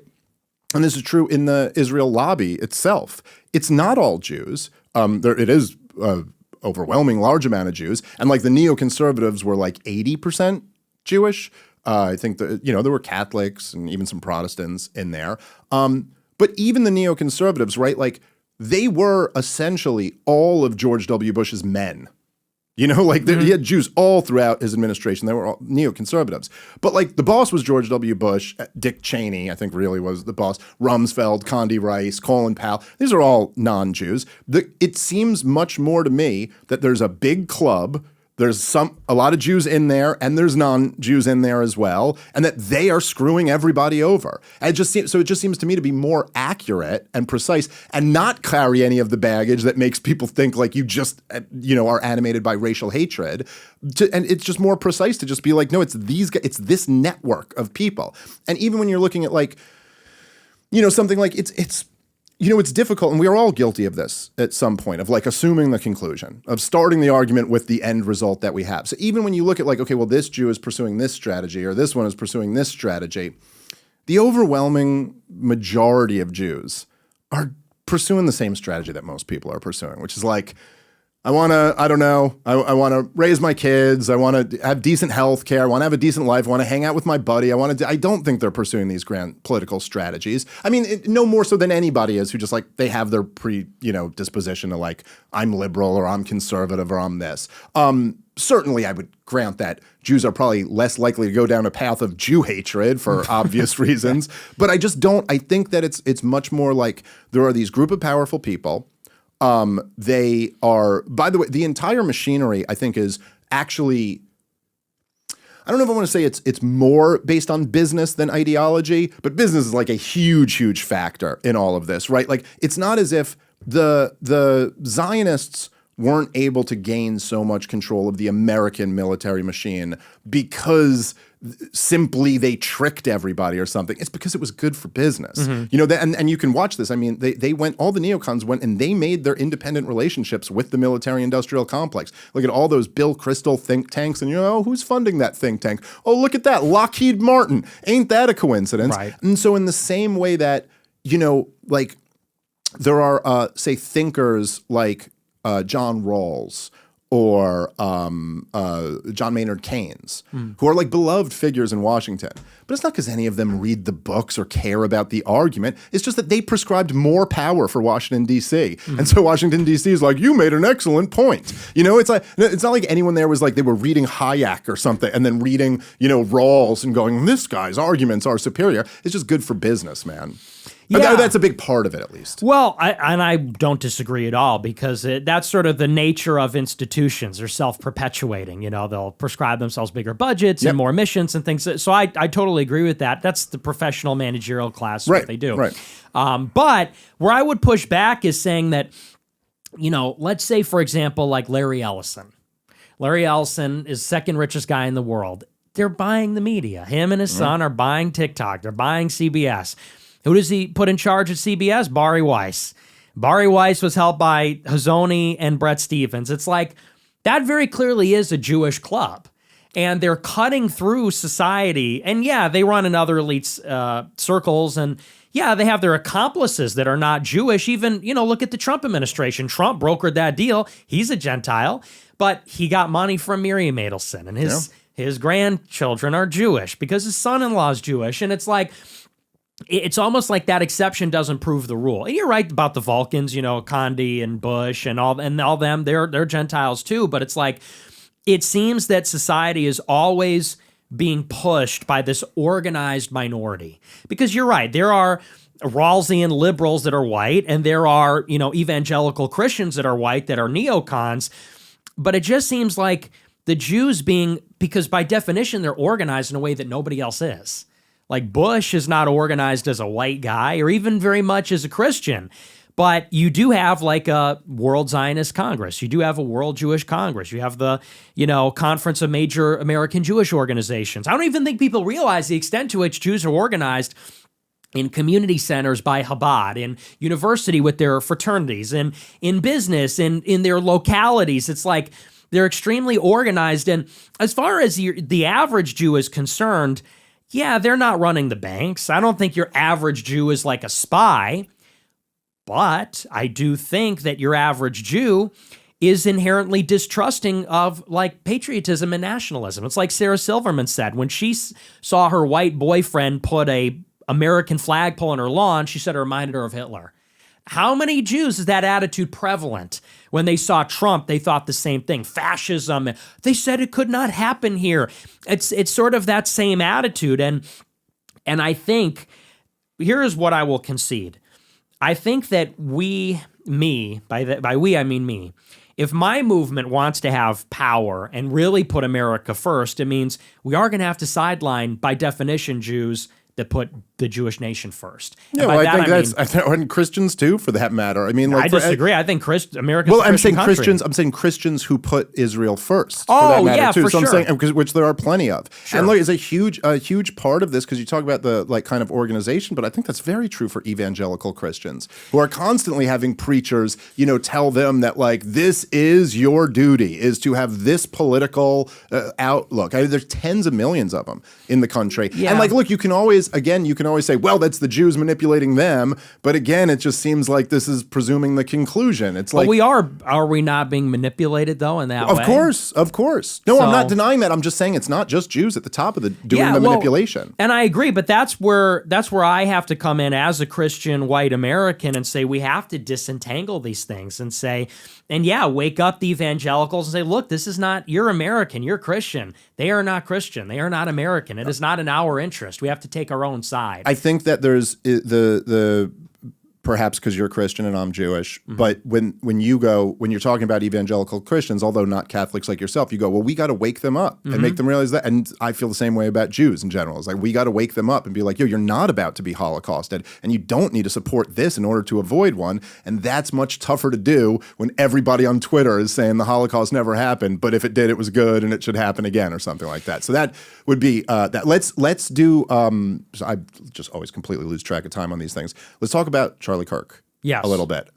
And this is true in the Israel lobby itself. It's not all Jews. It is overwhelming large amount of Jews. And like the neoconservatives were like 80% Jewish. I think that, you know, there were Catholics and even some Protestants in there. But even the neoconservatives, right, like they were essentially all of George W. Bush's men. You know, like he had Jews all throughout his administration. They were all neoconservatives. But like the boss was George W. Bush. Dick Cheney, I think, really was the boss. Rumsfeld, Condi Rice, Colin Powell. These are all non-Jews. It seems much more to me that there's a big club there's a lot of Jews in there, and there's non-Jews in there as well, and that they are screwing everybody over. And it just seems to me to be more accurate and precise, and not carry any of the baggage that makes people think like you just are animated by racial hatred. And it's just more precise to just be like, no, it's these guys, it's this network of people. And even when you're looking at like, something like it's difficult, and we are all guilty of this at some point, of like assuming the conclusion, of starting the argument with the end result that we have. So even when you look at like, okay, well, this Jew is pursuing this strategy, or this one is pursuing this strategy, the overwhelming majority of Jews are pursuing the same strategy that most people are pursuing, which is like, I want to raise my kids. I want to have decent health care. I want to have a decent life. I want to hang out with my buddy. I don't think they're pursuing these grand political strategies. I mean, no more so than anybody is, who just like, they have their disposition to like, I'm liberal, or I'm conservative, or I'm this. Certainly I would grant that Jews are probably less likely to go down a path of Jew hatred for obvious reasons. But I think that it's much more like, there are these group of powerful people. They are, by the way, the entire machinery, I think, is actually, I don't know if I want to say it's more based on business than ideology, but business is like a huge, huge factor in all of this, right? Like, it's not as if the Zionists weren't able to gain so much control of the American military machine because simply they tricked everybody or something. It's because it was good for business. Mm-hmm. And you can watch this. I mean, all the neocons went and they made their independent relationships with the military industrial complex. Look at all those Bill Kristol think tanks, and who's funding that think tank? Oh, look at that, Lockheed Martin. Ain't that a coincidence? Right. And so in the same way that, like there are, say, thinkers like John Rawls or John Maynard Keynes, who are like beloved figures in Washington. But it's not because any of them read the books or care about the argument. It's just that they prescribed more power for Washington, D.C. Mm-hmm. And so Washington, D.C. is like, you made an excellent point. It's not like anyone there was like, they were reading Hayek or something and then reading, Rawls and going, this guy's arguments are superior. It's just good for business, man. Yeah. That's a big part of it, at least. Well, I don't disagree at all, because that's sort of the nature of institutions. They're self-perpetuating. They'll prescribe themselves bigger budgets and more missions and things. So I totally agree with that. That's the professional managerial class, what they do. Right. But where I would push back is saying that, let's say, for example, like Larry Ellison. Larry Ellison is the second richest guy in the world. They're buying the media. Him and his son are buying TikTok. They're buying CBS. Who does he put in charge at CBS? Bari Weiss. Bari Weiss was helped by Hazony and Brett Stevens. It's like, that very clearly is a Jewish club. And they're cutting through society. And yeah, they run in other elite circles. And yeah, they have their accomplices that are not Jewish. Even, look at the Trump administration. Trump brokered that deal. He's a Gentile. But he got money from Miriam Adelson. And his grandchildren are Jewish because his son-in-law is Jewish. And it's like, it's almost like that exception doesn't prove the rule. And you're right about the Vulcans, Condi and Bush and all them. They're Gentiles too. But it's like, it seems that society is always being pushed by this organized minority. Because you're right, there are Rawlsian liberals that are white, and there are, evangelical Christians that are white that are neocons. But it just seems like the Jews because by definition, they're organized in a way that nobody else is. Like Bush is not organized as a white guy or even very much as a Christian. But you do have like a World Zionist Congress. You do have a World Jewish Congress. You have the, Conference of Major American Jewish Organizations. I don't even think people realize the extent to which Jews are organized in community centers by Chabad, in university with their fraternities, and in business, and in their localities. It's like they're extremely organized. And as far as the average Jew is concerned, yeah, they're not running the banks. I don't think your average Jew is like a spy, but I do think that your average Jew is inherently distrusting of like patriotism and nationalism. It's like Sarah Silverman said when she saw her white boyfriend put a American flagpole on her lawn, she said it reminded her of Hitler. How many Jews is that attitude prevalent? When they saw Trump, they thought the same thing. Fascism. They said it could not happen here. It's sort of that same attitude. And I think, here is what I will concede. I think that by we, I mean me, if my movement wants to have power and really put America first, it means we are going to have to sideline, by definition, Jews that put the Jewish nation first. Yeah, well, I think and Christians too, for that matter. I mean, like, I disagree. I think America's well, a Christian country. I'm saying Christians who put Israel first. Oh, for that matter, yeah, too. for so sure. I'm saying, which there are plenty of. Sure. And look, it's a huge part of this, because you talk about the like kind of organization, but I think that's very true for evangelical Christians who are constantly having preachers, tell them that like this is your duty, is to have this political outlook. There's tens of millions of them in the country, and like, look, you can always say, well, that's the Jews manipulating them, but again, it just seems like this is presuming the conclusion. It's like, are we not being manipulated though in that way? Of course. No, I'm not denying that. I'm just saying it's not just Jews at the top of doing the manipulation. And I agree, but that's where I have to come in as a Christian white American and say we have to disentangle these things and say, wake up the evangelicals and say, look, this is not, you're American, you're Christian. They are not Christian. They are not American. It is not in our interest. We have to take our own side. I think that there's the perhaps because you're Christian and I'm Jewish, but when you're talking about evangelical Christians, although not Catholics like yourself, you go, well, we got to wake them up and make them realize that. And I feel the same way about Jews in general. It's like, we got to wake them up and be like, yo, you're not about to be Holocausted, and you don't need to support this in order to avoid one. And that's much tougher to do when everybody on Twitter is saying the Holocaust never happened, but if it did, it was good and it should happen again or something like that. So that would be that. Let's do. So I just always completely lose track of time on these things. Let's talk about Charlie Kirk. Yes. A little bit.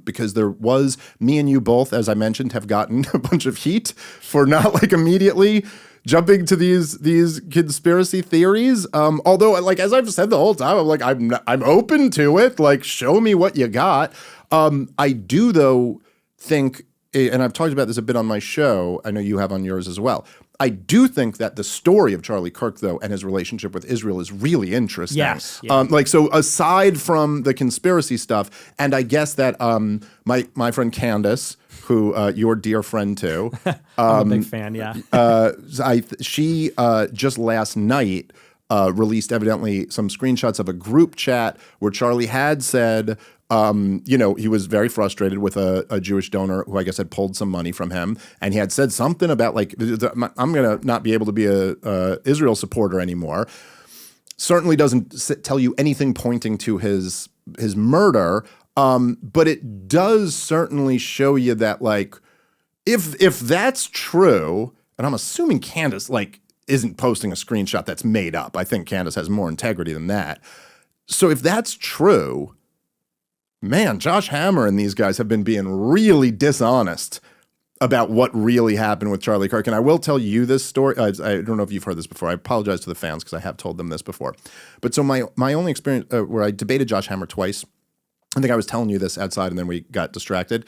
Because there was, me and you both, as I mentioned, have gotten a bunch of heat for not like immediately jumping to these conspiracy theories. Although, like, as I've said the whole time, I'm like, I'm open to it. Like, show me what you got. I do, though, think, and I've talked about this a bit on my show, I know you have on yours as well, I do think that the story of Charlie Kirk, though, and his relationship with Israel is really interesting. Yes. Yeah. So aside from the conspiracy stuff, and I guess that my friend Candice, who your dear friend too, I'm a big fan. Yeah. She just last night released evidently some screenshots of a group chat where Charlie had said, he was very frustrated with a Jewish donor who I guess had pulled some money from him. And he had said something about like, I'm going to not be able to be a Israel supporter anymore. Certainly doesn't tell you anything pointing to his murder. But it does certainly show you that like, if that's true, and I'm assuming Candice like isn't posting a screenshot that's made up. I think Candice has more integrity than that. So if that's true, man, Josh Hammer and these guys have been being really dishonest about what really happened with Charlie Kirk. And I will tell you this story. I don't know if you've heard this before. I apologize to the fans because I have told them this before. But so my only experience where I debated Josh Hammer twice, I think I was telling you this outside and then we got distracted.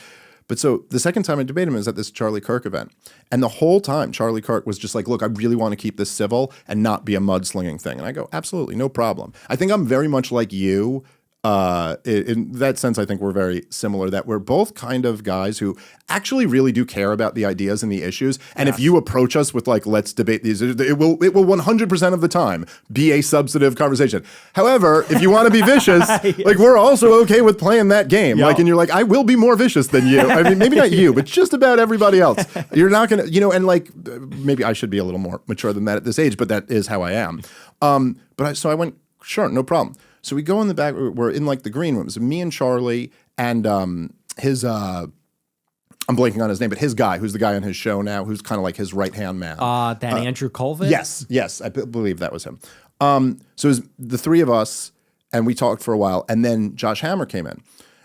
But so the second time I debated him is at this Charlie Kirk event. And the whole time, Charlie Kirk was just like, look, I really want to keep this civil and not be a mudslinging thing. And I go, absolutely, no problem. I think I'm very much like you. In that sense, I think we're very similar, that we're both kind of guys who actually really do care about the ideas and the issues. And if you approach us with like, let's debate these, it will 100% of the time be a substantive conversation. However, if you want to be vicious, like we're also okay with playing that game. Like, and you're like, I will be more vicious than you. I mean, maybe not you, but just about everybody else. You're not going to, and like, maybe I should be a little more mature than that at this age, but that is how I am. So I went, sure, no problem. So we go in the back, we're in like the green room. So me and Charlie and his, I'm blanking on his name, but his guy, who's the guy on his show now, who's kind of like his right-hand man. Andrew Colvin? Yes, I believe that was him. So it was the three of us, and we talked for a while, and then Josh Hammer came in.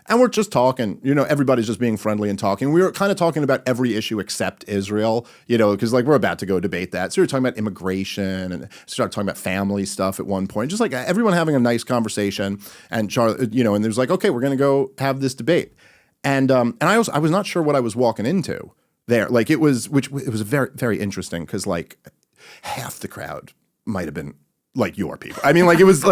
And we're just talking, everybody's just being friendly and talking. We were kind of talking about every issue except Israel, because like we're about to go debate that. So we were talking about immigration and started talking about family stuff at one point, just like everyone having a nice conversation. And Charlie, and there's like, okay, we're going to go have this debate. And I was not sure what I was walking into there. Like it was very, very interesting because like half the crowd might have been like your people. I mean, like it was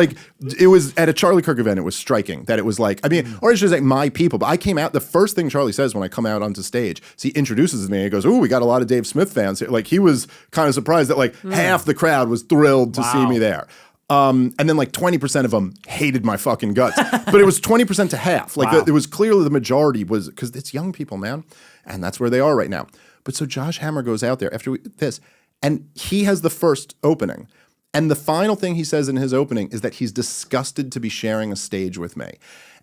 at a Charlie Kirk event, it was striking that it was like, or I should say my people. But I came out, the first thing Charlie says when I come out onto stage, is he introduces me and he goes, "Ooh, we got a lot of Dave Smith fans here." Like he was kind of surprised that like half the crowd was thrilled to see me there. And then like 20% of them hated my fucking guts. But it was 20% to half. Like it was clearly the majority was, because it's young people, man. And that's where they are right now. But so Josh Hammer goes out there after this, and he has the first opening. And the final thing he says in his opening is that he's disgusted to be sharing a stage with me.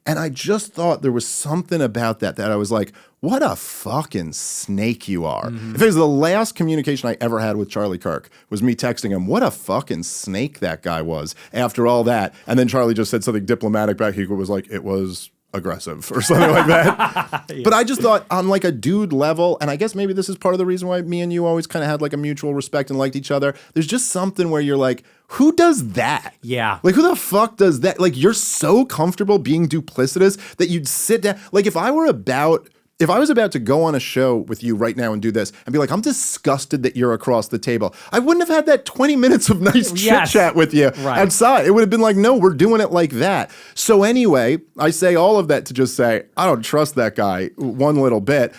And I just thought there was something about that I was like, what a fucking snake you are. If it was the last communication I ever had with Charlie Kirk was me texting him, what a fucking snake that guy was after all that. And then Charlie just said something diplomatic back. He was like, it was aggressive or something like that. Yeah. But I just thought on like a dude level, and I guess maybe this is part of the reason why me and you always kind of had like a mutual respect and liked each other. There's just something where you're like, who does that? Yeah. Like, who the fuck does that? Like, you're so comfortable being duplicitous that you'd sit down. Like, if I was about to go on a show with you right now and do this and be like, I'm disgusted that you're across the table, I wouldn't have had that 20 minutes of nice chit chat with you outside. It would have been like, no, we're doing it like that. So anyway, I say all of that to just say, I don't trust that guy one little bit.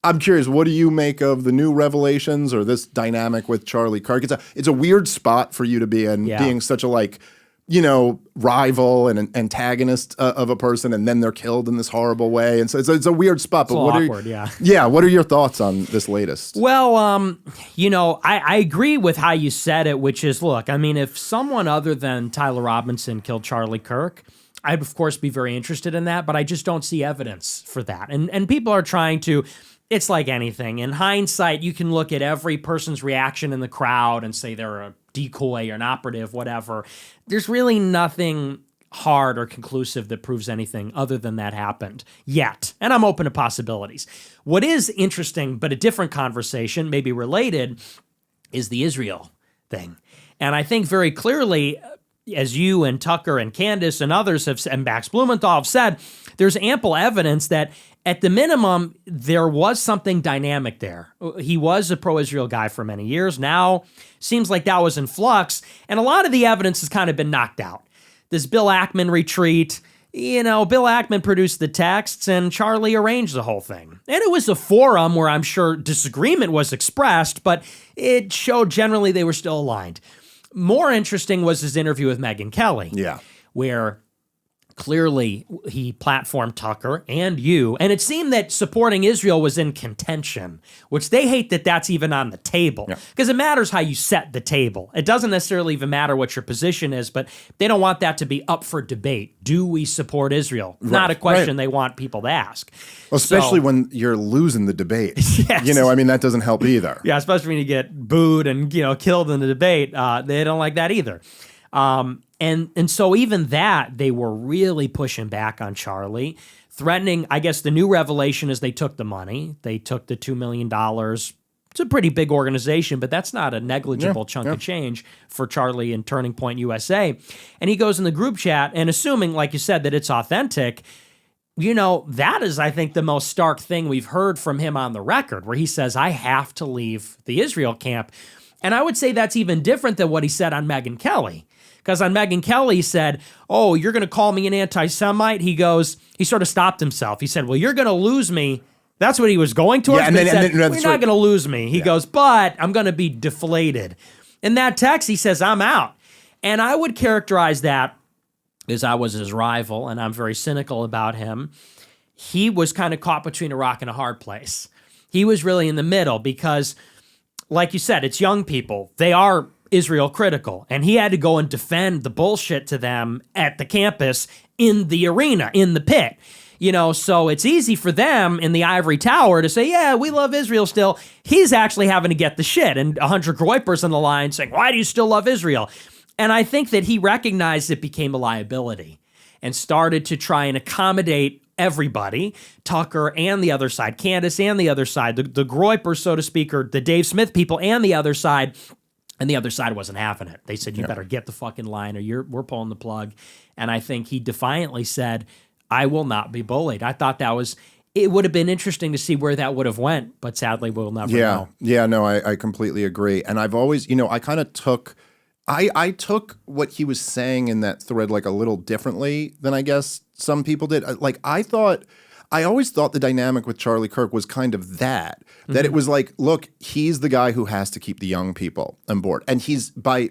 I'm curious, what do you make of the new revelations or this dynamic with Charlie Kirk? It's a weird spot for you to be in, being such a like, you know, rival and an antagonist of a person, and then they're killed in this horrible way. And so it's a weird spot. But what are your thoughts on this latest? Well, you know, I agree with how you said it, which is, look, I mean, if someone other than Tyler Robinson killed Charlie Kirk, I'd of course be very interested in that, but I just don't see evidence for that. And people are trying to. It's like anything. In hindsight, you can look at every person's reaction in the crowd and say they're a decoy or an operative, whatever. There's really nothing hard or conclusive that proves anything other than that happened yet. And I'm open to possibilities. What is interesting, but a different conversation, maybe related, is the Israel thing. And I think very clearly, as you and Tucker and Candice and others have, and Max Blumenthal have said, there's ample evidence that at the minimum, there was something dynamic there. He was a pro-Israel guy for many years. Now, seems like that was in flux, and a lot of the evidence has kind of been knocked out. This Bill Ackman retreat, you know, Bill Ackman produced the texts, and Charlie arranged the whole thing. And it was a forum where I'm sure disagreement was expressed, but it showed generally they were still aligned. More interesting was his interview with Megyn Kelly, where clearly he platformed Tucker and you, and it seemed that supporting Israel was in contention, which they hate that that's even on the table, because it matters how you set the table. It doesn't necessarily even matter what your position is, but they don't want that to be up for debate. Do we support Israel? Not a question they want people to ask. Well, especially when you're losing the debate. You know, I mean, that doesn't help either. Yeah, especially when you get booed and, you know, killed in the debate. They don't like that either. And so even that, they were really pushing back on Charlie, threatening. I guess the new revelation is they took the money. They took the $2 million. It's a pretty big organization, but that's not a negligible chunk of change for Charlie and Turning Point USA. And he goes in the group chat, and assuming, like you said, that it's authentic, you know, that is, I think, the most stark thing we've heard from him on the record, where he says, I have to leave the Israel camp. And I would say that's even different than what he said on Megyn Kelly. Because on Megyn Kelly, he said, oh, you're going to call me an anti-Semite? He sort of stopped himself. He said, well, you're going to lose me. That's what he was going towards. Yeah, he said, you're not going to lose me. He goes, but I'm going to be deflated. In that text, he says, I'm out. And I would characterize that as I was his rival, and I'm very cynical about him. He was kind of caught between a rock and a hard place. He was really in the middle because, like you said, it's young people. They are Israel critical, and he had to go and defend the bullshit to them at the campus, in the arena, in the pit. You know, so it's easy for them in the ivory tower to say, yeah, we love Israel still. He's actually having to get the shit, and 100 Groypers on the line saying, why do you still love Israel? And I think that he recognized it became a liability and started to try and accommodate everybody, Tucker and the other side, Candice and the other side, the Groypers, so to speak, or the Dave Smith people and the other side. And the other side wasn't having it. They said, you better get the fucking line or we're pulling the plug. And I think he defiantly said, I will not be bullied. I thought it would have been interesting to see where that would have went, but sadly we'll never know. Yeah, no, I completely agree. And I've always, you know, I kind of took, I took what he was saying in that thread like a little differently than I guess some people did. Like I always thought the dynamic with Charlie Kirk was kind of that it was like, look, he's the guy who has to keep the young people on board. And he's by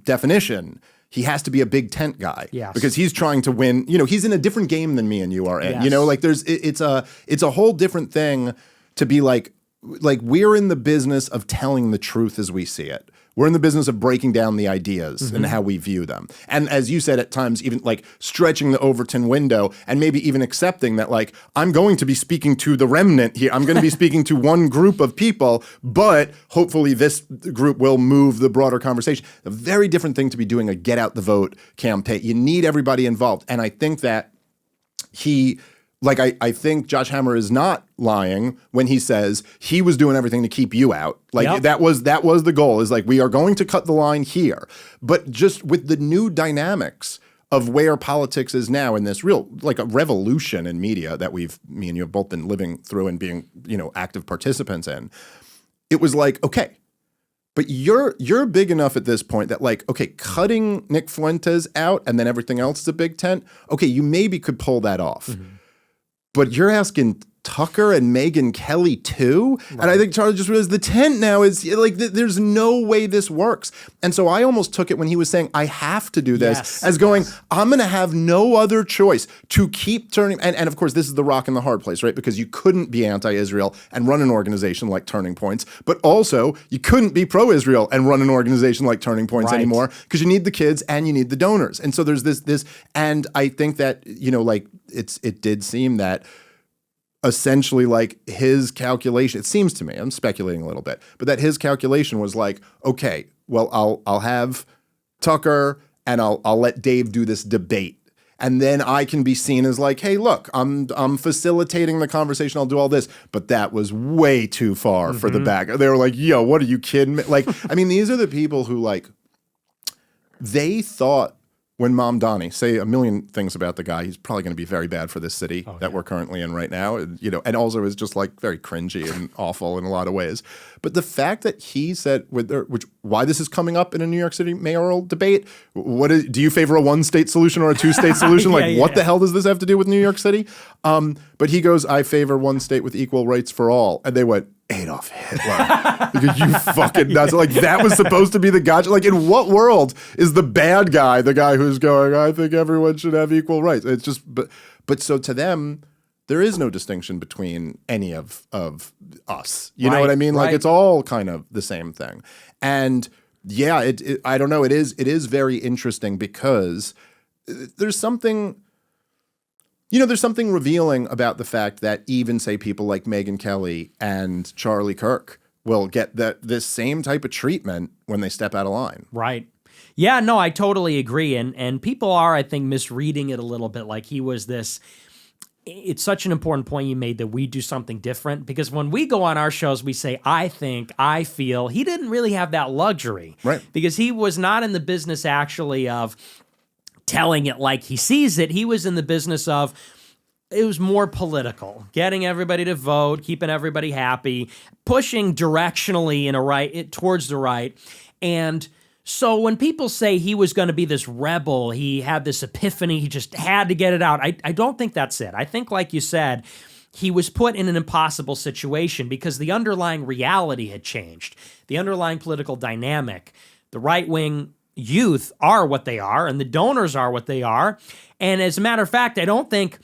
definition, he has to be a big tent guy. Yes. Because he's trying to win. You know, he's in a different game than me and you are in. Yes. You know, like it's a whole different thing to be like we're in the business of telling the truth as we see it. We're in the business of breaking down the ideas and how we view them. And as you said, at times, even like stretching the Overton window and maybe even accepting that, like, I'm going to be speaking to the remnant here. I'm going to be speaking to one group of people, but hopefully this group will move the broader conversation. A very different thing to be doing a get out the vote campaign. You need everybody involved. And I think that I think Josh Hammer is not lying when he says he was doing everything to keep you out. Like that was the goal, is like, we are going to cut the line here. But just with the new dynamics of where politics is now in this real, like a revolution in media that me and you have both been living through and being, you know, active participants in, it was like, okay, but you're big enough at this point that, like, okay, cutting Nick Fuentes out and then everything else is a big tent. Okay, you maybe could pull that off. Mm-hmm. But you're asking Tucker and Megyn Kelly too? Right. And I think Charlie just realized the tent now is like, there's no way this works. And so I almost took it when he was saying, I have to do this, as going, I'm going to have no other choice to keep turning. And of course, this is the rock and the hard place, right? Because you couldn't be anti-Israel and run an organization like Turning Points, but also you couldn't be pro-Israel and run an organization like Turning Points anymore, because you need the kids and you need the donors. And so there's this, and I think that, you know, like it did seem that essentially, like, his calculation, it seems to me, I'm speculating a little bit, but that his calculation was like, okay, well, I'll have Tucker and I'll let Dave do this debate. And then I can be seen as like, hey, look, I'm facilitating the conversation. I'll do all this. But that was way too far for the back. They were like, yo, what are you kidding me? Like, I mean, these are the people who, like, they thought, when Mom Donnie, say a million things about the guy, he's probably going to be very bad for this city that we're currently in right now, you know, and also is just like very cringy and awful in a lot of ways. But the fact that he said, why this is coming up in a New York City mayoral debate, do you favor a one-state solution or a two-state solution? What the hell does this have to do with New York City? But he goes, I favor one state with equal rights for all. And they went, Adolf Hitler. Because you fucking nuts. Like, that was supposed to be the gotcha. Like, in what world is the bad guy the guy who's going, I think everyone should have equal rights? It's just, but so to them, there is no distinction between any of us. You know what I mean? Like, it's all kind of the same thing. And yeah, I don't know. It is very interesting because there's something, you know, there's something revealing about the fact that even, say, people like Megyn Kelly and Charlie Kirk will get this same type of treatment when they step out of line. Right. Yeah, no, I totally agree. And people are, I think, misreading it a little bit, like he was this. It's such an important point you made that we do something different, because when we go on our shows, we say, I think, I feel. He didn't really have that luxury. Right. Because he was not in the business actually of telling it like he sees it. He was in the business of, it was more political, getting everybody to vote, keeping everybody happy, pushing directionally towards the right. And so when people say he was going to be this rebel, he had this epiphany, he just had to get it out, I don't think that's it. I think, like you said, he was put in an impossible situation because the underlying reality had changed. The underlying political dynamic, the right-wing youth are what they are, and the donors are what they are. And as a matter of fact, I don't think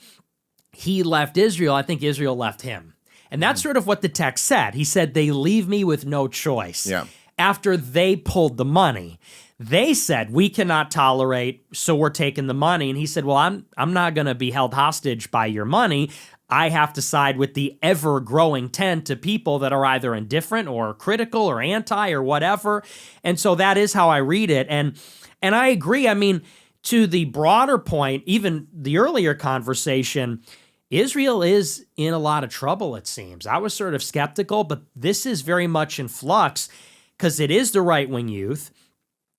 he left Israel. I think Israel left him. And that's sort of what the text said. He said, they leave me with no choice. Yeah. After they pulled the money, they said, we cannot tolerate, so we're taking the money. And he said, well, I'm not going to be held hostage by your money. I have to side with the ever-growing tent of people that are either indifferent or critical or anti or whatever. And so that is how I read it. And I agree. I mean, to the broader point, even the earlier conversation, Israel is in a lot of trouble, it seems. I was sort of skeptical, but this is very much in flux because it is the right-wing youth.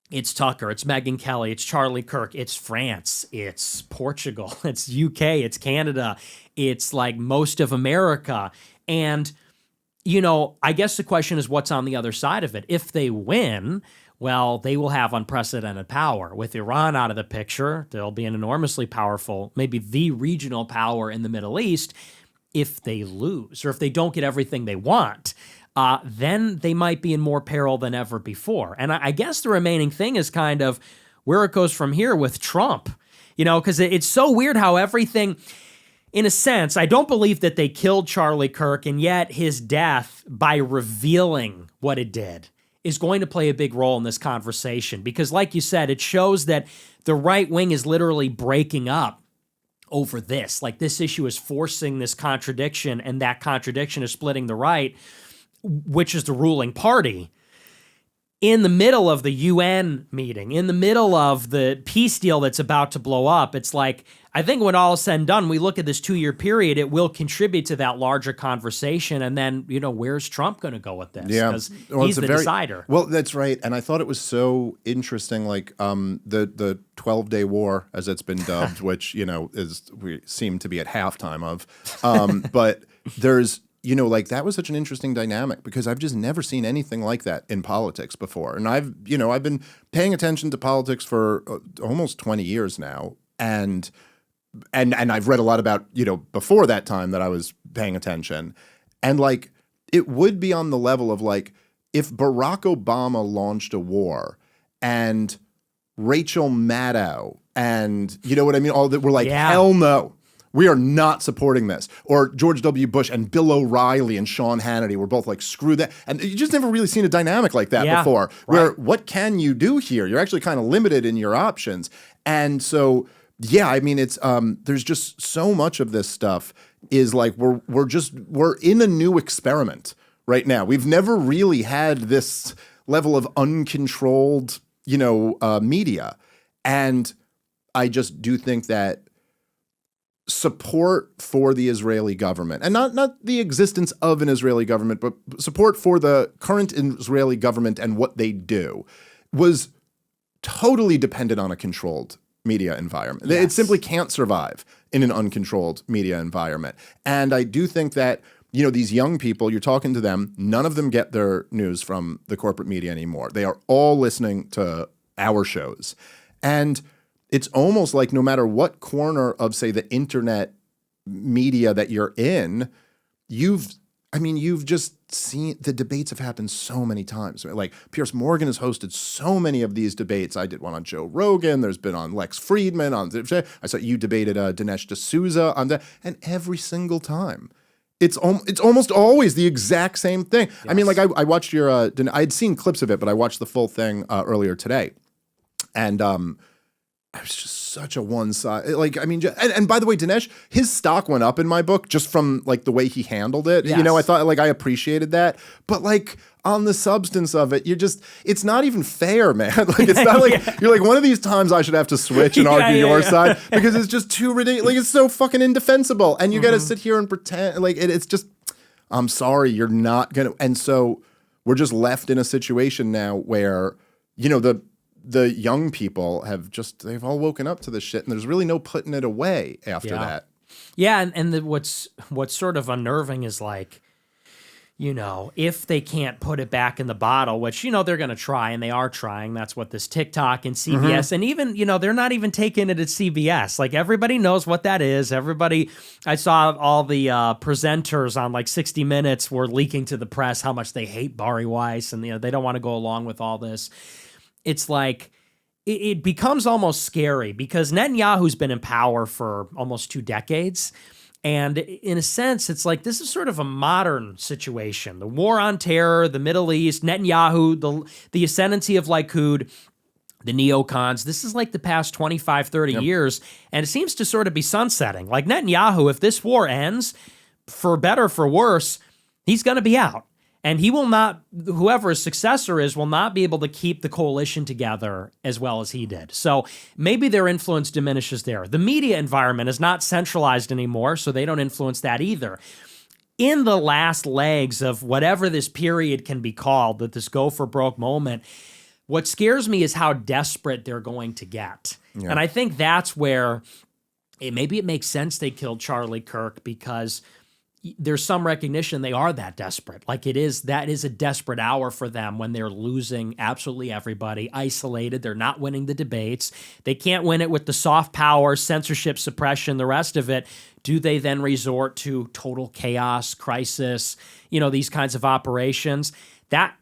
It's Tucker, it's Megyn Kelly, it's Charlie Kirk, it's France, it's Portugal, it's UK, it's Canada, it's like most of America. And, you know, I guess the question is what's on the other side of it. If they win, well, they will have unprecedented power. With Iran out of the picture, they'll be an enormously powerful, maybe the regional power in the Middle East. If they lose or if they don't get everything they want, then they might be in more peril than ever before. And I guess the remaining thing is kind of, where it goes from here with Trump, because it's so weird how everything, in a sense, I don't believe that they killed Charlie Kirk, and yet his death, by revealing what it did, is going to play a big role in this conversation. Because like you said, it shows that the right wing is literally breaking up over this. Like, this issue is forcing this contradiction, and that contradiction is splitting the right, which is the ruling party, in the middle of the UN meeting, in the middle of the peace deal that's about to blow up. It's like, I think when all is said and done, we look at this 2-year period, it will contribute to that larger conversation. And then, where's Trump going to go with this? Yeah. Because he's the decider. Well, that's right. And I thought it was so interesting, like the 12-day war, as it's been dubbed, which, we seem to be at halftime of. But there's, like, that was such an interesting dynamic, because I've just never seen anything like that in politics before. And I've been paying attention to politics for almost 20 years now. And I've read a lot about, before that time that I was paying attention. And, like, it would be on the level of, like, if Barack Obama launched a war and Rachel Maddow and, what I mean, all that were like, hell no. We are not supporting this. Or George W. Bush and Bill O'Reilly and Sean Hannity were both like, screw that. And you just never really seen a dynamic like that before, where what can you do here? You're actually kind of limited in your options. And so, yeah, I mean, it's there's just so much of this stuff is like we're in a new experiment right now. We've never really had this level of uncontrolled, media. And I just do think that support for the Israeli government, and not the existence of an Israeli government, but support for the current Israeli government and what they do, was totally dependent on a controlled media environment. Yes. It simply can't survive in an uncontrolled media environment. And I do think that, these young people, you're talking to them, none of them get their news from the corporate media anymore. They are all listening to our shows. And it's almost like no matter what corner of, say, the internet media that you're in, you've just seen the debates have happened so many times. Like, Piers Morgan has hosted so many of these debates. I did one on Joe Rogan. There's been on Lex Friedman. I saw you debated Dinesh D'Souza on that. And every single time, it's almost always the exact same thing. Yes. I mean, like, I watched your I had seen clips of it, but I watched the full thing earlier today. And it was just such a one side. Like, I mean, and by the way, Dinesh, his stock went up in my book just from like the way he handled it. Yes. I thought, like, I appreciated that. But like, on the substance of it, it's not even fair, man. Like, it's not like you're like, one of these times I should have to switch and argue your side, because it's just too ridiculous. Like, it's so fucking indefensible. And you got to sit here and pretend like it's just, I'm sorry, you're not going to. And so we're just left in a situation now where, the young people they've all woken up to this shit, and there's really no putting it away after that. Yeah. And what's sort of unnerving is, like, if they can't put it back in the bottle, which, they're going to try, and they are trying. That's what this TikTok and CBS, and even, they're not even taking it at CBS. Like, everybody knows what that is. I saw all the presenters on like 60 Minutes were leaking to the press how much they hate Bari Weiss, and, they don't want to go along with all this. It's like, it becomes almost scary, because Netanyahu's been in power for almost 2 decades. And in a sense, it's like, this is sort of a modern situation. The war on terror, the Middle East, Netanyahu, the ascendancy of Likud, the neocons. This is like the past 25, 30 years. And it seems to sort of be sunsetting. Like, Netanyahu, if this war ends, for better or for worse, he's going to be out. And he will not, whoever his successor is, will not be able to keep the coalition together as well as he did. So maybe their influence diminishes there. The media environment is not centralized anymore, so they don't influence that either. In the last legs of whatever this period can be called, that this go for broke moment, what scares me is how desperate they're going to get. Yeah. And I think that's where maybe it makes sense they killed Charlie Kirk, because there's some recognition they are that desperate. Like, that is a desperate hour for them when they're losing absolutely everybody, isolated. They're not winning the debates. They can't win it with the soft power, censorship, suppression, the rest of it. Do they then resort to total chaos, crisis, these kinds of operations? That,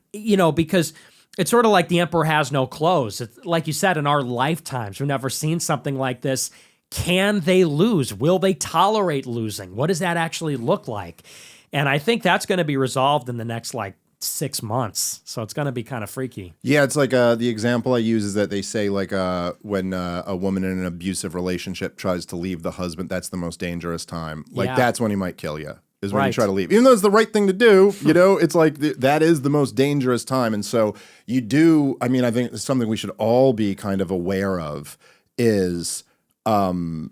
because It's sort of like the emperor has no clothes. It's, like you said, in our lifetimes, we've never seen something like this. Can they lose? Will they tolerate losing? What does that actually look like? And I think that's going to be resolved in the next 6 months. So it's going to be kind of freaky. Yeah, it's like the example I use is that they say when a woman in an abusive relationship tries to leave the husband, that's the most dangerous time. That's when he might kill you. Is when you try to leave. Even though it's the right thing to do, it's like that is the most dangerous time. And so you do, I think it's something we should all be kind of aware of is how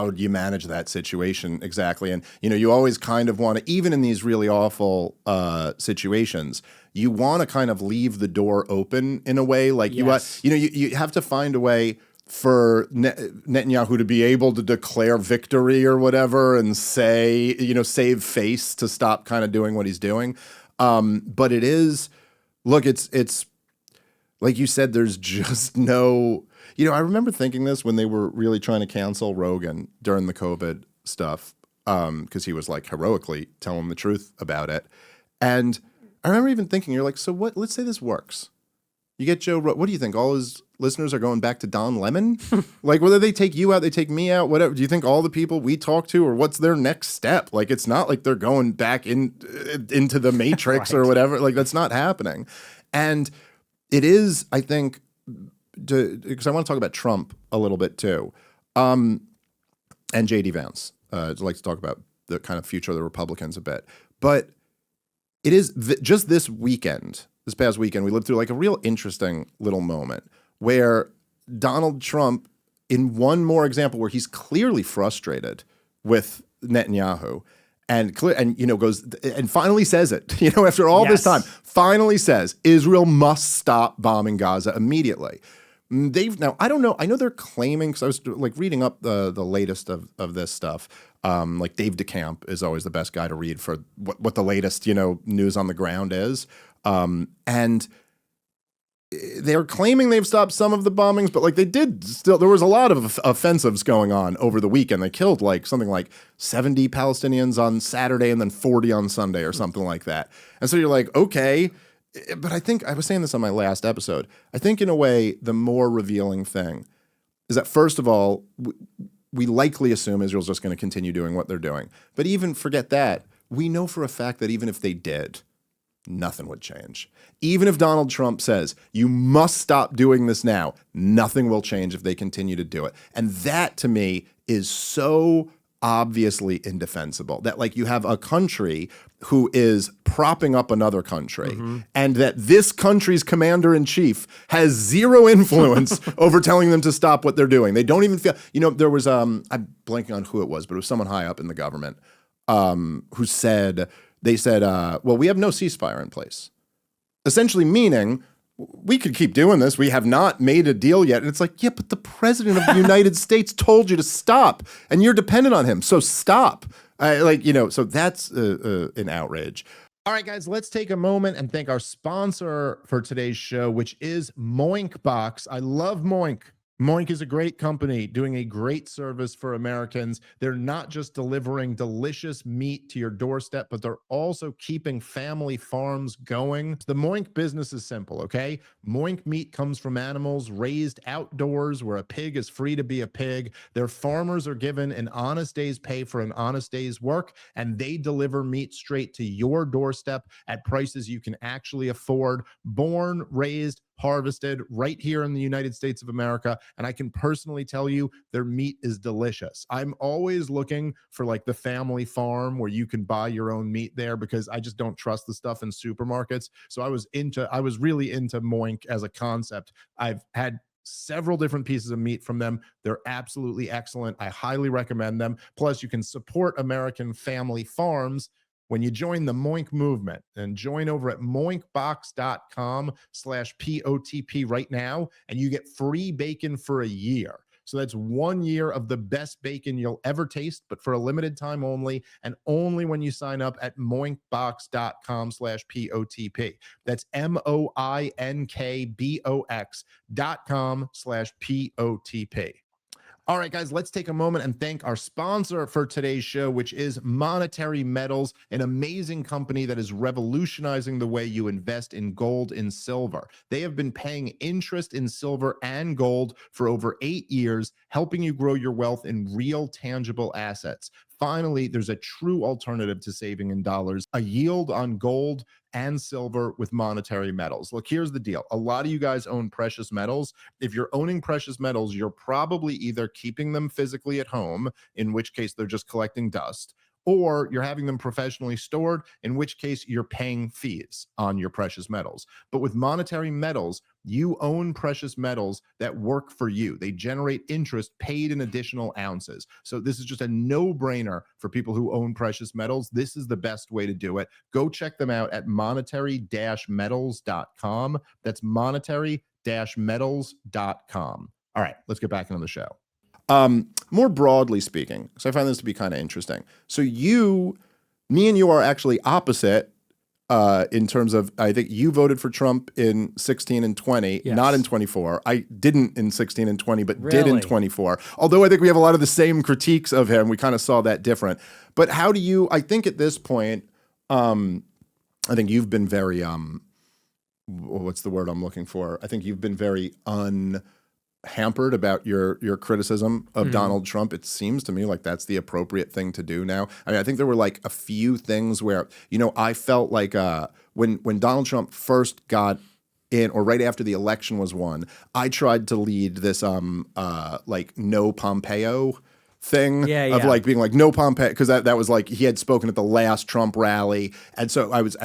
do you manage that situation exactly? And, you always kind of want to, even in these really awful situations, you want to kind of leave the door open in a way you have to find a way for Netanyahu to be able to declare victory or whatever and say, save face to stop kind of doing what he's doing. But it is, look, it's like you said, there's just no, I remember thinking this when they were really trying to cancel Rogan during the COVID stuff, because he was heroically telling the truth about it. And I remember even thinking, you're like, so what, let's say this works. You get Joe, what do you think? All his listeners are going back to Don Lemon? Whether they take you out, they take me out, whatever. Do you think all the people we talk to, or what's their next step? It's not like they're going back into the Matrix or whatever. That's not happening. And it is, I think, because I want to talk about Trump a little bit too, and J.D. Vance. I'd like to talk about the kind of future of the Republicans a bit. But it is just this past weekend, we lived through a real interesting little moment where Donald Trump, in one more example where he's clearly frustrated with Netanyahu and goes and finally says it, after all this time, finally says Israel must stop bombing Gaza immediately. Now, I don't know. I know they're claiming, because I was reading up the latest of this stuff. Dave DeCamp is always the best guy to read for what the latest, news on the ground is. And they're claiming they've stopped some of the bombings, but they did still, there was a lot of offensives going on over the weekend. They killed something like 70 Palestinians on Saturday and then 40 on Sunday or something like that. And so you're like, okay, but I think I was saying this on my last episode. I think in a way, the more revealing thing is that first of all, we likely assume Israel's just going to continue doing what they're doing. But even forget that, we know for a fact that even if they did, nothing would change. Even if Donald Trump says, you must stop doing this now, nothing will change if they continue to do it. And that, to me, is so obviously indefensible. That you have a country who is propping up another country, and that this country's commander-in-chief has zero influence over telling them to stop what they're doing. They don't even feel, there was, I'm blanking on who it was, but it was someone high up in the government who said, they said, well, we have no ceasefire in place. Essentially meaning, we could keep doing this. We have not made a deal yet. And it's yeah, but the president of the United States told you to stop, and you're dependent on him. So stop. So that's an outrage. All right, guys, let's take a moment and thank our sponsor for today's show, which is Moink Box. I love Moink. Moink is a great company doing a great service for Americans. They're not just delivering delicious meat to your doorstep, but they're also keeping family farms going. The Moink business is simple, okay? Moink meat comes from animals raised outdoors where a pig is free to be a pig. Their farmers are given an honest day's pay for an honest day's work, and they deliver meat straight to your doorstep at prices you can actually afford. Born, raised, harvested right here in the United States of America. And I can personally tell you their meat is delicious. I'm always looking for the family farm where you can buy your own meat there, because I just don't trust the stuff in supermarkets. So I was really into Moink as a concept. I've had several different pieces of meat from them. They're absolutely excellent. I highly recommend them. Plus, you can support American family farms when you join the Moink movement, and join over at moinkbox.com/POTP right now, and you get free bacon for a year. So that's 1 year of the best bacon you'll ever taste, but for a limited time only, and only when you sign up at moinkbox.com/POTP. That's MOINKBOX.com/POTP. All right, guys, let's take a moment and thank our sponsor for today's show, which is Monetary Metals, an amazing company that is revolutionizing the way you invest in gold and silver. They have been paying interest in silver and gold for over 8 years, helping you grow your wealth in real, tangible assets. Finally, there's a true alternative to saving in dollars, a yield on gold and silver with Monetary Metals. Look, here's the deal. A lot of you guys own precious metals. If you're owning precious metals, you're probably either keeping them physically at home, in which case they're just collecting dust, or you're having them professionally stored, in which case you're paying fees on your precious metals. But with Monetary Metals, you own precious metals that work for you. They generate interest paid in additional ounces. So this is just a no-brainer for people who own precious metals. This is the best way to do it. Go check them out at monetary-metals.com. That's monetary-metals.com. All right, let's get back into the show. More broadly speaking, so I find this to be kind of interesting. So me and you are actually opposite in terms of, I think you voted for Trump in 16 and 20, yes. Not in 24. I didn't in 16 and 20, but did in 24. Although I think we have a lot of the same critiques of him. We kind of saw that different. But how do you, I think at this point, I think you've been very, what's the word I'm looking for? I think you've been very hampered about your criticism of Donald Trump. It seems to me like that's the appropriate thing to do now. I mean, I think there were like a few things where, I felt like when Donald Trump first got in, or right after the election was won, I tried to lead this like no Pompeo thing of like being like no Pompeo, because that was like he had spoken at the last Trump rally, and so I was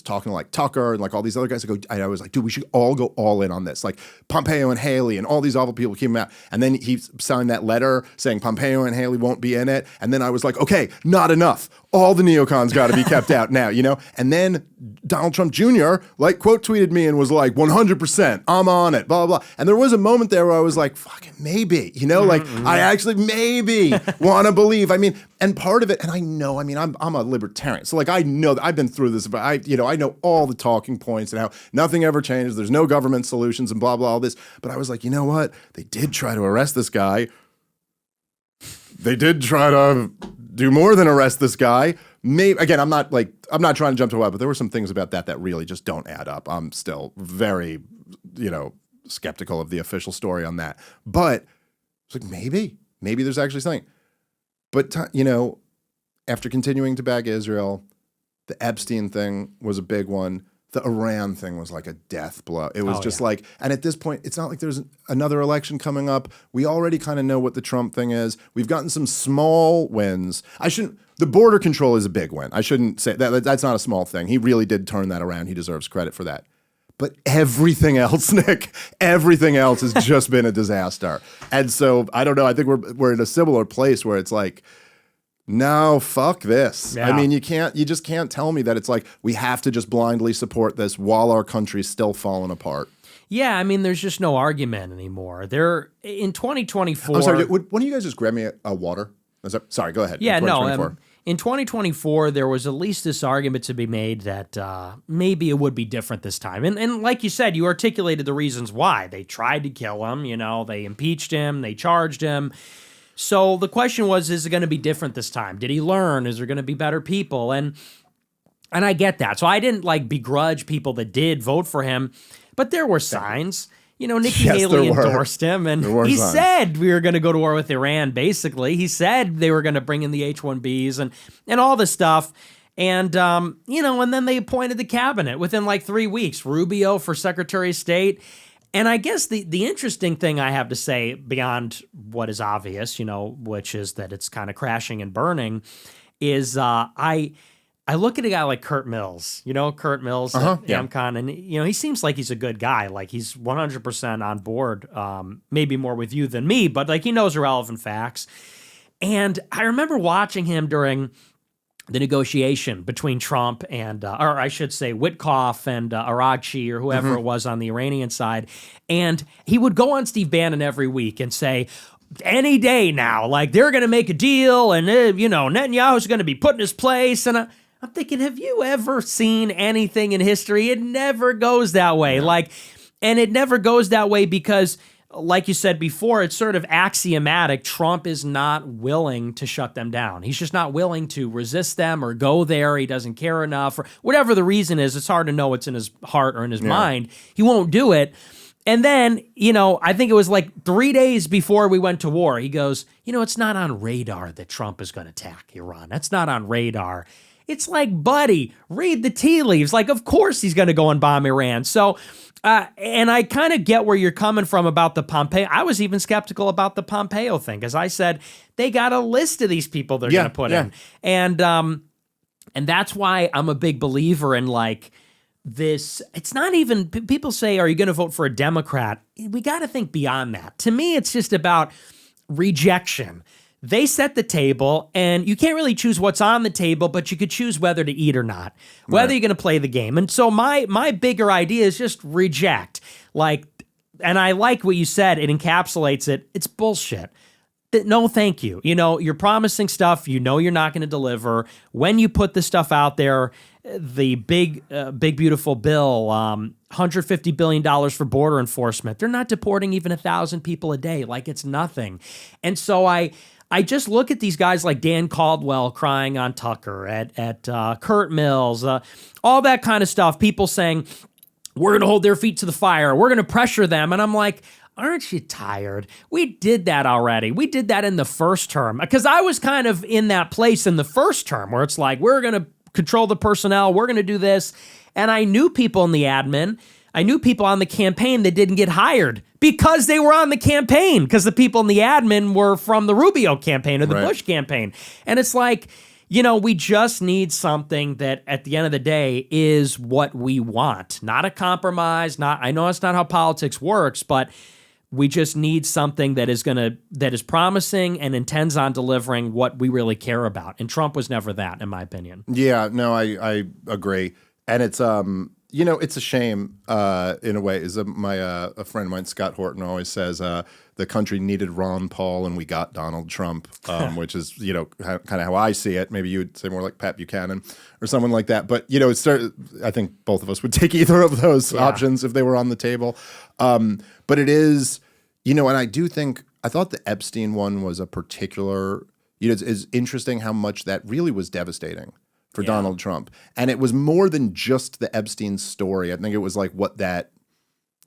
talking to like Tucker and like all these other guys. I was like, dude, we should all go all in on this, like Pompeo and Haley and all these awful people came out, and then he signed that letter saying Pompeo and Haley won't be in it, and then I was like, okay, not enough. All the neocons got to be kept out now, And then Donald Trump Jr. like quote tweeted me and was like, 100%, I'm on it, blah, blah, blah. And there was a moment there where I was like, fucking maybe, like I actually maybe want to believe. I mean, and part of it, and I know, I mean, I'm a libertarian. So like, I know that I've been through this, but I know all the talking points and how nothing ever changes. There's no government solutions and blah, blah, all this. But I was like, you know what? They did try to arrest this guy. They did try to do more than arrest this guy. Maybe again, I'm not trying to jump to a but there were some things about that really just don't add up. I'm still very, skeptical of the official story on that. But it's like maybe there's actually something. But after continuing to back Israel, the Epstein thing was a big one. The Iran thing was like a death blow. It was like, and at this point, it's not like there's another election coming up. We already kind of know what the Trump thing is. We've gotten some small wins. The border control is a big win. I shouldn't say that. That's not a small thing. He really did turn that around. He deserves credit for that. But everything else, Nick, everything else has just been a disaster. And so I don't know. I think we're in a similar place where it's like, no, fuck this. Yeah. I mean, you just can't tell me that it's like we have to just blindly support this while our country's still falling apart. Yeah, I mean, there's just no argument anymore. In 2024. I'm sorry, why don't you guys just grab me a water? Sorry, go ahead. Yeah, in 2024, there was at least this argument to be made that maybe it would be different this time. And like you said, you articulated the reasons why. They tried to kill him, they impeached him, they charged him. So the question was, is it going to be different this time? Did he learn? Is there going to be better people? And I get that. So I didn't begrudge people that did vote for him, but there were signs. Nikki Haley endorsed him, and he said we were going to go to war with Iran, basically. He said they were going to bring in the H-1Bs and all this stuff. And, and then they appointed the cabinet within 3 weeks. Rubio for Secretary of State. And I guess the interesting thing I have to say beyond what is obvious, which is that it's kind of crashing and burning, is I look at a guy like Kurt Mills, Kurt Mills at AmCon, and, he seems like he's a good guy. Like, he's 100% on board, maybe more with you than me, but, he knows relevant facts. And I remember watching him during the negotiation between Trump and, or I should say, Witkoff and Araghchi or whoever it was on the Iranian side. And he would go on Steve Bannon every week and say, any day now, they're going to make a deal and, Netanyahu's going to be put in his place. And I'm thinking, have you ever seen anything in history? It never goes that way. And it never goes that way because like you said before, it's sort of axiomatic. Trump is not willing to shut them down. He's just not willing to resist them or go there. He doesn't care enough, or whatever the reason is. It's hard to know what's in his heart or in his mind. He won't do it. And then, I think it was like 3 days before we went to war, he goes, it's not on radar that Trump is going to attack Iran. That's not on radar. It's like, buddy, read the tea leaves. Like, of course he's going to go and bomb Iran. So, and I kind of get where you're coming from about the Pompeo. I was even skeptical about the Pompeo thing, because I said they got a list of these people they're going to put in. And that's why I'm a big believer in like, this, it's not even, people say, are you going to vote for a Democrat? We got to think beyond that. To me, it's just about rejection. They set the table, and you can't really choose what's on the table, but you could choose whether to eat or not, whether you're going to play the game. And so my bigger idea is just reject. Like, and I like what you said. It encapsulates it. It's bullshit. No, thank you. You're promising stuff you're not going to deliver. When you put the stuff out there, the big beautiful bill, $150 billion for border enforcement, they're not deporting even 1,000 people a day. Like, it's nothing. And so I just look at these guys like Dan Caldwell crying on Tucker, at Kurt Mills, all that kind of stuff. People saying, we're going to hold their feet to the fire. We're going to pressure them. And I'm like, aren't you tired? We did that already. We did that in the first term, because I was kind of in that place in the first term where it's like, we're going to control the personnel. We're going to do this. And I knew people in the admin. I knew people on the campaign that didn't get hired because they were on the campaign, because the people in the admin were from the Rubio campaign or the Bush campaign. And it's like, we just need something that at the end of the day is what we want, not a compromise. I know that's not how politics works, but we just need something that is promising and intends on delivering what we really care about. And Trump was never that, in my opinion. Yeah, no, I agree. And it's it's a shame in a way. A friend of mine, Scott Horton, always says the country needed Ron Paul and we got Donald Trump, which is kind of how I see it. Maybe you would say more like Pat Buchanan or someone like that. But I think both of us would take either of those options if they were on the table. But it is, and I do think, I thought the Epstein one was a particular, it's interesting how much that really was devastating for Donald Trump. And it was more than just the Epstein story. I think it was like what that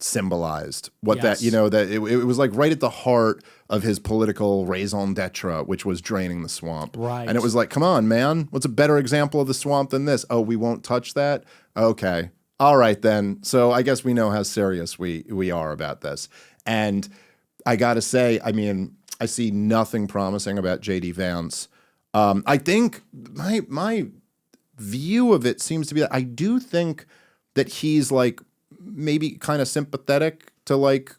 symbolized, that it was like right at the heart of his political raison d'etre, which was draining the swamp. Right. And it was like, come on, man, what's a better example of the swamp than this? Oh, we won't touch that? Okay. All right, then. So I guess we know how serious we are about this. And I got to say, I see nothing promising about J.D. Vance. I think my view of it seems to be that I do think that he's like maybe kind of sympathetic to like,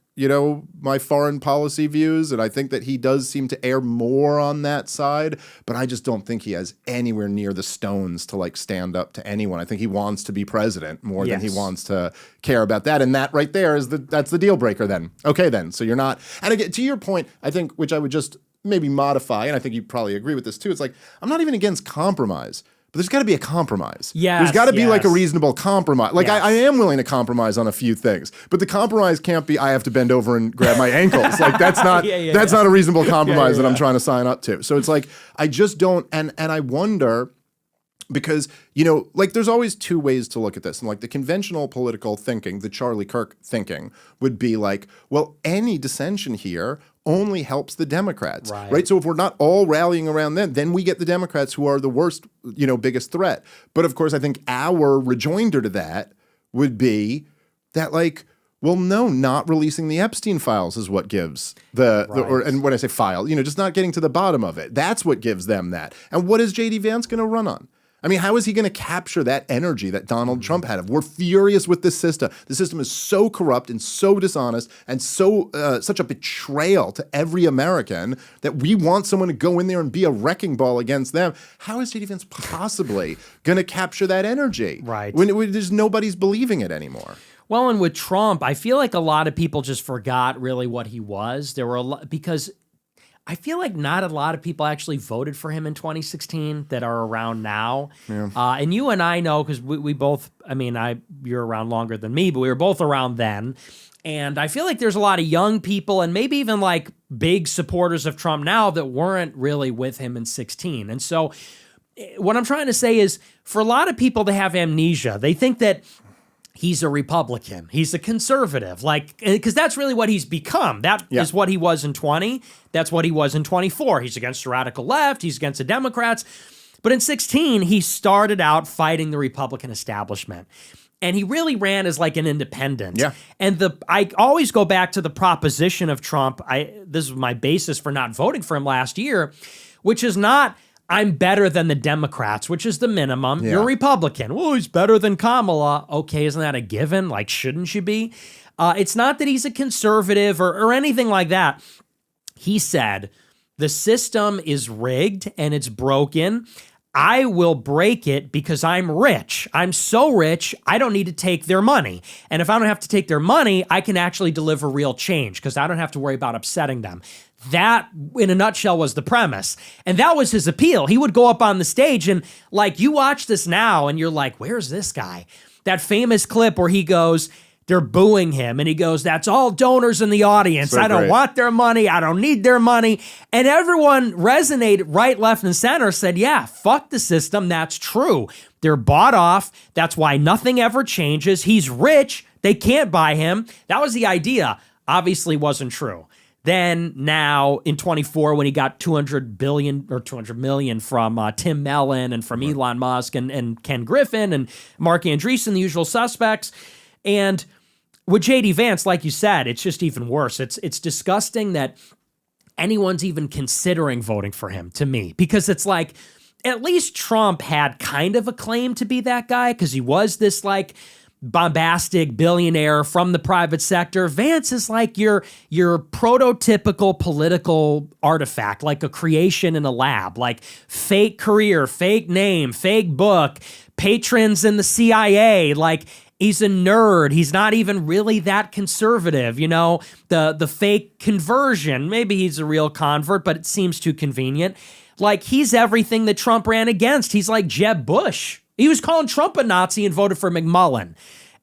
my foreign policy views. And I think that he does seem to err more on that side, but I just don't think he has anywhere near the stones to like stand up to anyone. I think he wants to be president more than he wants to care about that. And that right there that's the deal breaker then. Okay, then. So you're not, and again, to your point, I think, which I would just maybe modify, and I think you probably agree with this too. It's like, I'm not even against compromise. But there's got to be a compromise. Yes, there's got to be like a reasonable compromise. Like Yes. I am willing to compromise on a few things, but the compromise can't be I have to bend over and grab my ankles. Like that's not not a reasonable compromise that I'm trying to sign up to. So it's like I just don't, and I wonder, because like there's always two ways to look at this, and like the conventional political thinking, the Charlie Kirk thinking, would be like, well, any dissension here only helps the Democrats, right? So if we're not all rallying around them, then we get the Democrats who are the worst, biggest threat. But of course, I think our rejoinder to that would be that like, well, no, not releasing the Epstein files is what gives and when I say file, just not getting to the bottom of it. That's what gives them that. And what is J.D. Vance going to run on? I mean, how is he going to capture that energy that Donald Trump had? We're furious with this system. The system is so corrupt and so dishonest and so such a betrayal to every American that we want someone to go in there and be a wrecking ball against them. How is J.D. Vance possibly going to capture that energy? Right. When there's nobody's believing it anymore. Well, and with Trump, I feel like a lot of people just forgot really what he was. There were because I feel like not a lot of people actually voted for him in 2016 that are around now. Yeah. And you and I know, because we both, I mean, you're around longer than me, but we were both around then. And I feel like there's a lot of young people and maybe even like big supporters of Trump now that weren't really with him in 16. And so what I'm trying to say is, for a lot of people to have amnesia, they think that he's a Republican, he's a conservative, like, because that's really what he's become. That is what he was in 20. That's what he was in 24. He's against the radical left. He's against the Democrats. But in 16, he started out fighting the Republican establishment. And he really ran as like an independent. Yeah. And I always go back to the proposition of Trump. This is my basis for not voting for him last year, which is not, I'm better than the Democrats, which is the minimum. Yeah. You're a Republican. Well, he's better than Kamala. Okay, isn't that a given? Like, shouldn't you be? It's not that he's a conservative or anything like that. He said, the system is rigged and it's broken. I will break it because I'm rich. I'm so rich, I don't need to take their money. And if I don't have to take their money, I can actually deliver real change because I don't have to worry about upsetting them. That, in a nutshell, was the premise. And that was his appeal. He would go up on the stage and, like, you watch this now and you're like, where's this guy? That famous clip where he goes, they're booing him, and he goes, that's all donors in the audience. I don't want their money. I don't need their money. And everyone resonated, right, left, and center, said, yeah, fuck the system. That's true. They're bought off. That's why nothing ever changes. He's rich. They can't buy him. That was the idea. Obviously wasn't true. Then now in 24, when he got 200 million from Tim Mellon and from Elon Musk and Ken Griffin and Mark Andreessen, the usual suspects. And with J.D. Vance, like you said, it's just even worse. It's disgusting that anyone's even considering voting for him, to me, because it's like, at least Trump had kind of a claim to be that guy because he was this like bombastic billionaire from the private sector. Vance is like your prototypical political artifact, like a creation in a lab, like fake career, fake name, fake book, patrons in the CIA, like he's a nerd. He's not even really that conservative, you know, the fake conversion. Maybe he's a real convert, but it seems too convenient. Like he's everything that Trump ran against. He's like Jeb Bush. He was calling Trump a Nazi and voted for McMullen,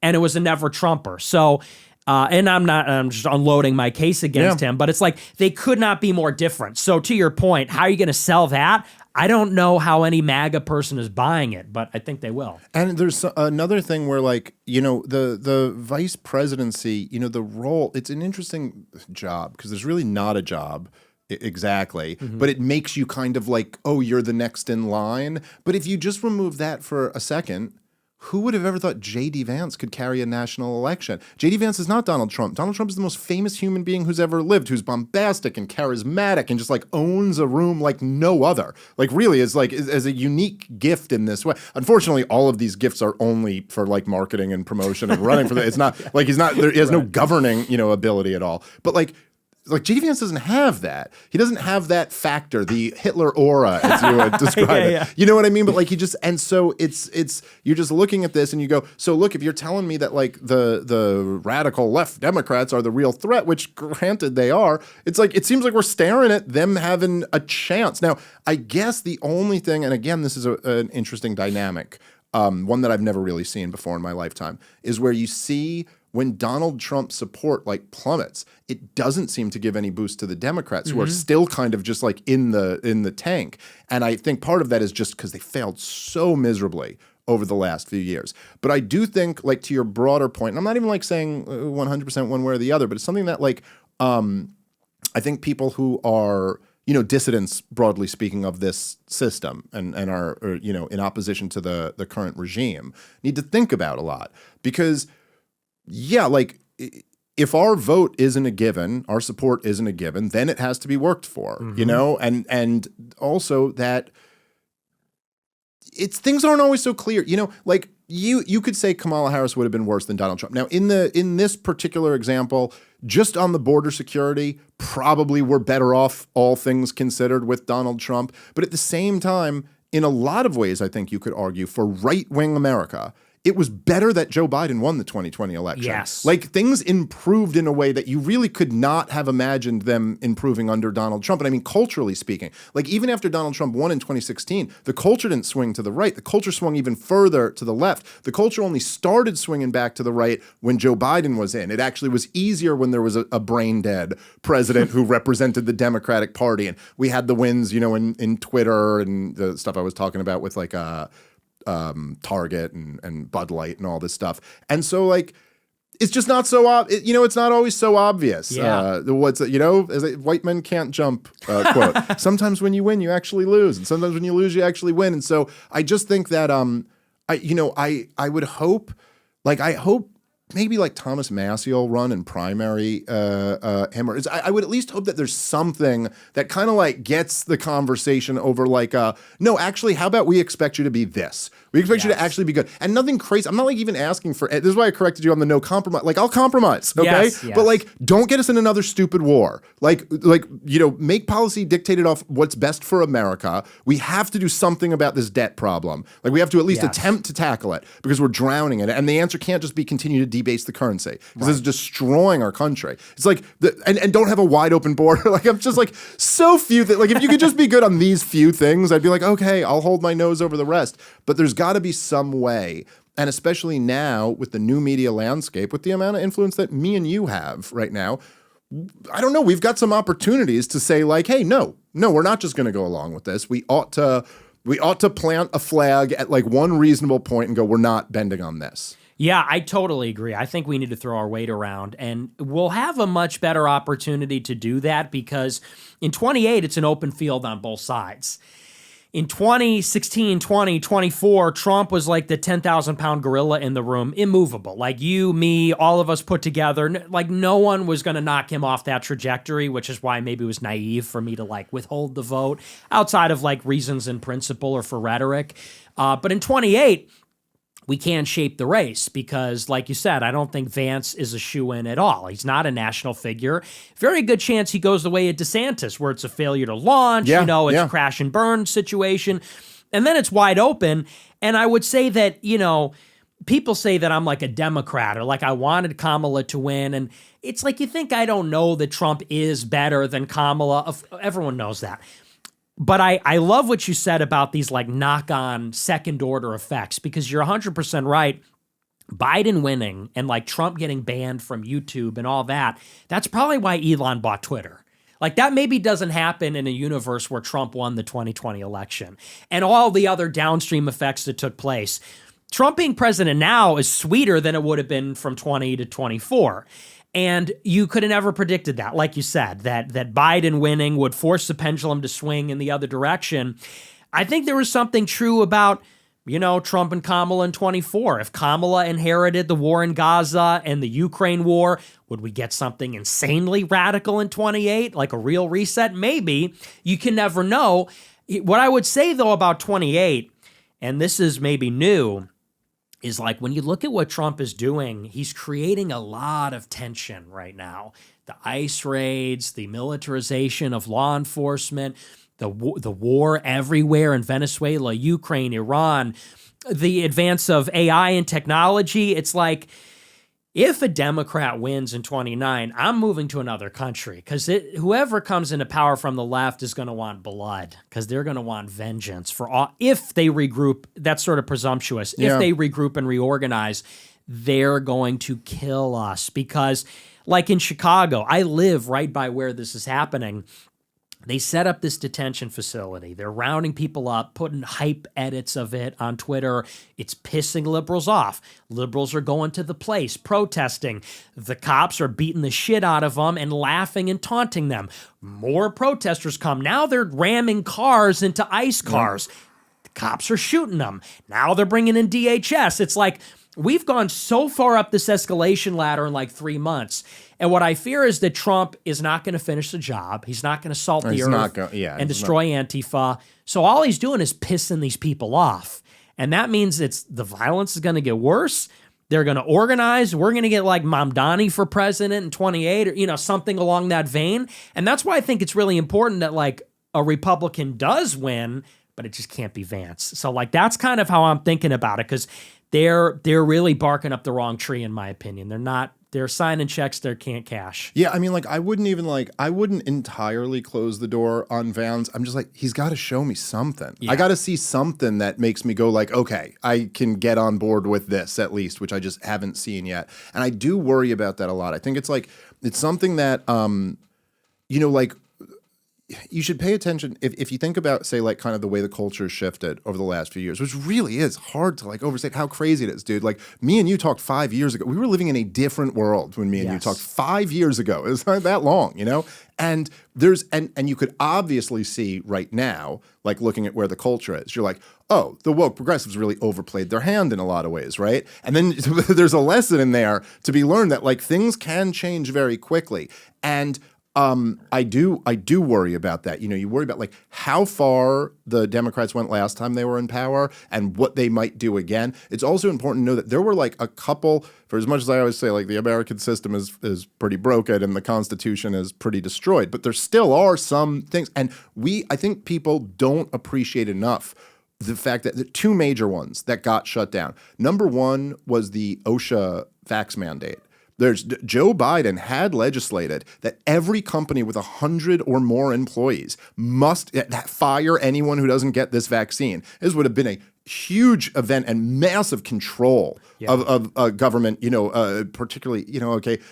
and it was a never Trumper. So, and I'm just unloading my case against him, but it's like they could not be more different. So to your point, how are you going to sell that? I don't know how any MAGA person is buying it, but I think they will. And there's another thing where, like, you know, the vice presidency, you know, the role, it's an interesting job because there's really not a job. Exactly. Mm-hmm. But it makes you kind of like, oh, you're the next in line. But if you just remove that for a second, who would have ever thought J.D. Vance could carry a national election? J.D. Vance is not Donald Trump. Donald Trump is the most famous human being who's ever lived, who's bombastic and charismatic and just like owns a room like no other. Like really is like as a unique gift in this way. Unfortunately, all of these gifts are only for like marketing and promotion and running for that. It's not like he has no governing, you know, ability at all. But like J.D. Vance doesn't have that. He doesn't have that factor, the Hitler aura, as you would describe it. You know what I mean? But like and so it's you're just looking at this and you go, so look, if you're telling me that like the radical left Democrats are the real threat, which granted they are, it's like it seems like we're staring at them having a chance. Now, I guess the only thing, and again, this is an interesting dynamic, one that I've never really seen before in my lifetime, is where you see when Donald Trump's support like plummets, it doesn't seem to give any boost to the Democrats who are still kind of just like in the tank. And I think part of that is just because they failed so miserably over the last few years. But I do think, like, to your broader point, and I'm not even like saying 100% one way or the other, but it's something that like I think people who are, you know, dissidents, broadly speaking, of this system and are, you know, in opposition to the current regime need to think about a lot. Because yeah, like if our vote isn't a given, our support isn't a given, then it has to be worked for, you know? And also that things aren't always so clear. You know, like you could say Kamala Harris would have been worse than Donald Trump. Now, in this particular example, just on the border security, probably we're better off, all things considered, with Donald Trump. But at the same time, in a lot of ways, I think you could argue for right-wing America, it was better that Joe Biden won the 2020 election. Yes. Like, things improved in a way that you really could not have imagined them improving under Donald Trump. And I mean, culturally speaking, like, even after Donald Trump won in 2016, the culture didn't swing to the right. The culture swung even further to the left. The culture only started swinging back to the right when Joe Biden was in. It actually was easier when there was a brain dead president who represented the Democratic Party. And we had the wins, you know, in Twitter and the stuff I was talking about with like Target and Bud Light and all this stuff. And so, like, it's just not so you know, it's not always so obvious. Yeah. What's you know, as white men can't jump quote. Sometimes when you win, you actually lose, and sometimes when you lose, you actually win. And so I just think that I would hope, like, I hope maybe like Thomas Massie will run in primary him, or I would at least hope that there's something that kind of like gets the conversation over, like, no, actually, how about we expect you to be this? We expect you to actually be good. And nothing crazy. I'm not like even asking for, this is why I corrected you on the no compromise. Like, I'll compromise, okay? Yes. But like, don't get us in another stupid war. Like, you know, make policy dictated off what's best for America. We have to do something about this debt problem. Like, we have to at least attempt to tackle it, because we're drowning in it. And the answer can't just be continue to debase the currency, because it's destroying our country. It's like, and don't have a wide open border. Like, I'm just like, so few things. Like, if you could just be good on these few things, I'd be like, okay, I'll hold my nose over the rest. But there's got to be some way, and especially now with the new media landscape, with the amount of influence that me and you have right now, I don't know, we've got some opportunities to say, like, hey, no, we're not just going to go along with this. We ought to plant a flag at like one reasonable point and go, we're not bending on this. Yeah, I totally agree. I think we need to throw our weight around, and we'll have a much better opportunity to do that, because in 28, it's an open field on both sides. In 2016, 20, 24, Trump was like the 10,000-pound gorilla in the room, immovable. Like, you, me, all of us put together, like, no one was going to knock him off that trajectory, which is why maybe it was naive for me to like withhold the vote outside of like reasons in principle or for rhetoric. But in 28, we can shape the race, because, like you said, I don't think Vance is a shoo-in at all. He's not a national figure. Very good chance he goes the way of DeSantis, where it's a failure to launch, it's a crash and burn situation, and then it's wide open. And I would say that, you know, people say that I'm like a Democrat, or like I wanted Kamala to win, and it's like, you think I don't know that Trump is better than Kamala. Everyone knows that. But I love what you said about these like knock-on second-order effects, because you're 100% right. Biden winning and like Trump getting banned from YouTube and all that, that's probably why Elon bought Twitter. Like, that maybe doesn't happen in a universe where Trump won the 2020 election. And all the other downstream effects that took place. Trump being president now is sweeter than it would have been from 20 to 24. And you could have never predicted that, like you said, that Biden winning would force the pendulum to swing in the other direction. I think there was something true about, you know, Trump and Kamala in 24. If Kamala inherited the war in Gaza and the Ukraine war, would we get something insanely radical in 28, like a real reset? Maybe. You can never know. What I would say, though, about 28, and this is maybe new, is like, when you look at what Trump is doing, he's creating a lot of tension right now. The ICE raids, the militarization of law enforcement, the war everywhere in Venezuela, Ukraine, Iran, the advance of AI and technology. It's like, if a Democrat wins in 29, I'm moving to another country, because whoever comes into power from the left is going to want blood, because they're going to want vengeance for all. If they regroup, that's sort of presumptuous. Yeah. If they regroup and reorganize, they're going to kill us, because like in Chicago, I live right by where this is happening. They set up this detention facility. They're rounding people up, putting hype edits of it on Twitter. It's pissing liberals off. Liberals are going to the place, protesting. The cops are beating the shit out of them and laughing and taunting them. More protesters come. Now they're ramming cars into ICE cars. The cops are shooting them. Now they're bringing in DHS. It's like, we've gone so far up this escalation ladder in like 3 months. And what I fear is that Trump is not going to finish the job. He's not going to salt the earth and destroy Antifa. So all he's doing is pissing these people off. And that means the violence is going to get worse. They're going to organize. We're going to get like Mamdani for president in 28, or, you know, something along that vein. And that's why I think it's really important that like a Republican does win, but it just can't be Vance. So like, that's kind of how I'm thinking about it, because they're really barking up the wrong tree, in my opinion. They're signing checks they can't cash. Yeah, I mean, like, I wouldn't entirely close the door on Vans. I'm just like, he's got to show me something. Yeah. I got to see something that makes me go like, okay, I can get on board with this at least, which I just haven't seen yet. And I do worry about that a lot. I think it's something that, like, you should pay attention if you think about, say, like, kind of the way the culture shifted over the last few years, which really is hard to, like, overstate how crazy it is, dude. Like, me and you talked 5 years ago. We were living in a different world when me and you talked 5 years ago. It's not that long, And there's and you could obviously see right now, like, looking at where the culture is, you're like, oh, the woke progressives really overplayed their hand in a lot of ways, right? And then there's a lesson in there to be learned that, like, things can change very quickly. And I do worry about that. You worry about, like, how far the Democrats went last time they were in power and what they might do again. It's also important to know that there were, like, a couple, for as much as I always say, like, the American system is pretty broken and the Constitution is pretty destroyed, but there still are some things. And I think people don't appreciate enough the fact that the two major ones that got shut down. Number one was the OSHA vax mandate. Joe Biden had legislated that every company with 100 or more employees must fire anyone who doesn't get this vaccine. This would have been a huge event and massive control of government, particularly,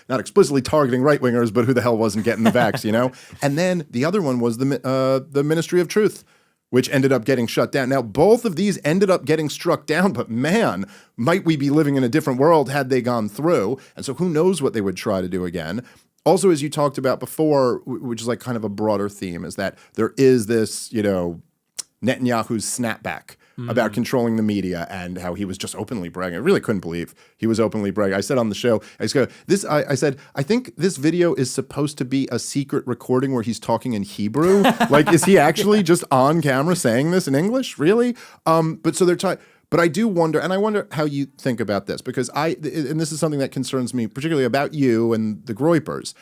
not explicitly targeting right-wingers, but who the hell wasn't getting the vax, And then the other one was the Ministry of Truth, which ended up getting shut down. Now, both of these ended up getting struck down, but man, might we be living in a different world had they gone through. And so who knows what they would try to do again. Also, as you talked about before, which is like kind of a broader theme, is that there is this, Netanyahu's snapback about controlling the media and how he was just openly bragging. I really couldn't believe he was openly bragging. I said on the show, I said, I think this video is supposed to be a secret recording where he's talking in Hebrew. Like, is he actually just on camera saying this in English? Really? But so they're talking. But I do wonder, and I wonder how you think about this, because and this is something that concerns me, particularly about you and the Groypers,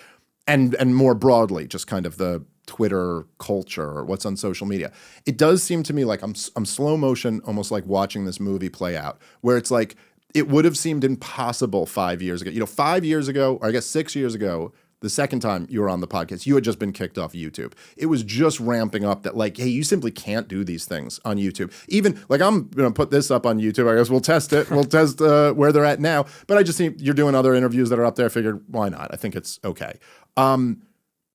and more broadly, just kind of the Twitter culture or what's on social media. It does seem to me like I'm slow motion, almost like watching this movie play out, where it's like it would have seemed impossible 5 years ago. 5 years ago, or I guess 6 years ago, the second time you were on the podcast, you had just been kicked off YouTube. It was just ramping up that, like, hey, you simply can't do these things on YouTube. Even, like, I'm going to put this up on YouTube. I guess we'll test it. We'll test where they're at now. But I just think you're doing other interviews that are up there. I figured, why not? I think it's okay.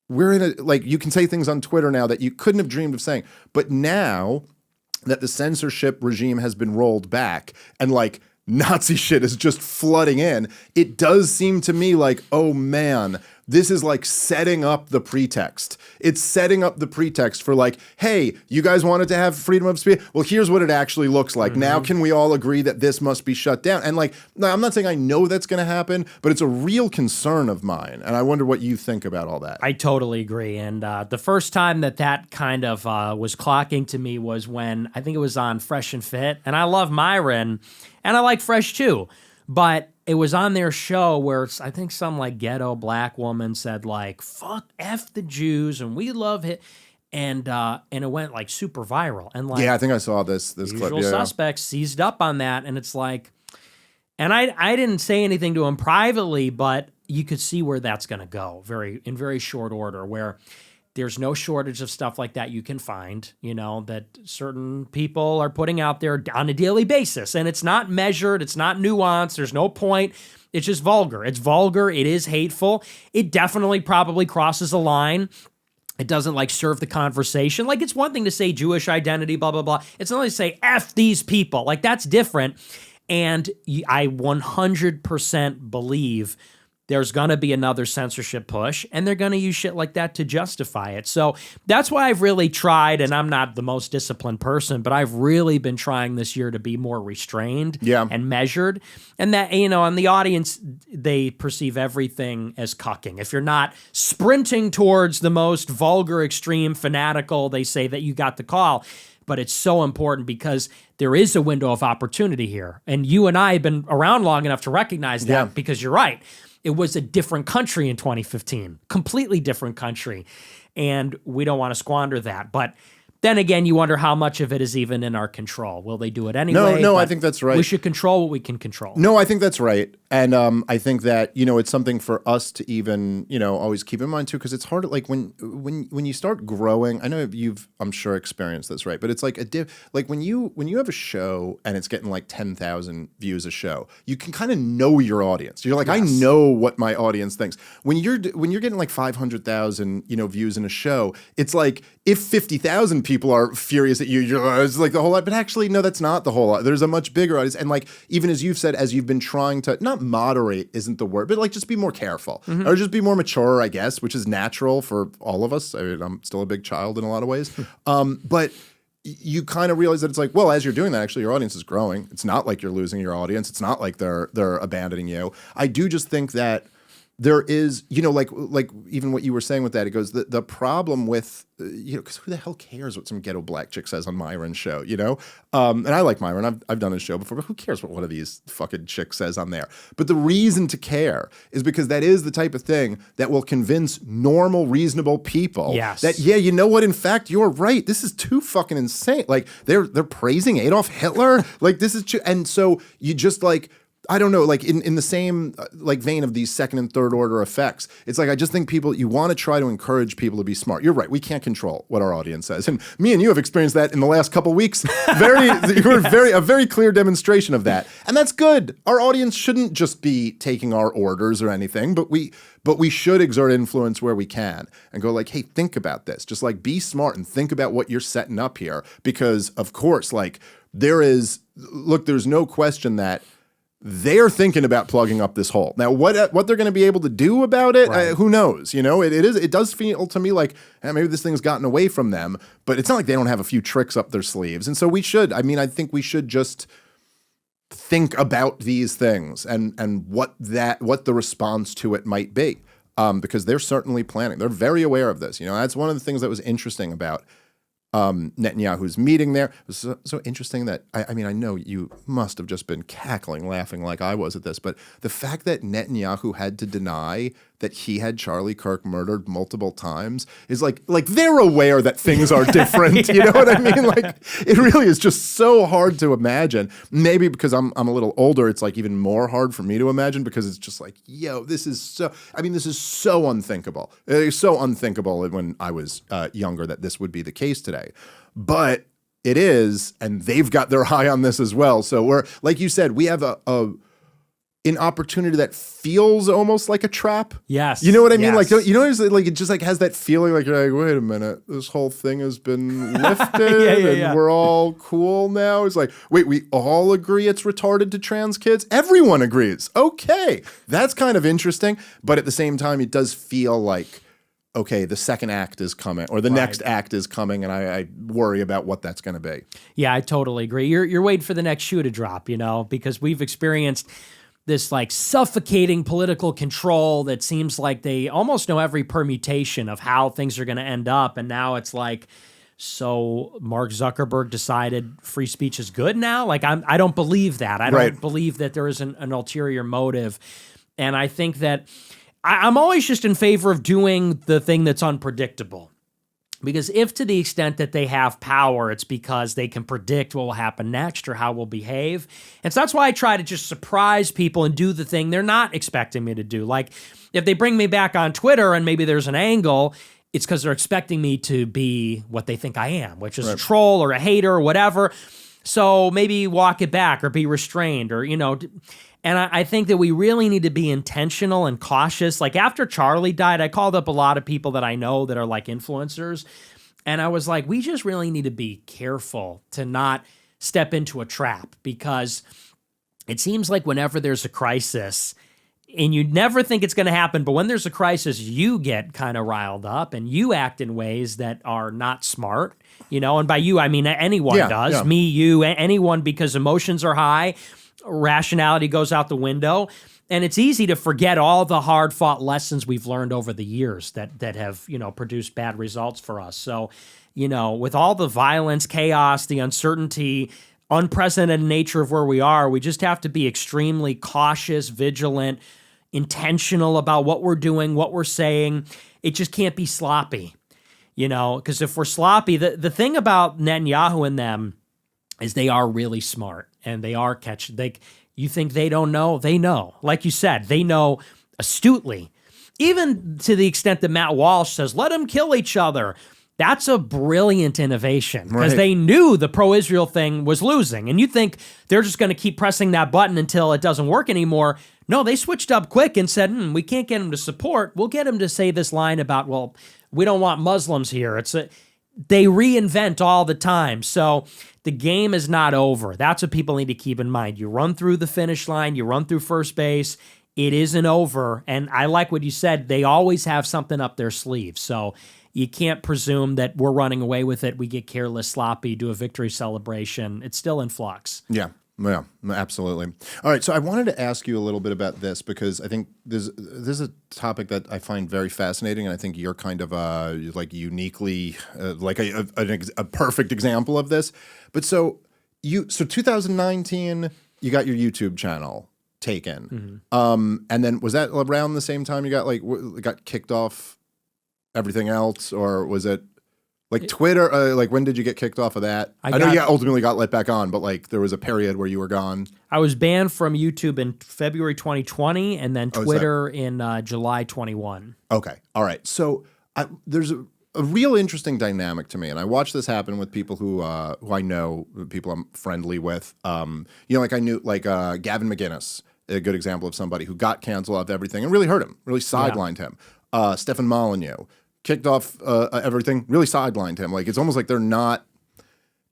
We're in you can say things on Twitter now that you couldn't have dreamed of saying. But now that the censorship regime has been rolled back and, like, Nazi shit is just flooding in, it does seem to me like, oh man, this is like setting up the pretext. It's setting up the pretext for, like, hey, you guys wanted to have freedom of speech? Well, here's what it actually looks like. Now can we all agree that this must be shut down? And, like, now, I'm not saying I know that's going to happen, but it's a real concern of mine. And I wonder what you think about all that. I totally agree. And the first time that kind of was clocking to me was when, I think it was on Fresh and Fit. And I love Myron, and I like Fresh too. But it was on their show where I think some, like, ghetto black woman said, like, fuck F the Jews and we love it. And it went, like, super viral. And, like, yeah, I think I saw this clip. Usual Suspects seized up on that. And it's like, and I didn't say anything to him privately, but you could see where that's going to go in very short order, where there's no shortage of stuff like that you can find, that certain people are putting out there on a daily basis. And it's not measured. It's not nuanced. There's no point. It's just vulgar. It's vulgar. It is hateful. It definitely probably crosses a line. It doesn't, like, serve the conversation. Like, it's one thing to say Jewish identity, blah, blah, blah. It's another to say F these people. Like, that's different. And I 100% believe there's going to be another censorship push, and they're going to use shit like that to justify it. So that's why I've really tried, and I'm not the most disciplined person, but I've really been trying this year to be more restrained and measured. And that, and the audience, they perceive everything as cucking. If you're not sprinting towards the most vulgar, extreme, fanatical, they say that you got the call. But it's so important because there is a window of opportunity here. And you and I have been around long enough to recognize that, because you're right. It was a different country in 2015, completely different country. And we don't want to squander that. But Then again, you wonder how much of it is even in our control. Will they do it anyway? No, I think that's right. We should control what we can control. No, I think that's right. And I think that, it's something for us to even, always keep in mind too, because it's hard, like when you start growing, I know I'm sure experienced this, right? But it's like like when you have a show and it's getting like 10,000 views a show, you can kind of know your audience. You're like, yes. I know what my audience thinks. When you're getting like 500,000, views in a show, it's like if 50,000 people are furious at you, it's like the whole lot. But actually, no, that's not the whole lot. There's a much bigger audience. And like, even as you've said, as you've been trying to, not moderate isn't the word, but like just be more careful or just be more mature, I guess, which is natural for all of us. I mean, I'm still a big child in a lot of ways. But you kind of realize that it's like, well, as you're doing that, actually your audience is growing. It's not like you're losing your audience. It's not like they're abandoning you. I do just think that there is, like even what you were saying with that, it goes, the problem with, because who the hell cares what some ghetto black chick says on Myron's show, And I like Myron. I've done his show before, but who cares what one of these fucking chicks says on there? But the reason to care is because that is the type of thing that will convince normal, reasonable people that, yeah, you know what? In fact, you're right. This is too fucking insane. Like they're praising Adolf Hitler. Like this is, and so you just like, I don't know, like in the same like vein of these second and third order effects, it's like I just think you want to try to encourage people to be smart. You're right, we can't control what our audience says, and me and you have experienced that in the last couple of weeks. A very clear demonstration of that, and that's good. Our audience shouldn't just be taking our orders or anything, but we should exert influence where we can and go like, hey, think about this. Just like be smart and think about what you're setting up here, because of course, like there's no question that they're thinking about plugging up this hole. Now, what they're going to be able to do about it, right. Who knows? It does feel to me like maybe this thing's gotten away from them, but it's not like they don't have a few tricks up their sleeves. And so we should. I mean, I think we should just think about these things and what the response to it might be, because they're certainly planning. They're very aware of this. That's one of the things that was interesting about Netanyahu's meeting there. It was so interesting that, I mean, I know you must have just been cackling, laughing like I was at this, but the fact that Netanyahu had to deny that he had Charlie Kirk murdered multiple times is like they're aware that things are different. Yeah. You know what I mean? Like it really is just so hard to imagine. Maybe because I'm a little older, it's like even more hard for me to imagine, because it's just like, this is so unthinkable. It's so unthinkable when I was younger that this would be the case today. But it is, and they've got their eye on this as well. So we're, like you said, we have an opportunity that feels almost like a trap. Yes. You know what I mean? Yes. Like, it just like has that feeling like you're like, wait a minute, this whole thing has been lifted and we're all cool now. It's like, wait, we all agree it's retarded to trans kids? Everyone agrees. Okay. That's kind of interesting. But at the same time, it does feel like, okay, the second act is coming, or the next act is coming, and I worry about what that's going to be. Yeah, I totally agree. You're waiting for the next shoe to drop, because we've experienced this like suffocating political control that seems like they almost know every permutation of how things are going to end up. And now it's like, so Mark Zuckerberg decided free speech is good now? Like, I don't believe that. I don't believe that there is an ulterior motive. And I think that I'm always just in favor of doing the thing that's unpredictable. Because if to the extent that they have power, it's because they can predict what will happen next or how we'll behave. And so that's why I try to just surprise people and do the thing they're not expecting me to do. Like if they bring me back on Twitter and maybe there's an angle, it's because they're expecting me to be what they think I am, which is a troll or a hater or whatever. So maybe walk it back or be restrained or, And I think that we really need to be intentional and cautious. Like after Charlie died, I called up a lot of people that I know that are like influencers. And I was like, we just really need to be careful to not step into a trap, because it seems like whenever there's a crisis, and you never think it's going to happen, but when there's a crisis, you get kind of riled up and you act in ways that are not smart, and by you, I mean anyone does. Yeah. Me, you, anyone, because emotions are high. Rationality goes out the window, and it's easy to forget all the hard-fought lessons we've learned over the years that have, produced bad results for us. So, with all the violence, chaos, the uncertainty, unprecedented nature of where we are, we just have to be extremely cautious, vigilant, intentional about what we're doing, what we're saying. It just can't be sloppy. You know, because if we're sloppy, the thing about Netanyahu and them is they are really smart and they are catching. You think they don't know? They know. Like you said, they know astutely. Even to the extent that Matt Walsh says, let them kill each other. That's a brilliant innovation because they knew the pro-Israel thing was losing. And you think they're just going to keep pressing that button until it doesn't work anymore. No, they switched up quick and said, we can't get him to support. We'll get him to say this line about, well, we don't want Muslims here. They reinvent all the time. So the game is not over. That's what people need to keep in mind. You run through the finish line, you run through first base. It isn't over. And I like what you said. They always have something up their sleeve. So you can't presume that we're running away with it. We get careless, sloppy, do a victory celebration. It's still in flux. Yeah, absolutely. All right, so I wanted to ask you a little bit about this because I think this is a topic that I find very fascinating, and I think you're kind of like uniquely like a perfect example of this. But so 2019, you got your YouTube channel taken, and then was that around the same time you got kicked off everything else, or was it like Twitter? Like when did you get kicked off of that? I know you ultimately got let back on, but like there was a period where you were gone. I was banned from YouTube in February 2020, and then Twitter in July 21. Okay, all right. So there's a real interesting dynamic to me, and I watch this happen with people who I know, people I'm friendly with. Like I knew Gavin McInnes, a good example of somebody who got canceled off everything and really hurt him, really sidelined him. Stefan Molyneux kicked off everything, really sidelined him. Like it's almost like they're not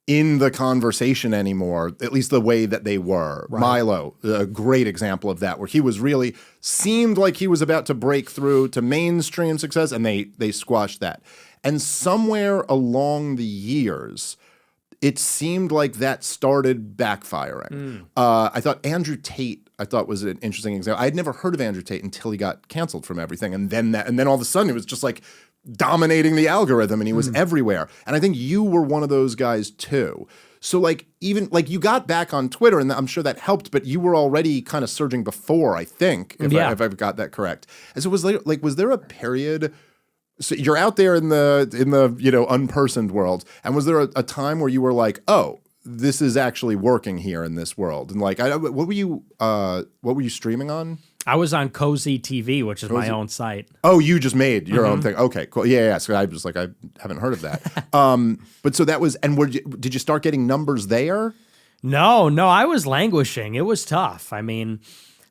in the conversation anymore, at least the way that they were. Right. Milo, a great example of that, where he was really seemed like he was about to break through to mainstream success, and they squashed that. And somewhere along the years, it seemed like that started backfiring. I thought Andrew Tate, was an interesting example. I had never heard of Andrew Tate until he got canceled from everything, and then all of a sudden it was just like dominating the algorithm, and he was everywhere. And I think you were one of those guys too. So like even like you got back on Twitter, and I'm sure that helped, but you were already kind of surging before, I think, if I've got that correct. And so was there a period? So you're out there in the unpersoned world, and was there a time where you were like, oh, this is actually working here in this world? And like, what were you streaming on? I was on Cozy TV, which is my own site. Oh, you just made your own thing. Okay, cool. Yeah. So I was like, I haven't heard of that. But so that was, and did you start getting numbers there? No, I was languishing. It was tough. I mean,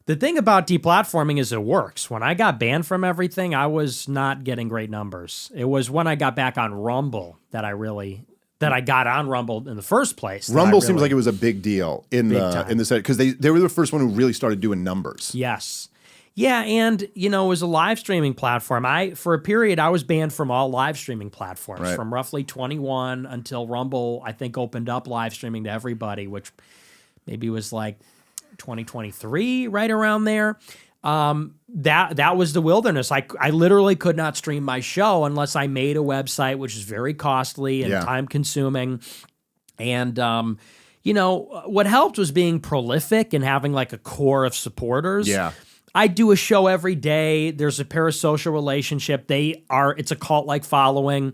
the thing about deplatforming is it works. When I got banned from everything, I was not getting great numbers. It was when I got back on Rumble that I got on Rumble in the first place. Rumble seems like it was a big deal in the set because they were the first one who really started doing numbers. Yes. Yeah, and it was a live streaming platform. For a period I was banned from all live streaming platforms from roughly 21 until Rumble I think opened up live streaming to everybody, which maybe was like 2023, right around there. That was the wilderness. I literally could not stream my show unless I made a website, which is very costly and time consuming. And, what helped was being prolific and having like a core of supporters. Yeah. I do a show every day. There's a parasocial relationship. It's a cult-like following.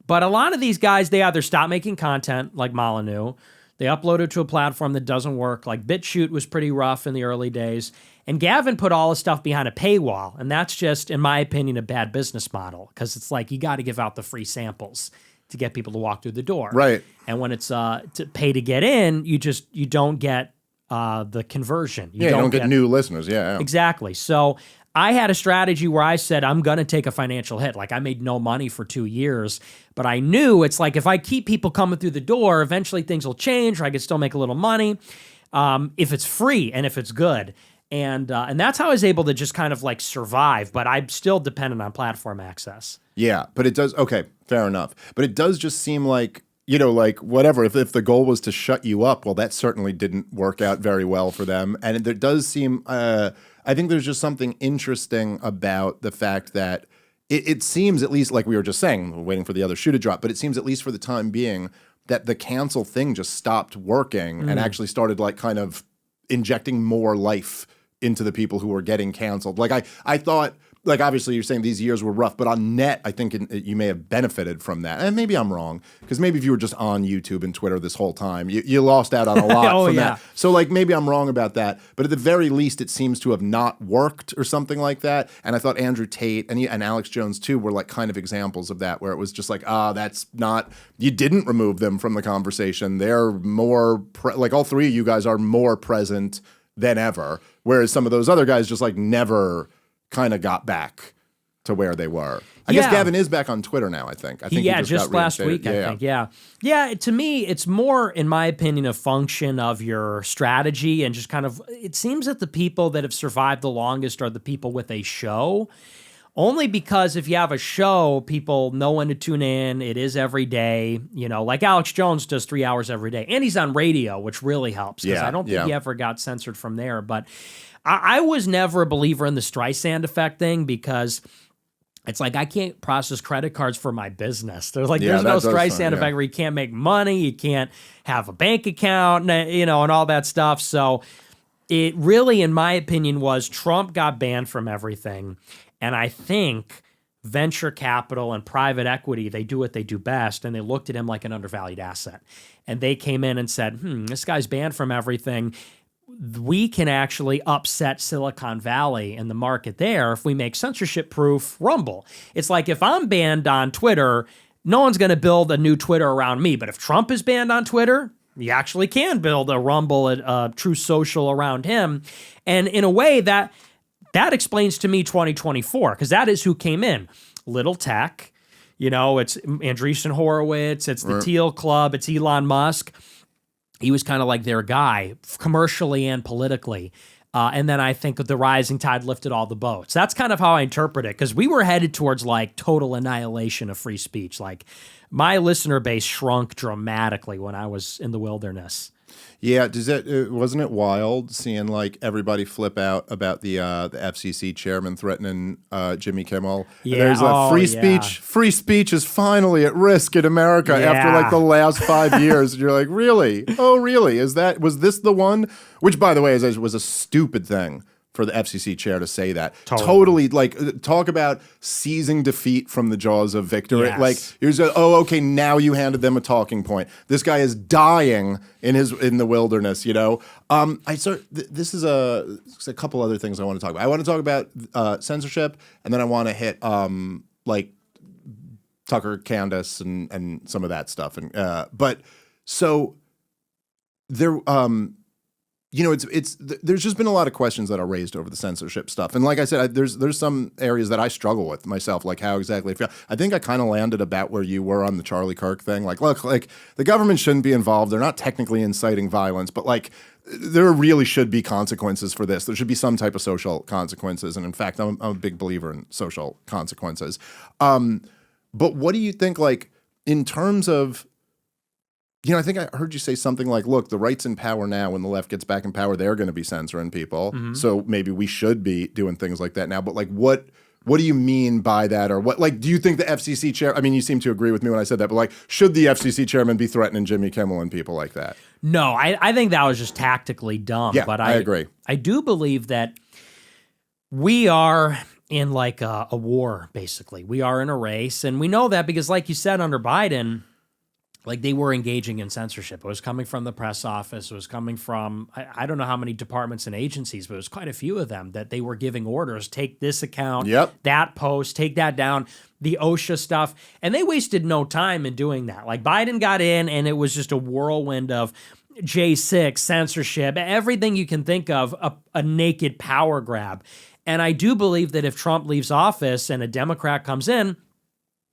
But a lot of these guys, they either stop making content like Molyneux, they upload it to a platform that doesn't work. Like BitChute was pretty rough in the early days. And Gavin put all his stuff behind a paywall. And that's just, in my opinion, a bad business model. Because it's like you got to give out the free samples to get people to walk through the door. Right. And when it's to pay to get in, you don't get the conversion. You don't get new listeners. Yeah. Exactly. So I had a strategy where I said, I'm going to take a financial hit. Like I made no money for 2 years, but I knew it's like if I keep people coming through the door, eventually things will change or I could still make a little money if it's free and if it's good. And that's how I was able to just kind of like survive, but I'm still dependent on platform access. Yeah, but it does, okay, fair enough. But it does just seem like, like whatever, if the goal was to shut you up, well, that certainly didn't work out very well for them. And it does seem, I think there's just something interesting about the fact that it seems, at least like we were just saying, waiting for the other shoe to drop, but it seems at least for the time being that the cancel thing just stopped working and actually started like kind of injecting more life into the people who were getting canceled. Like I thought, like obviously you're saying these years were rough, but on net, I think you may have benefited from that. And maybe I'm wrong, because maybe if you were just on YouTube and Twitter this whole time, you lost out on a lot from that. So like maybe I'm wrong about that, but at the very least, it seems to have not worked or something like that. And I thought Andrew Tate and Alex Jones too were like kind of examples of that, where it was just like, that's not, you didn't remove them from the conversation. They're more, like all three of you guys are more present than ever, whereas some of those other guys just like never kind of got back to where they were. I guess Gavin is back on Twitter now, I think. He just last week, I think. Yeah, to me, it's more, in my opinion, a function of your strategy and just kind of, it seems that the people that have survived the longest are the people with a show. Only because if you have a show, people know when to tune in. It is every day, like Alex Jones does 3 hours every day. And he's on radio, which really helps, because I don't think he ever got censored from there. But I was never a believer in the Streisand effect thing, because it's like, I can't process credit cards for my business. There's like, there's no Streisand effect where you can't make money, you can't have a bank account, and all that stuff. So it really, in my opinion, was Trump got banned from everything. And I think venture capital and private equity, they do what they do best, and they looked at him like an undervalued asset. And they came in and said, this guy's banned from everything. We can actually upset Silicon Valley and the market there if we make censorship-proof Rumble. It's like, if I'm banned on Twitter, no one's going to build a new Twitter around me. But if Trump is banned on Twitter, you actually can build a Rumble, a true social around him. And in a way, that explains to me 2024, because that is who came in. Little tech, it's Andreessen Horowitz, it's the Teal Club, it's Elon Musk. He was kind of like their guy, commercially and politically. And then I think the rising tide lifted all the boats. That's kind of how I interpret it, because we were headed towards like total annihilation of free speech. Like, my listener base shrunk dramatically when I was in the wilderness. Yeah, wasn't it wild seeing like everybody flip out about the FCC chairman threatening Jimmy Kimmel? Yeah, there's free speech. Free speech is finally at risk in America after like the last 5 years. And you're like, really? Oh, really? Was this the one? Which, by the way, was a stupid thing for the FCC chair to say that. Totally, like, talk about seizing defeat from the jaws of victory. Yes. Like, okay, now you handed them a talking point. This guy is dying in the wilderness, this is a couple other things I want to talk about. I want to talk about censorship, and then I want to hit like Tucker, Candice, and some of that stuff. And but so there there's just been a lot of questions that are raised over the censorship stuff. And like I said, there's some areas that I struggle with myself, like how exactly I feel. I think I kind of landed about where you were on the Charlie Kirk thing. Like, look, like the government shouldn't be involved. They're not technically inciting violence, but like there really should be consequences for this. There should be some type of social consequences. And in fact, I'm a big believer in social consequences. But what do you think, like, in terms of, I think I heard you say something like, look, the right's in power now. When the left gets back in power, they're going to be censoring people. Mm-hmm. So maybe we should be doing things like that now. But like, what do you mean by that? Or what, like, do you think the FCC chair, I mean, you seem to agree with me when I said that, but like, should the FCC chairman be threatening Jimmy Kimmel and people like that? No, I think that was just tactically dumb. Yeah, but I agree. I do believe that we are in like a war, basically. We are in a race. And we know that because, like you said, under Biden, like, they were engaging in censorship. It was coming from the press office. It was coming from, I don't know how many departments and agencies, but it was quite a few of them that they were giving orders. Take this account, that post, take that down, the OSHA stuff. And they wasted no time in doing that. Like, Biden got in and it was just a whirlwind of J6, censorship, everything you can think of, a naked power grab. And I do believe that if Trump leaves office and a Democrat comes in,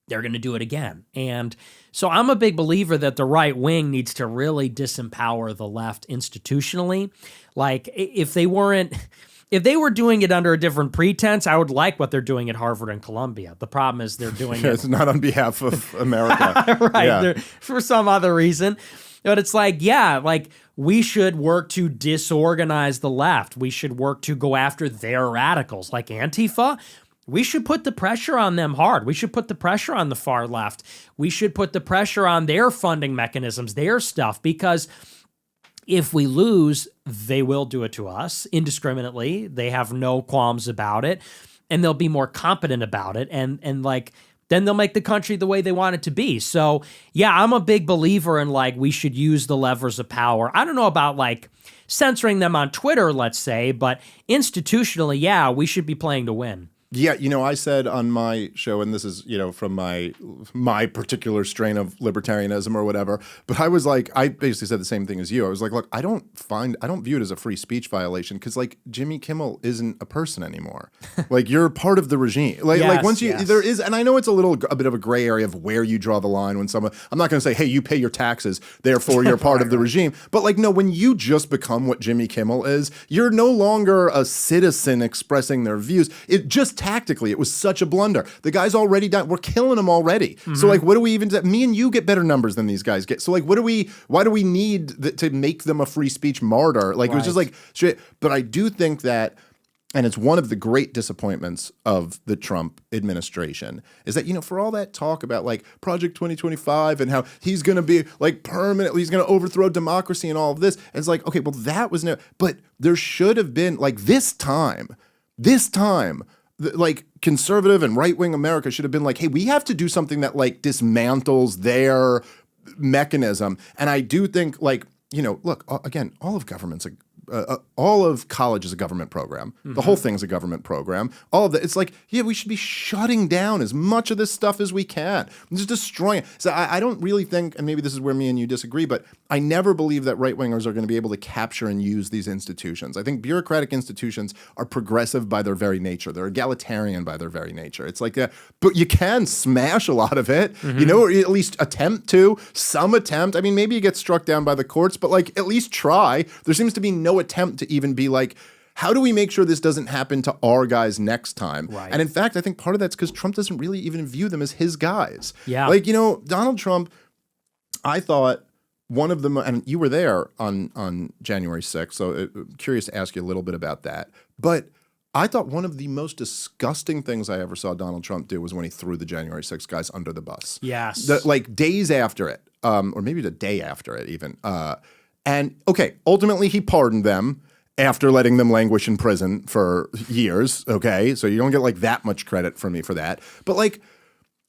they're going to do it again. And so I'm a big believer that the right wing needs to really disempower the left institutionally. Like, if they were doing it under a different pretense, I would like what they're doing at Harvard and Columbia. The problem is they're doing it. It's not on behalf of America. Right. Yeah. For some other reason. But it's like, we should work to disorganize the left. We should work to go after their radicals, like Antifa. We should put the pressure on them hard. We should put the pressure on the far left. We should put the pressure on their funding mechanisms, their stuff, because if we lose, they will do it to us indiscriminately. They have no qualms about it, and they'll be more competent about it. And like, then they'll make the country the way they want it to be. So yeah, I'm a big believer in like, we should use the levers of power. I don't know about like censoring them on Twitter, let's say, but institutionally, yeah, we should be playing to win. Yeah, I said on my show, and this is, from my particular strain of libertarianism or whatever, but I was like, I basically said the same thing as you. I was like, look, I don't view it as a free speech violation because like Jimmy Kimmel isn't a person anymore. Like you're part of the regime. Like once there is, and I know it's a bit of a gray area of where you draw the line when someone, I'm not going to say, hey, you pay your taxes, therefore you're part of the regime. But like, no, when you just become what Jimmy Kimmel is, you're no longer a citizen expressing their views. It just tactically, it was such a blunder. The guy's already done. We're killing him already. Mm-hmm. So like, what do we even? Me and you get better numbers than these guys get. So like, why do we need to make them a free speech martyr? Like it was just like shit. But I do think that, and it's one of the great disappointments of the Trump administration, is that, for all that talk about like Project 2025 and how he's going to be like permanently, he's going to overthrow democracy and all of this. And it's like, okay, well, that was but there should have been like this time, like conservative and right-wing America should have been like, hey, we have to do something that like dismantles their mechanism. And I do think like, look, again, all of government's all of college is a government program. Mm-hmm. The whole thing is a government program. All of that. It's like, yeah, we should be shutting down as much of this stuff as we can. Just destroying it. So I don't really think, and maybe this is where me and you disagree, but I never believe that right-wingers are going to be able to capture and use these institutions. I think bureaucratic institutions are progressive by their very nature. They're egalitarian by their very nature. It's like, but you can smash a lot of it, Mm-hmm. or at least attempt to. Some attempt. I mean, maybe you get struck down by the courts, but like at least try. There seems to be no attempt to even be like, how do we make sure this doesn't happen to our guys next time? Right. And in fact, I think part of that's because Trump doesn't really even view them as his guys. Yeah. Like, Donald Trump, I thought one of them, and you were there on January 6th, so curious to ask you a little bit about that. But I thought one of the most disgusting things I ever saw Donald Trump do was when he threw the January 6th guys under the bus. Yes. Like days after it, or maybe the day after it even. And okay, ultimately he pardoned them after letting them languish in prison for years. Okay, so you don't get like that much credit from me for that. But like,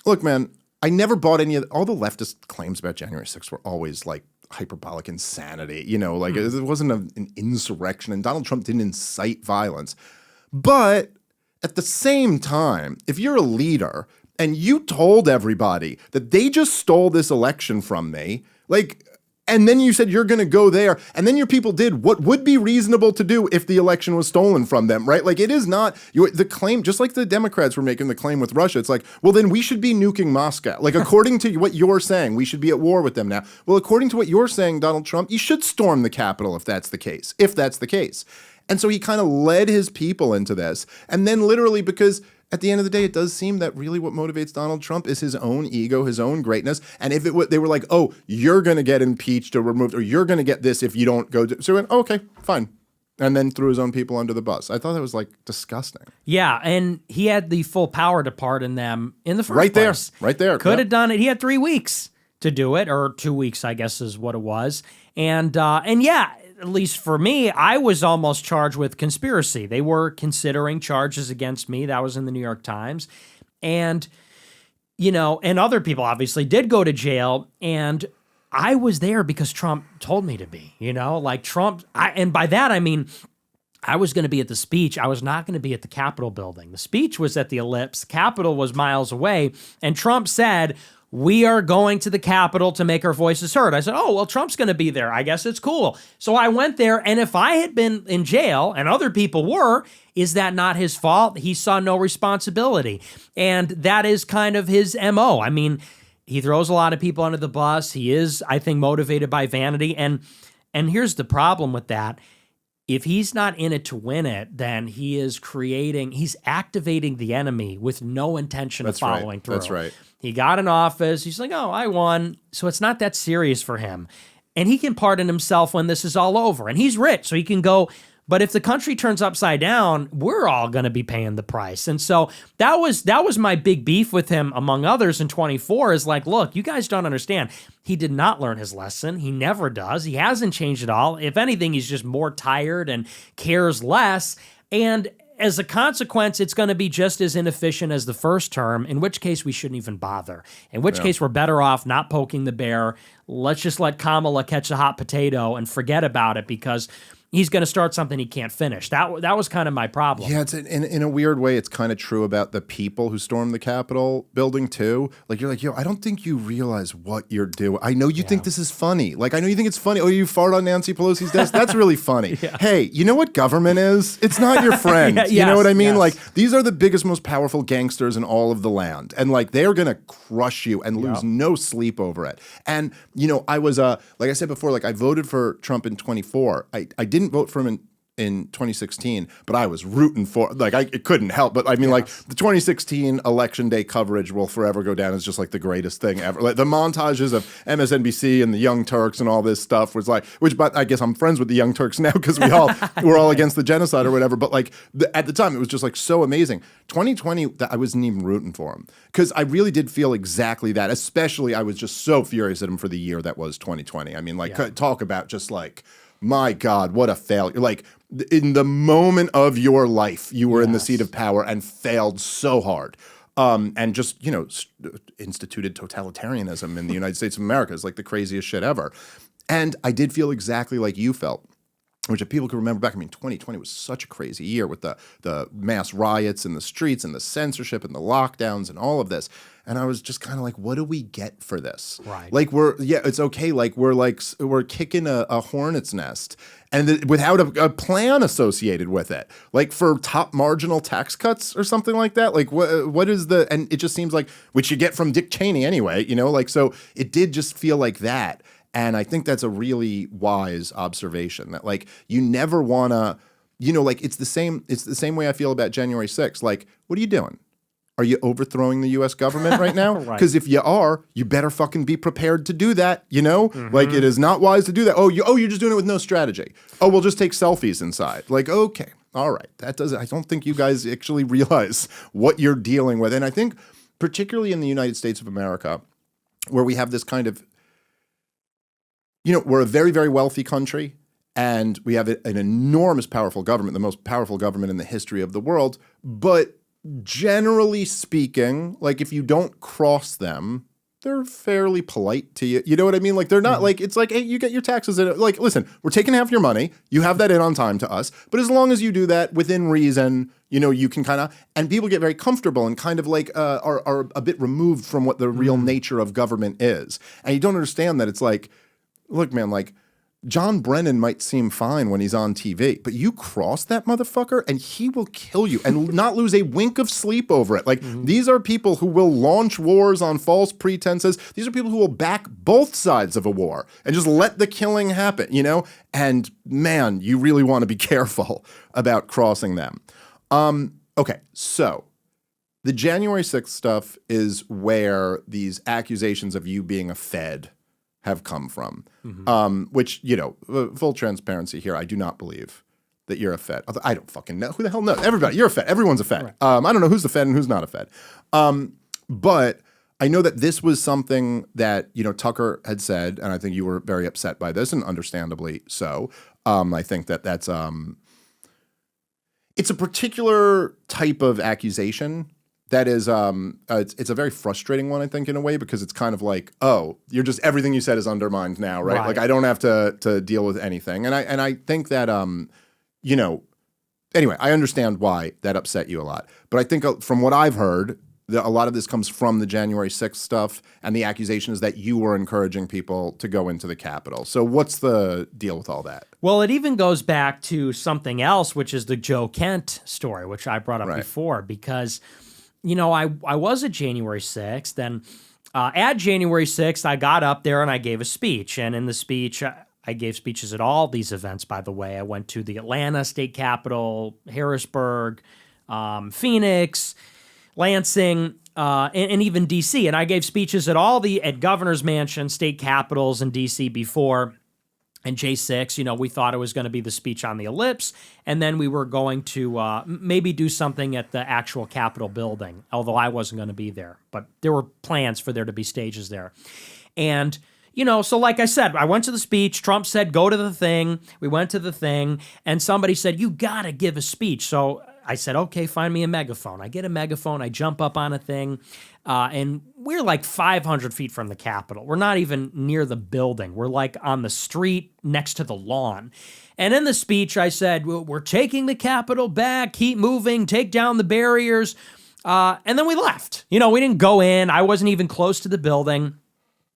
look, man, I never bought all the leftist claims about January 6th were always like hyperbolic insanity. Like it wasn't an insurrection, and Donald Trump didn't incite violence. But at the same time, if you're a leader and you told everybody that they just stole this election from me, like, and then you said you're going to go there, and then your people did what would be reasonable to do if the election was stolen from them, right? Like, it is not the claim, just like the Democrats were making the claim with Russia. It's like, well, then we should be nuking Moscow. Like, according to what you're saying, we should be at war with them now. Well, according to what you're saying, Donald Trump, you should storm the Capitol if that's the case. And so he kind of led his people into this. And then literally, because at the end of the day, it does seem that really what motivates Donald Trump is his own ego, his own greatness. And if they were like, oh, you're going to get impeached or removed, or you're going to get this if you don't go. So he went, oh, okay, fine. And then threw his own people under the bus. I thought that was like disgusting. Yeah, and he had the full power to pardon them in the first place. Right there. Could have done it. He had 3 weeks to do it, or 2 weeks, I guess is what it was. And yeah, at least for me, I was almost charged with conspiracy. They were considering charges against me. That was in the New York Times. And, and other people obviously did go to jail. And I was there because Trump told me to be, like Trump. And by that, I mean, I was going to be at the speech. I was not going to be at the Capitol building. The speech was at the Ellipse. Capitol was miles away. And Trump said, we are going to the Capitol to make our voices heard. I said, oh, well, Trump's going to be there. I guess it's cool. So I went there, and if I had been in jail, and other people were, is that not his fault? He saw no responsibility. And that is kind of his MO. I mean, he throws a lot of people under the bus. He is, I think, motivated by vanity. And here's the problem with that. If he's not in it to win it, then he's activating the enemy with no intention of following through. That's right. He got in office. He's like, oh, I won. So it's not that serious for him. And he can pardon himself when this is all over. And he's rich, so he can go But if the country turns upside down, we're all going to be paying the price. And so that was my big beef with him, among others, in 24, is like, look, you guys don't understand. He did not learn his lesson. He never does. He hasn't changed at all. If anything, he's just more tired and cares less. And as a consequence, it's going to be just as inefficient as the first term, in which case we shouldn't even bother. In which case we're better off not poking the bear. Let's just let Kamala catch the hot potato and forget about it, because he's going to start something he can't finish. That was kind of my problem. Yeah, it's in a weird way, it's kind of true about the people who stormed the Capitol building too. Like, you're like, yo, I don't think you realize what you're doing. I know you think this is funny. Like, I know you think it's funny. Oh, you fart on Nancy Pelosi's desk? That's really funny. Hey, you know what government is? It's not your friend. You know what I mean? Like, these are the biggest, most powerful gangsters in all of the land. And like, they're going to crush you and lose no sleep over it. And, you know, I was, like I said before, like I voted for Trump in 24. I didn't vote for him in 2016, but I was rooting for, like, it couldn't help. But I mean, like, the 2016 election day coverage will forever go down as just like the greatest thing ever. Like the montages of MSNBC and the Young Turks and all this stuff was like, but I guess I'm friends with the Young Turks now because we're all against the genocide or whatever. But like at the time, it was just like so amazing. 2020, I wasn't even rooting for him because I really did feel exactly that. Especially, I was just so furious at him for the year that was 2020. I mean, like, talk about just like, my God, what a failure. Like, in the moment of your life, you were in the seat of power and failed so hard. And just, you know, instituted totalitarianism in the United States of America is like the craziest shit ever. And I did feel exactly like you felt, which if people can remember back, I mean, 2020 was such a crazy year with the mass riots in the streets and the censorship and the lockdowns and all of this. And I was just kind of like, what do we get for this? Right. Like it's okay. Like we're kicking a hornet's nest and without a plan associated with it, like for top marginal tax cuts or something like that. Like what is and it just seems like, which you get from Dick Cheney anyway, you know, like, so it did just feel like that. And I think that's a really wise observation that like, you never want to, you know, like it's the same way I feel about January 6th. Like, what are you doing? Are you overthrowing the U.S. government right now? Because if you are, you better fucking be prepared to do that, you know? Like, it is not wise to do that. Oh, you're just doing it with no strategy. Oh, we'll just take selfies inside. Like, okay, all right. I don't think you guys actually realize what you're dealing with. And I think particularly in the United States of America, where we have this kind of, you know, we're a very, very wealthy country, and we have an enormous, powerful government, the most powerful government in the history of the world. But generally speaking, like if you don't cross them, they're fairly polite to you. You know what I mean? Like they're not like, it's like, hey, you get your taxes in. Like, listen, we're taking half your money. You have that in on time to us. But as long as you do that within reason, you know, you can kind of, and people get very comfortable and kind of like are a bit removed from what the real nature of government is. And you don't understand that it's like, look, man, like John Brennan might seem fine when he's on TV, but you cross that motherfucker and he will kill you and not lose a wink of sleep over it. Like, these are people who will launch wars on false pretenses. These are people who will back both sides of a war and just let the killing happen, you know? And man, you really want to be careful about crossing them. Okay, so the January 6th stuff is where these accusations of you being a Fed have come from, which, you know, full transparency here, I do not believe that you're a Fed. I don't fucking know. Who the hell knows? Everybody, you're a Fed. Everyone's a Fed. Right. I don't know who's the Fed and who's not a Fed. But I know that this was something that, you know, Tucker had said, and I think you were very upset by this, and understandably so. I think that's it's a particular type of accusation that is, it's a very frustrating one, I think, in a way, because it's kind of like, oh, you're just, everything you said is undermined now, right? Like, I don't have to deal with anything. And I think that, you know, anyway, I understand why that upset you a lot. But I think from what I've heard, a lot of this comes from the January 6th stuff, and the accusation is that you were encouraging people to go into the Capitol. So what's the deal with all that? Well, it even goes back to something else, which is the Joe Kent story, which I brought up before, because, you know, I was at January 6th, and at January 6th, I got up there and I gave a speech. And in the speech, I gave speeches at all these events, by the way. I went to the Atlanta State Capitol, Harrisburg, Phoenix, Lansing, and even D.C. And I gave speeches at Governor's Mansion, state capitals in D.C. before. And J6, we thought it was going to be the speech on the ellipse, and then we were going to maybe do something at the actual Capitol building, although I wasn't going to be there. But there were plans for there to be stages there. And, so like I said, I went to the speech. Trump said, go to the thing. We went to the thing, and somebody said, you got to give a speech. So I said, okay, find me a megaphone. I get a megaphone. I jump up on a thing, and we're like 500 feet from the Capitol. We're not even near the building. We're like on the street next to the lawn. And in the speech, I said, we're taking the Capitol back, keep moving, take down the barriers. And then we left. We didn't go in. I wasn't even close to the building.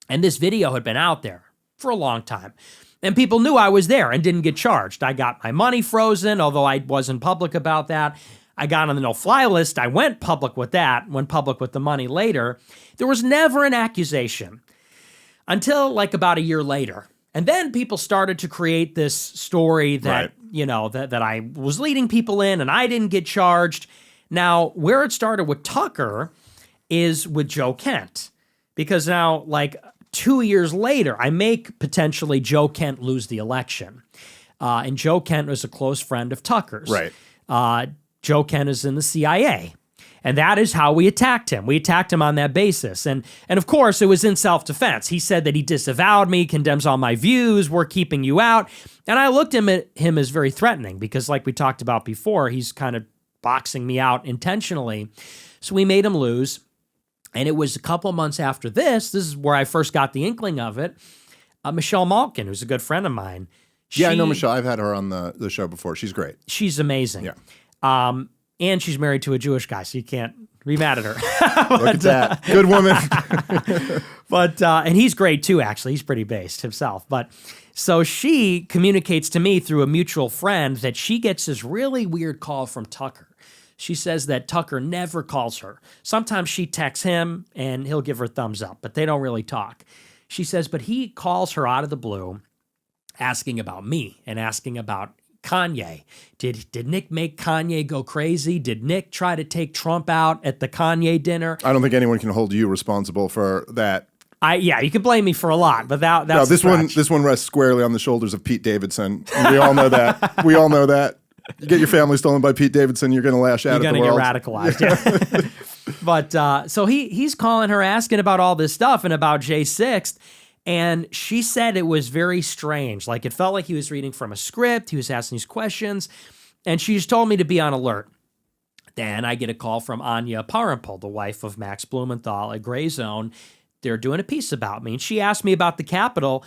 And this video had been out there for a long time. And people knew I was there and didn't get charged. I got my money frozen, although I wasn't public about that. I got on the no-fly list. I went public with that, went public with the money later. There was never an accusation until like about a year later. And then people started to create this story that, that I was leading people in and I didn't get charged. Now, where it started with Tucker is with Joe Kent. Because now, like 2 years later, I make potentially Joe Kent lose the election. And Joe Kent was a close friend of Tucker's. Right. Joe Kent is in the CIA. And that is how we attacked him. We attacked him on that basis. And of course, it was in self-defense. He said that he disavowed me, condemns all my views, we're keeping you out. And I looked at him as very threatening because like we talked about before, he's kind of boxing me out intentionally. So we made him lose. And it was a couple months after this is where I first got the inkling of it, Michelle Malkin, who's a good friend of mine. I know Michelle. I've had her on the show before. She's great. She's amazing. Yeah. And she's married to a Jewish guy, so you can't be mad at her. Look at that. Good woman. And he's great too, actually. He's pretty based himself. But so she communicates to me through a mutual friend that she gets this really weird call from Tucker. She says that Tucker never calls her. Sometimes she texts him and he'll give her thumbs up, but they don't really talk. She says, but he calls her out of the blue asking about me and asking about Kanye. Did Nick make Kanye go crazy? Did Nick try to take Trump out at the Kanye dinner? I don't think anyone can hold you responsible for that. You can blame me for a lot, but that's no, this one rests squarely on the shoulders of Pete Davidson. We all know that. We all know that. You get your family stolen by Pete Davidson, you're going to lash out at the world. You're going to get radicalized. Yeah. But so he's calling her asking about all this stuff and about J6. And she said it was very strange. Like it felt like he was reading from a script. He was asking these questions. And she just told me to be on alert. Then I get a call from Anya Parampil, the wife of Max Blumenthal at Gray Zone. They're doing a piece about me. And she asked me about the Capitol.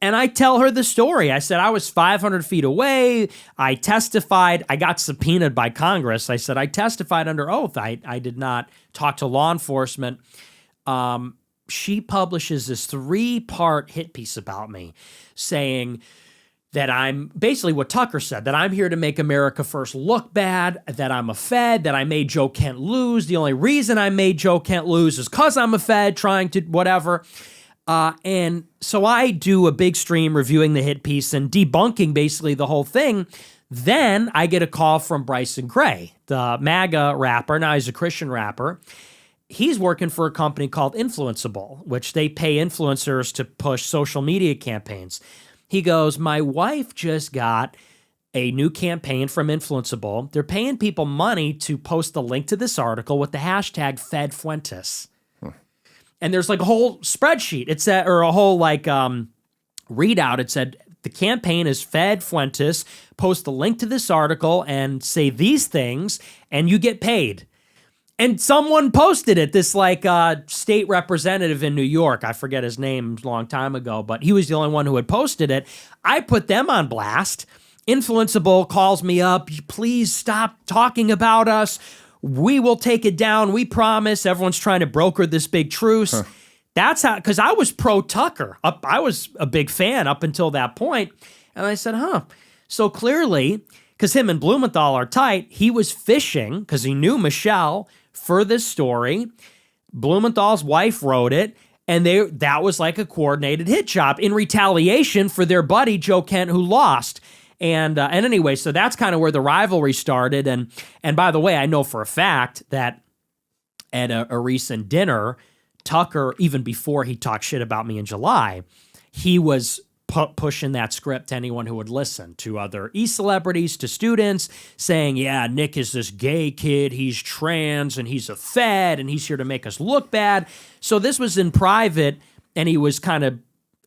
And I tell her the story. I said, I was 500 feet away. I testified. I got subpoenaed by Congress. I said, I testified under oath. I did not talk to law enforcement. She publishes this 3-part hit piece about me saying that I'm basically what Tucker said, that I'm here to make America first look bad, that I'm a Fed, that I made Joe Kent lose. The only reason I made Joe Kent lose is because I'm a Fed trying to whatever. And so I do a big stream reviewing the hit piece and debunking basically the whole thing. Then I get a call from Bryson Gray, the MAGA rapper. Now he's a Christian rapper. He's working for a company called Influenceable, which they pay influencers to push social media campaigns. He goes, my wife just got a new campaign from Influenceable. They're paying people money to post the link to this article with the hashtag FedFuentes. And there's like a whole spreadsheet. It said, or a whole like readout. It said the campaign is Fed Fuentes. Post the link to this article and say these things, and you get paid. And someone posted it. This like state representative in New York. I forget his name a long time ago, but he was the only one who had posted it. I put them on blast. Influenceable calls me up. Please stop talking about us. We will take it down. We promise. Everyone's trying to broker this big truce. That's how, because I was pro Tucker. I was a big fan up until that point. And I said, So clearly, because him and Blumenthal are tight, he was fishing because he knew Michelle for this story. Blumenthal's wife wrote it. And that was like a coordinated hit job in retaliation for their buddy, Joe Kent, who lost. And anyway, so that's kind of where the rivalry started. And by the way, I know for a fact that at a recent dinner, Tucker, even before he talked shit about me in July, he was pushing that script to anyone who would listen, to other e-celebrities, to students, saying, yeah, Nick is this gay kid, he's trans, and he's a fed, and he's here to make us look bad. So this was in private, and he was kind of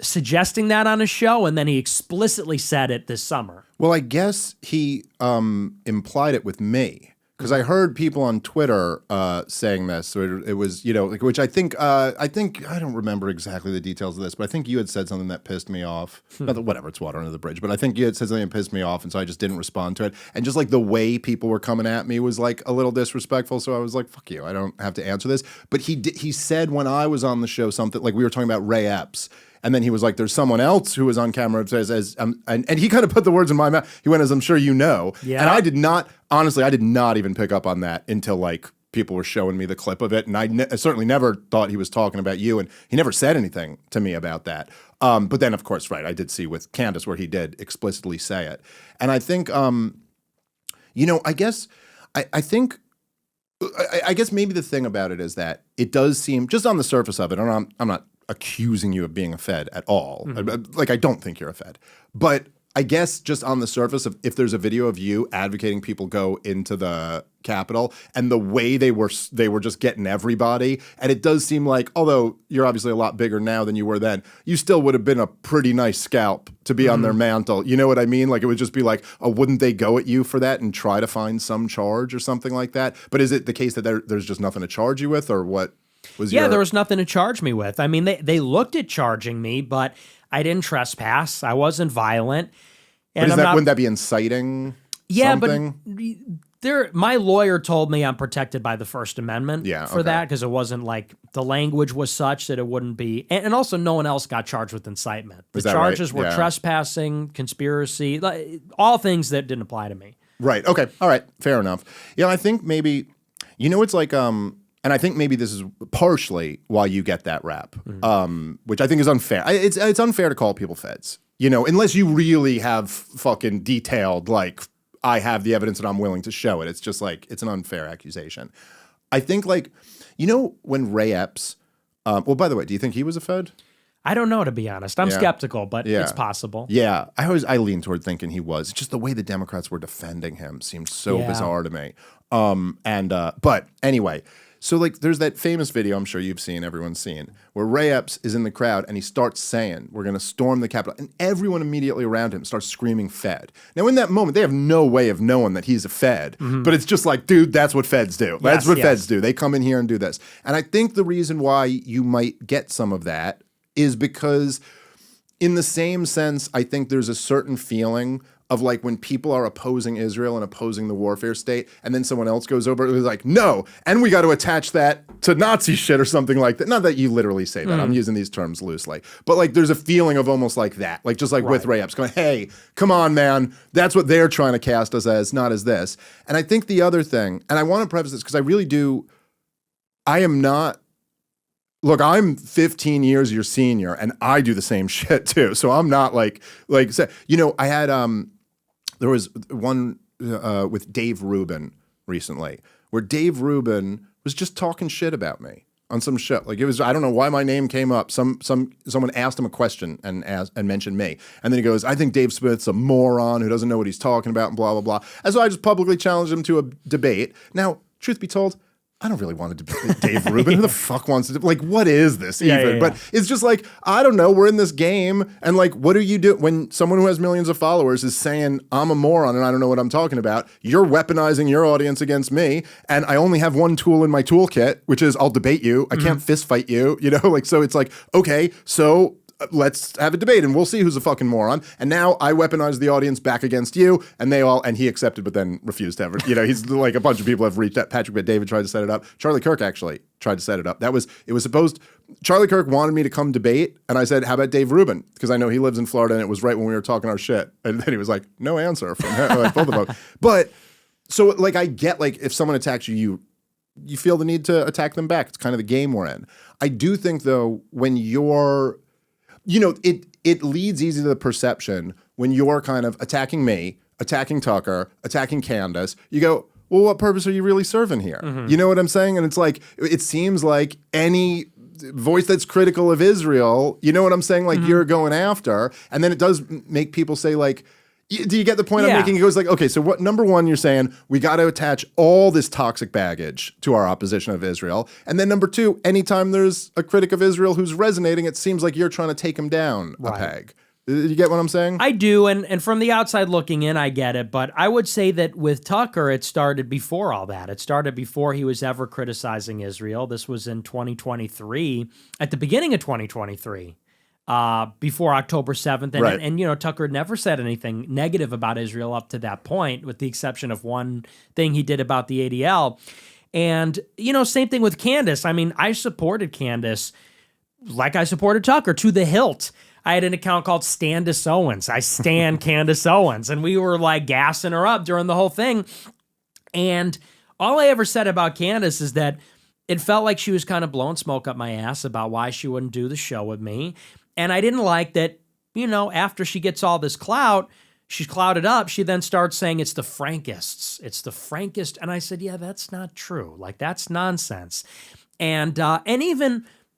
suggesting that on his show, and then he explicitly said it this summer. Well, I guess he implied it with me. Because I heard people on Twitter saying this, so it was, you know, like, which I think I don't remember exactly the details of this, but I think you had said something that pissed me off. Not that, whatever, it's water under the bridge, but I think you had said something that pissed me off, and so I just didn't respond to it. And just like the way people were coming at me was like a little disrespectful, so I was like, fuck you, I don't have to answer this. But he said when I was on the show something, like we were talking about Ray Epps, and then he was like, there's someone else who was on camera and he kind of put the words in my mouth. He went, as I'm sure you know. Yeah. And I did not even pick up on that until like people were showing me the clip of it. And I certainly never thought he was talking about you. And he never said anything to me about that. But then, of course, right, I did see with Candice where he did explicitly say it. And I think, you know, I guess maybe the thing about it is that it does seem, just on the surface of it, and I'm not accusing you of being a fed at all. Mm-hmm. Like, I don't think you're a fed. But I guess just on the surface of, if there's a video of you advocating people go into the Capitol and the way they were just getting everybody, and it does seem like, although you're obviously a lot bigger now than you were then, you still would have been a pretty nice scalp to be on their mantle. You know what I mean? Like, it would just be like, oh, wouldn't they go at you for that and try to find some charge or something like that? But is it the case that there's just nothing to charge you with, or what? There was nothing to charge me with. I mean, they looked at charging me, but I didn't trespass. I wasn't violent. And wouldn't that be inciting something? But my lawyer told me I'm protected by the First Amendment for that, because it wasn't like the language was such that it wouldn't be. And also, no one else got charged with incitement. The charges were trespassing, conspiracy, all things that didn't apply to me. Right. Okay. All right. Fair enough. Yeah, I think maybe, you know, it's like, and I think maybe this is partially why you get that rap, which I think is unfair. It's unfair to call people feds, you know, unless you really have fucking detailed, like, I have the evidence and I'm willing to show it. It's just like, it's an unfair accusation. I think, like, you know, when Ray Epps, well, by the way, do you think he was a fed? I don't know, to be honest. I'm skeptical, but it's possible. Yeah, I lean toward thinking he was. It's just the way the Democrats were defending him seemed so bizarre to me. But anyway. So, like, there's that famous video I'm sure you've seen, everyone's seen, where Ray Epps is in the crowd and he starts saying, we're going to storm the Capitol. And everyone immediately around him starts screaming Fed. Now, in that moment, they have no way of knowing that he's a Fed. But it's just like, dude, that's what Feds do. That's what Feds do. They come in here and do this. And I think the reason why you might get some of that is because, in the same sense, I think there's a certain feeling of like when people are opposing Israel and opposing the warfare state, and then someone else goes over, it's like, no, and we got to attach that to Nazi shit or something like that. Not that you literally say that. I'm using these terms loosely. But like there's a feeling of almost like that. Like just like with Ray Epps going, hey, come on, man. That's what they're trying to cast us as, not as this. And I think the other thing, and I want to preface this because I really do, I am not, look, I'm 15 years your senior and I do the same shit too. So I'm not like, you know, I had, there was one with Dave Rubin recently where Dave Rubin was just talking shit about me on some show. Like it was, I don't know why my name came up. Someone asked him a question and mentioned me. And then he goes, I think Dave Smith's a moron who doesn't know what he's talking about and blah, blah, blah. And so I just publicly challenged him to a debate. Now, truth be told, I don't really want to debate Dave Rubin. Who the fuck wants to like, what is this even? But it's just like, I don't know. We're in this game. And like, what do you do when someone who has millions of followers is saying, I'm a moron and I don't know what I'm talking about? You're weaponizing your audience against me. And I only have one tool in my toolkit, which is I'll debate you. I can't fist fight you, you know? Like, so it's like, okay, so let's have a debate and we'll see who's a fucking moron. And now I weaponize the audience back against you, and he accepted but then refused to ever, you know, he's like a bunch of people have reached out. Patrick Bet-David tried to set it up. Charlie Kirk actually tried to set it up. It was supposed, Charlie Kirk wanted me to come debate, and I said, how about Dave Rubin? Because I know he lives in Florida and it was right when we were talking our shit. And then he was like, no answer from both of them. But so like, I get like, if someone attacks you feel the need to attack them back. It's kind of the game we're in. I do think though, when you're, you know, it leads easy to the perception when you're kind of attacking me, attacking Tucker, attacking Candice, you go, well, what purpose are you really serving here? You know what I'm saying? And it's like, it seems like any voice that's critical of Israel, you know what I'm saying? Like you're going after, and then it does make people say like, do you get the point I'm making? It goes like, okay, so what? Number one, you're saying we got to attach all this toxic baggage to our opposition of Israel, and then number two, anytime there's a critic of Israel who's resonating, it seems like you're trying to take him down a peg. You get what I'm saying? I do, and from the outside looking in, I get it. But I would say that with Tucker, it started before all that. It started before he was ever criticizing Israel. This was in 2023, at the beginning of 2023. Before October 7th. And, you know, Tucker never said anything negative about Israel up to that point, with the exception of one thing he did about the ADL. And, you know, same thing with Candice. I mean, I supported Candice like I supported Tucker to the hilt. I had an account called Candice Owens. I stan Candice Owens. And we were like gassing her up during the whole thing. And all I ever said about Candice is that it felt like she was kind of blowing smoke up my ass about why she wouldn't do the show with me. And I didn't like that, you know, after she gets all this clout, she's clouded up, she then starts saying it's the Frankists. It's the Frankist. And I said, yeah, that's not true. Like, that's nonsense. And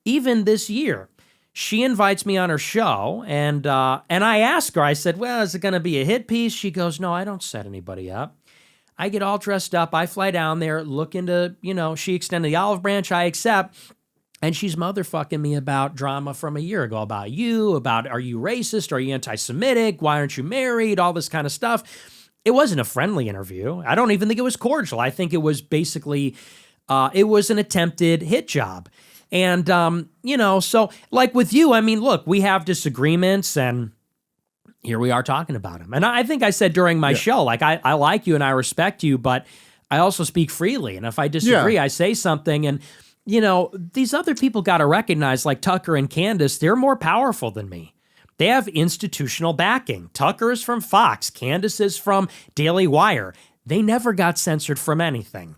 even this year, she invites me on her show, and I ask her, I said, well, is it going to be a hit piece? She goes, no, I don't set anybody up. I get all dressed up. I fly down there, look into, you know, she extended the olive branch, I accept. And she's motherfucking me about drama from a year ago, about you, about are you racist? Are you anti-Semitic? Why aren't you married? All this kind of stuff. It wasn't a friendly interview. I don't even think it was cordial. I think it was basically, it was an attempted hit job. And, you know, so like with you, I mean, look, we have disagreements and here we are talking about them. And I think I said during my show, like, I like you and I respect you, but I also speak freely. And if I disagree, I say something. And, you know, these other people got to recognize, like Tucker and Candice, they're more powerful than me. They have institutional backing. Tucker is from Fox. Candice is from Daily Wire. They never got censored from anything.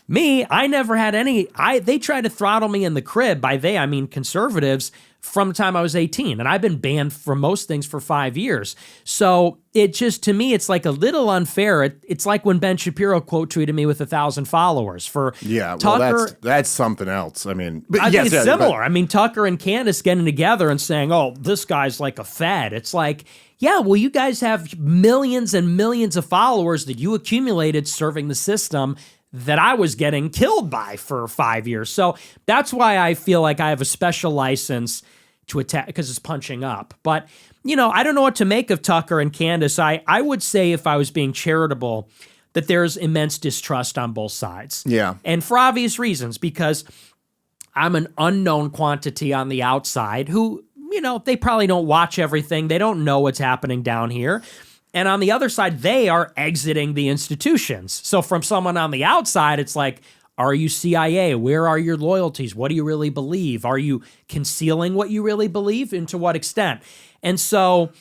Me, I never had any. They tried to throttle me in the crib. By they, I mean conservatives, from the time I was 18. And I've been banned from most things for 5 years. So it just, to me, it's like a little unfair. It's like when Ben Shapiro quote tweeted me with 1,000 followers. For Tucker, well, that's something else. I mean, I think it's similar. I mean, Tucker and Candice getting together and saying, oh, this guy's like a fed. It's like, yeah, well, you guys have millions and millions of followers that you accumulated serving the system that I was getting killed by for 5 years. So that's why I feel like I have a special license to attack, because it's punching up. But, you know, I don't know what to make of Tucker and Candice. I would say, if I was being charitable, that there's immense distrust on both sides. Yeah. And for obvious reasons, because I'm an unknown quantity on the outside who, you know, they probably don't watch everything. They don't know what's happening down here. And on the other side, they are exiting the institutions. So from someone on the outside, it's like, are you CIA? Where are your loyalties? What do you really believe? Are you concealing what you really believe? And to what extent? And so,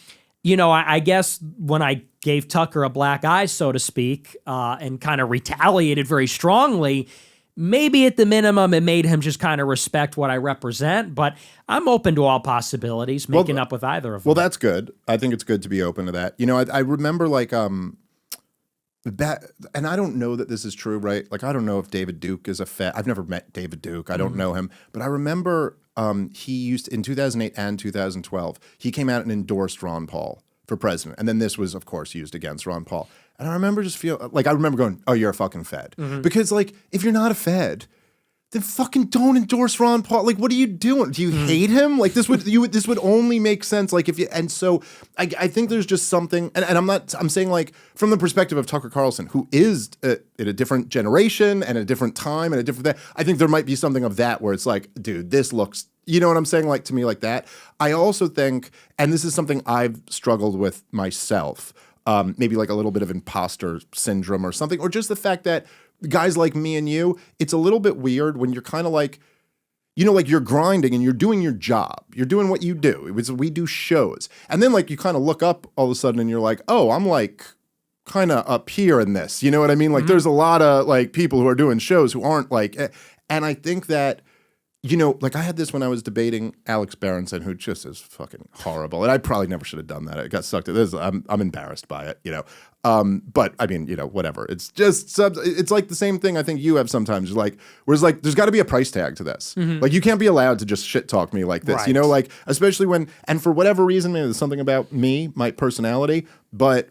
you know, I guess when I gave Tucker a black eye, so to speak, and kind of retaliated very strongly, maybe at the minimum, it made him just kind of respect what I represent, but I'm open to all possibilities, making up with either of them. Well, that's good. I think it's good to be open to that. You know, I remember like, and I don't know that this is true, right? Like, I don't know if David Duke is a fed. I've never met David Duke. I don't know him, but I remember he used, in 2008 and 2012, he came out and endorsed Ron Paul for president. And then this was, of course, used against Ron Paul. And I remember I remember going, oh, you're a fucking fed. Because, like, if you're not a fed, then fucking don't endorse Ron Paul. Like, what are you doing? Do you hate him? Like, this would only make sense, like, if you, and so I think there's just something, and I'm saying, like, from the perspective of Tucker Carlson, who is in a different generation and a different time and a different, I think there might be something of that where it's like, dude, this looks, you know what I'm saying? Like, to me, like that. I also think, and this is something I've struggled with myself, maybe like a little bit of imposter syndrome or something, or just the fact that guys like me and you, it's a little bit weird when you're kind of like, you know, like you're grinding and you're doing your job. You're doing what you do. We do shows. And then like you kind of look up all of a sudden and you're like, oh, I'm like kind of up here in this. You know what I mean? Like there's a lot of like people who are doing shows who aren't like, and I think that you know, like I had this when I was debating Alex Berenson, who just is fucking horrible. And I probably never should have done that. I got sucked at this. I'm embarrassed by it, you know. But I mean, you know, whatever. It's just, it's like the same thing I think you have sometimes. Like, whereas like, there's got to be a price tag to this. Like, you can't be allowed to just shit talk me like this, you know, like, especially when, and for whatever reason, maybe there's something about me, my personality, but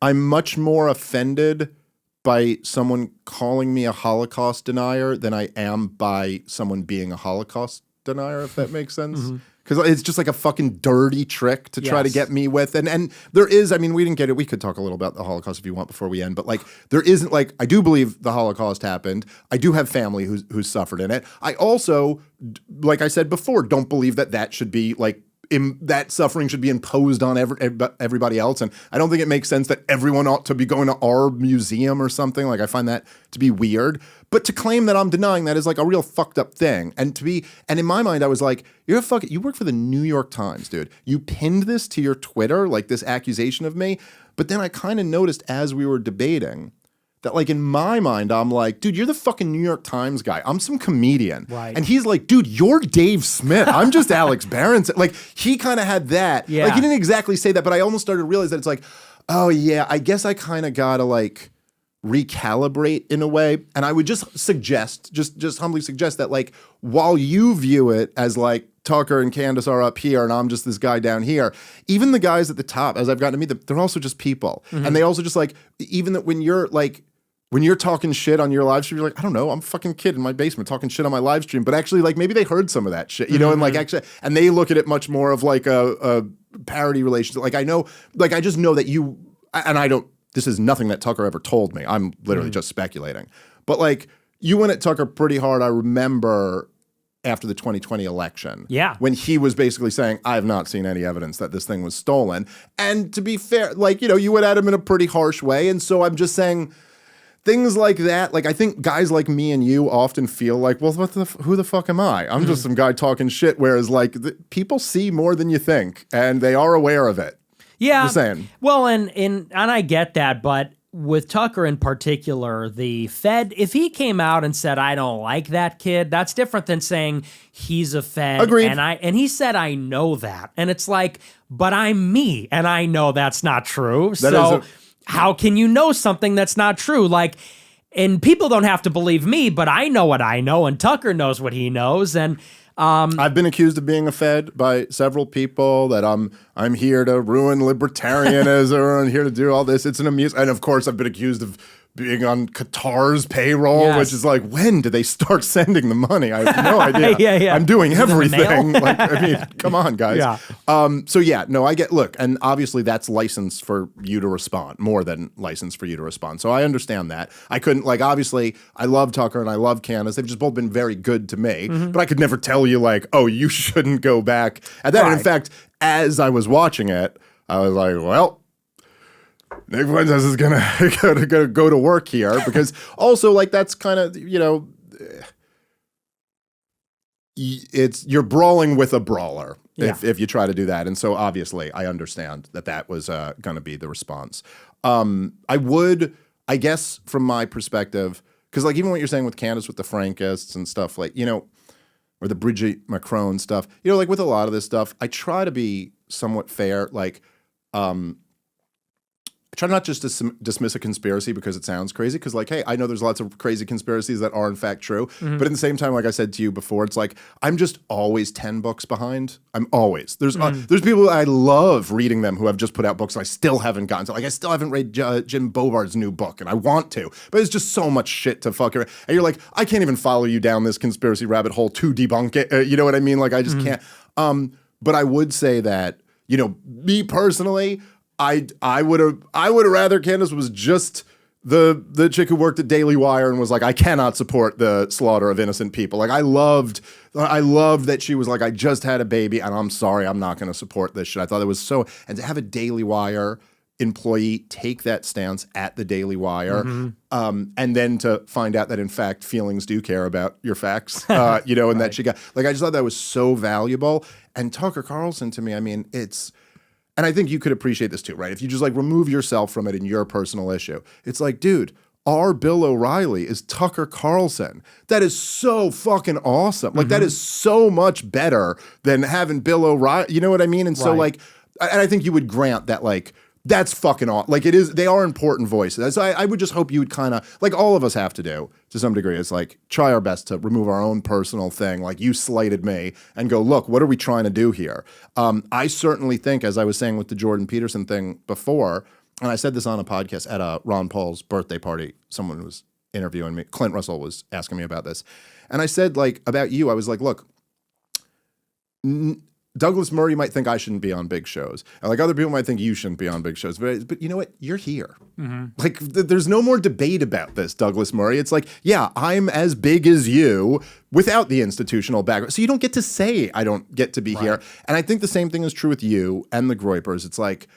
I'm much more offended by someone calling me a Holocaust denier than I am by someone being a Holocaust denier, if that makes sense. Because it's just like a fucking dirty trick to try to get me with. And there is, I mean, we didn't get it. We could talk a little about the Holocaust if you want before we end. But like, there isn't like, I do believe the Holocaust happened. I do have family who's suffered in it. I also, like I said before, don't believe that that should be like, that suffering should be imposed on everybody else. And I don't think it makes sense that everyone ought to be going to our museum or something. Like, I find that to be weird. But to claim that I'm denying that is like a real fucked up thing. And in my mind, I was like, you work for the New York Times, dude. You pinned this to your Twitter, like this accusation of me. But then I kind of noticed as we were debating that, like, in my mind, I'm like, dude, you're the fucking New York Times guy. I'm some comedian. Right. And he's like, dude, you're Dave Smith. I'm just Alex Berenson. Like, he kind of had that. Yeah. Like, he didn't exactly say that, but I almost started to realize that it's like, oh, yeah, I guess I kind of got to, like, recalibrate in a way. And I would just suggest, just humbly suggest that, like, while you view it as, like, Tucker and Candice are up here and I'm just this guy down here, even the guys at the top, as I've gotten to meet them, they're also just people. And they also just, like, even that when you're, like, when you're talking shit on your live stream, you're like, I don't know, I'm a fucking kid in my basement talking shit on my live stream. But actually, like, maybe they heard some of that shit, you know, and like actually, and they look at it much more of like a parody relationship. Like, I know, like, I just know that you, and I don't, this is nothing that Tucker ever told me. I'm literally just speculating. But like, you went at Tucker pretty hard. I remember after the 2020 election. Yeah. When he was basically saying, I have not seen any evidence that this thing was stolen. And to be fair, like, you know, you went at him in a pretty harsh way. And so I'm just saying, things like that, like, I think guys like me and you often feel like, well, who the fuck am I? I'm just some guy talking shit, whereas, like, people see more than you think, and they are aware of it. Yeah. Just saying. Well, and I get that, but with Tucker in particular, the Fed, if he came out and said, I don't like that kid, that's different than saying he's a Fed. Agreed. And he said, I know that. And it's like, but I'm me, and I know that's not true. How can you know something that's not true? Like, and people don't have to believe me, but I know what I know, and Tucker knows what he knows. And I've been accused of being a Fed by several people, that I'm here to ruin libertarianism and here to do all this. It's an amusement. And of course, I've been accused of being on Qatar's payroll, which is like, when did they start sending the money? I have no idea. I'm doing everything. Like, I mean, come on, guys. So yeah, no, I get, look, and obviously that's license for you to respond, more than license for you to respond. So I understand that. I couldn't, like, obviously I love Tucker and I love Candice. They've just both been very good to me, but I could never tell you, like, oh, you shouldn't go back at that. And in fact, as I was watching it, I was like, well, Nick Fuentes is gonna go to work here, because also, like, that's kind of, you know, you're brawling with a brawler if you try to do that. And so obviously I understand that was going to be the response. I guess from my perspective, because like even what you're saying with Candice, with the Frankists and stuff, like, you know, or the Brigitte Macron stuff, you know, like with a lot of this stuff, I try to be somewhat fair. Like, I try not just to dismiss a conspiracy because it sounds crazy, because, like, hey, I know there's lots of crazy conspiracies that are in fact true, but at the same time, like I said to you before, it's like, I'm just always 10 books behind. I'm always. There's people I love reading them who have just put out books I still haven't gotten to. Like, I still haven't read Jim Bovar's new book, and I want to, but it's just so much shit to fuck around. And you're like, I can't even follow you down this conspiracy rabbit hole to debunk it. You know what I mean? Like, I just can't. But I would say that, you know, me personally, I would have rather Candice was just the chick who worked at Daily Wire and was like, I cannot support the slaughter of innocent people. Like, I loved that she was like, I just had a baby and I'm sorry, I'm not going to support this shit. I thought it was so, and to have a Daily Wire employee take that stance at the Daily Wire, and then to find out that in fact feelings do care about your facts, you know, and that she got, like, I just thought that was so valuable. And Tucker Carlson, to me, I mean, and I think you could appreciate this too, right? If you just like remove yourself from it in your personal issue, it's like, dude, our Bill O'Reilly is Tucker Carlson. That is so fucking awesome. Like, that is so much better than having Bill O'Reilly. You know what I mean? And so, like, and I think you would grant that, like, that's fucking awesome. Like, it is, they are important voices. So I would just hope you would kind of, like all of us have to do to some degree, is like try our best to remove our own personal thing. Like, you slighted me, and go, look, what are we trying to do here? I certainly think, as I was saying with the Jordan Peterson thing before, and I said this on a podcast at Ron Paul's birthday party, someone was interviewing me, Clint Russell was asking me about this. And I said, like, about you, I was like, look, Douglas Murray might think I shouldn't be on big shows. And like, other people might think you shouldn't be on big shows. But you know what? You're here. Like, there's no more debate about this, Douglas Murray. It's like, yeah, I'm as big as you without the institutional background. So you don't get to say I don't get to be here. And I think the same thing is true with you and the Groypers. It's like,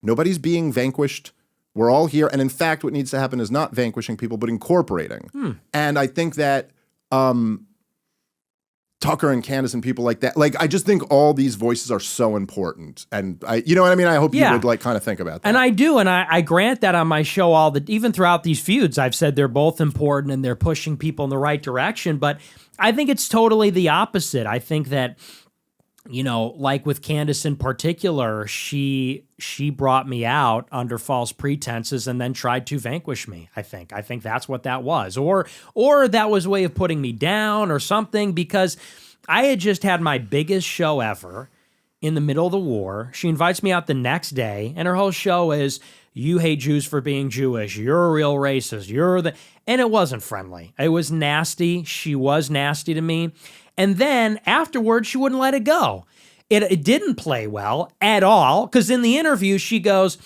nobody's being vanquished. We're all here. And in fact, what needs to happen is not vanquishing people, but incorporating. And I think that Tucker and Candice and people like that, like, I just think all these voices are so important. And you know what I mean? I hope you would like kind of think about that. And I do. And I grant that on my show even throughout these feuds, I've said they're both important and they're pushing people in the right direction. But I think it's totally the opposite. I think that, you know, like with Candice in particular, she brought me out under false pretenses and then tried to vanquish me. I think that's what that was, or that was a way of putting me down or something, because I had just had my biggest show ever in the middle of the war. She invites me out the next day, and her whole show is, you hate Jews for being Jewish. You're a real racist. And it wasn't friendly. It was nasty. She was nasty to me. And then afterwards, she wouldn't let it go. It didn't play well at all, because in the interview, she goes,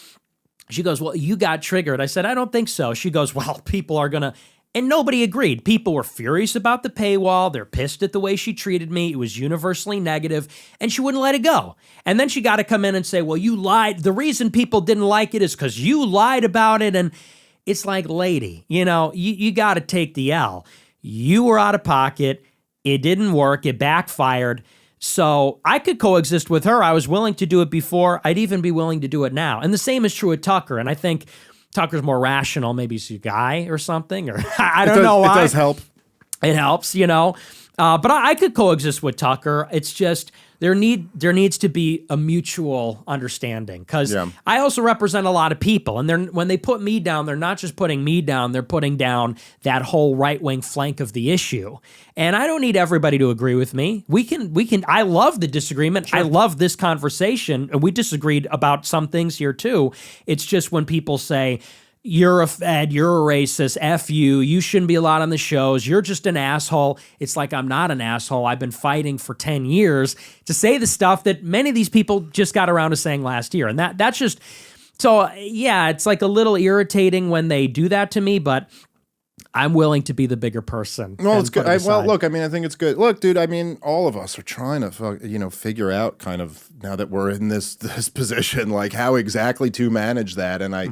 well, you got triggered. I said, I don't think so. She goes, well, people are going to, and nobody agreed. People were furious about the paywall. They're pissed at the way she treated me. It was universally negative, and she wouldn't let it go. And then she got to come in and say, well, you lied. The reason people didn't like it is because you lied about it. And it's like, lady, you know, you got to take the L. You were out of pocket. It didn't work. It backfired. So I could coexist with her. I was willing to do it before. I'd even be willing to do it now. And the same is true with Tucker. And I think Tucker's more rational. Maybe he's a guy or something. Or I don't know why. It does help. It helps, you know. But I could coexist with Tucker. It's just there needs to be a mutual understanding, because I also represent a lot of people, and when they put me down, they're not just putting me down, they're putting down that whole right-wing flank of the issue. And I don't need everybody to agree with me. We can. I love the disagreement. Sure. I love this conversation, and we disagreed about some things here too. It's just when people say, you're a fed, you're a racist, F you shouldn't be allowed on the shows, you're just an asshole. It's like, I'm not an asshole. I've been fighting for 10 years to say the stuff that many of these people just got around to saying last year. And that's just, so yeah, it's like a little irritating when they do that to me, but I'm willing to be the bigger person. Well, it's good. Well, look, I mean, I think it's good. Look, dude, I mean, all of us are trying to, figure out kind of, now that we're in this position, like how exactly to manage that. And I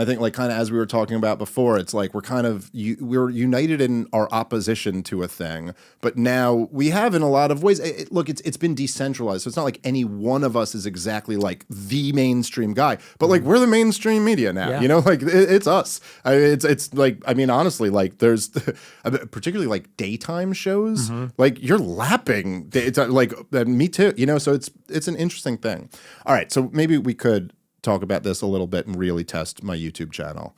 think, like, kind of as we were talking about before, it's like we're united in our opposition to a thing, but now we have in a lot of ways. Look, it's been decentralized, so it's not like any one of us is exactly like the mainstream guy, but like we're the mainstream media now. You know, like it's us. It's like, I mean, honestly, like there's particularly like daytime shows, like you're lapping. It's like me too. You know, so it's an interesting thing. All right, so maybe we could talk about this a little bit and really test my YouTube channel.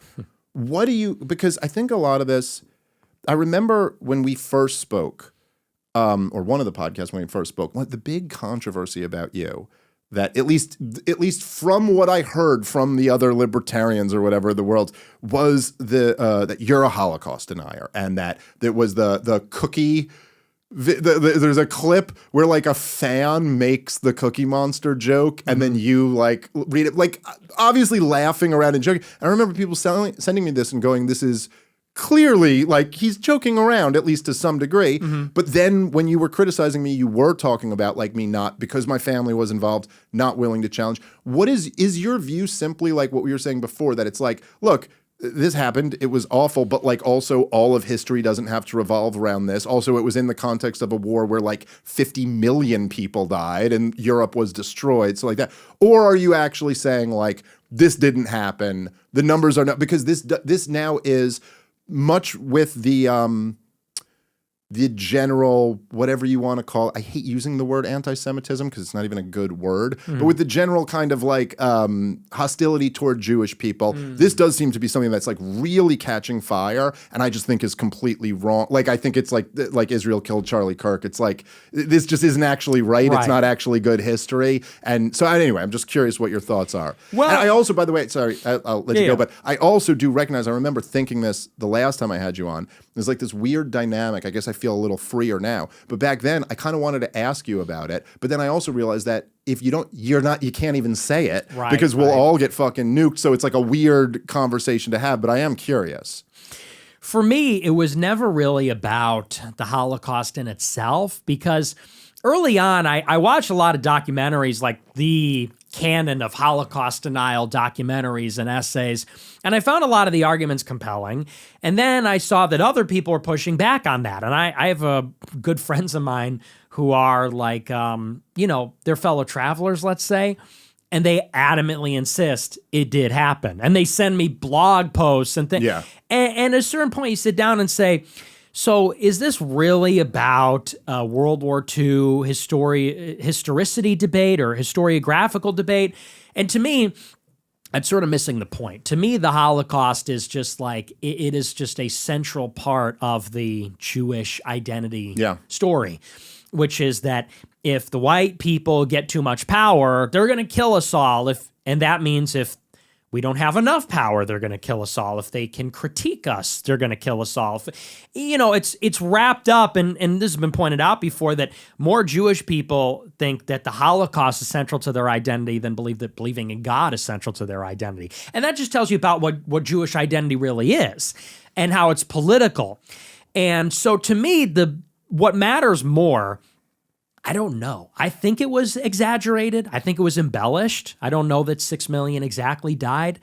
Because I think a lot of this, I remember when we first spoke, or one of the podcasts when we first spoke, the big controversy about you, that at least from what I heard from the other libertarians or whatever the world, was that you're a Holocaust denier, and that there was the cookie. There's a clip where like a fan makes the Cookie Monster joke, and then you like read it, like obviously laughing around and joking. I remember people sending me this and going, "This is clearly like he's joking around, at least to some degree." But then when you were criticizing me, you were talking about like me not, because my family was involved, not willing to challenge. What is your view simply like what we were saying before, that it's like, look, this happened, it was awful, but like also all of history doesn't have to revolve around this. Also, it was in the context of a war where like 50 million people died and Europe was destroyed, so like that. Or are you actually saying like this didn't happen. The numbers are not, because this now is much with the general, whatever you want to call it. I hate using the word anti-Semitism because it's not even a good word, but with the general kind of like hostility toward Jewish people, this does seem to be something that's like really catching fire, and I just think is completely wrong. Like, I think it's like Israel killed Charlie Kirk. It's like, this just isn't actually right. It's not actually good history. And so anyway, I'm just curious what your thoughts are. Well, and I also, by the way, sorry, I'll let you go, but I also do recognize, I remember thinking this the last time I had you on, there's like this weird dynamic. I guess I feel a little freer now, but back then I kind of wanted to ask you about it. But then I also realized that if you don't, you can't even say it because we'll all get fucking nuked. So it's like a weird conversation to have, but I am curious. For me, it was never really about the Holocaust in itself, because early on, I watched a lot of documentaries, like the canon of Holocaust denial documentaries and essays, and I found a lot of the arguments compelling. And then I saw that other people were pushing back on that. And I have good friends of mine who are like, they're fellow travelers, let's say, and they adamantly insist it did happen. And they send me blog posts and things. Yeah. And at a certain point, you sit down and say, so is this really about World War II historicity debate or historiographical debate? And to me, I'm sort of missing the point. To me, the Holocaust is just like, it is just a central part of the Jewish identity story, which is that if the white people get too much power, they're going to kill us all. And that means if we don't have enough power, they're going to kill us all. If they can critique us, they're going to kill us all. It's wrapped up, and this has been pointed out before, that more Jewish people think that the Holocaust is central to their identity than believe that believing in God is central to their identity. And that just tells you about what Jewish identity really is and how it's political. And so to me, what matters more, I don't know. I think it was exaggerated. I think it was embellished. I don't know that 6 million exactly died,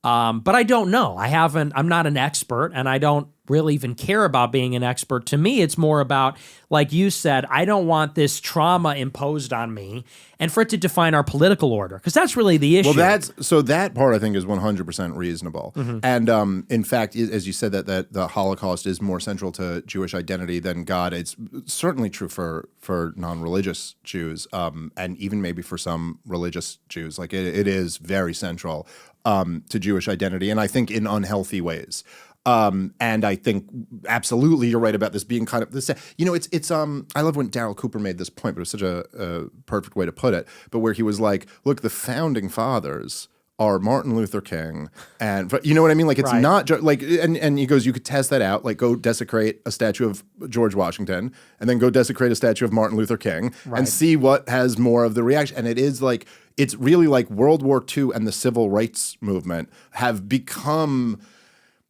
but I don't know. I'm not an expert, and I don't really even care about being an expert. To me, it's more about, like you said, I don't want this trauma imposed on me and for it to define our political order, because that's really the issue. Well, that part I think is 100% reasonable. And in fact, as you said, that the Holocaust is more central to Jewish identity than God. It's certainly true for non-religious Jews, and even maybe for some religious Jews. Like it is very central to Jewish identity, and I think in unhealthy ways. And I think absolutely you're right about this being kind of this. It's I love when Darryl Cooper made this point, but it was such a perfect way to put it. But where he was like, look, the founding fathers are Martin Luther King, and you know what I mean? Like it's not like, and he goes, you could test that out. Like go desecrate a statue of George Washington, and then go desecrate a statue of Martin Luther King, and see what has more of the reaction. And it is like, it's really like World War II and the civil rights movement have become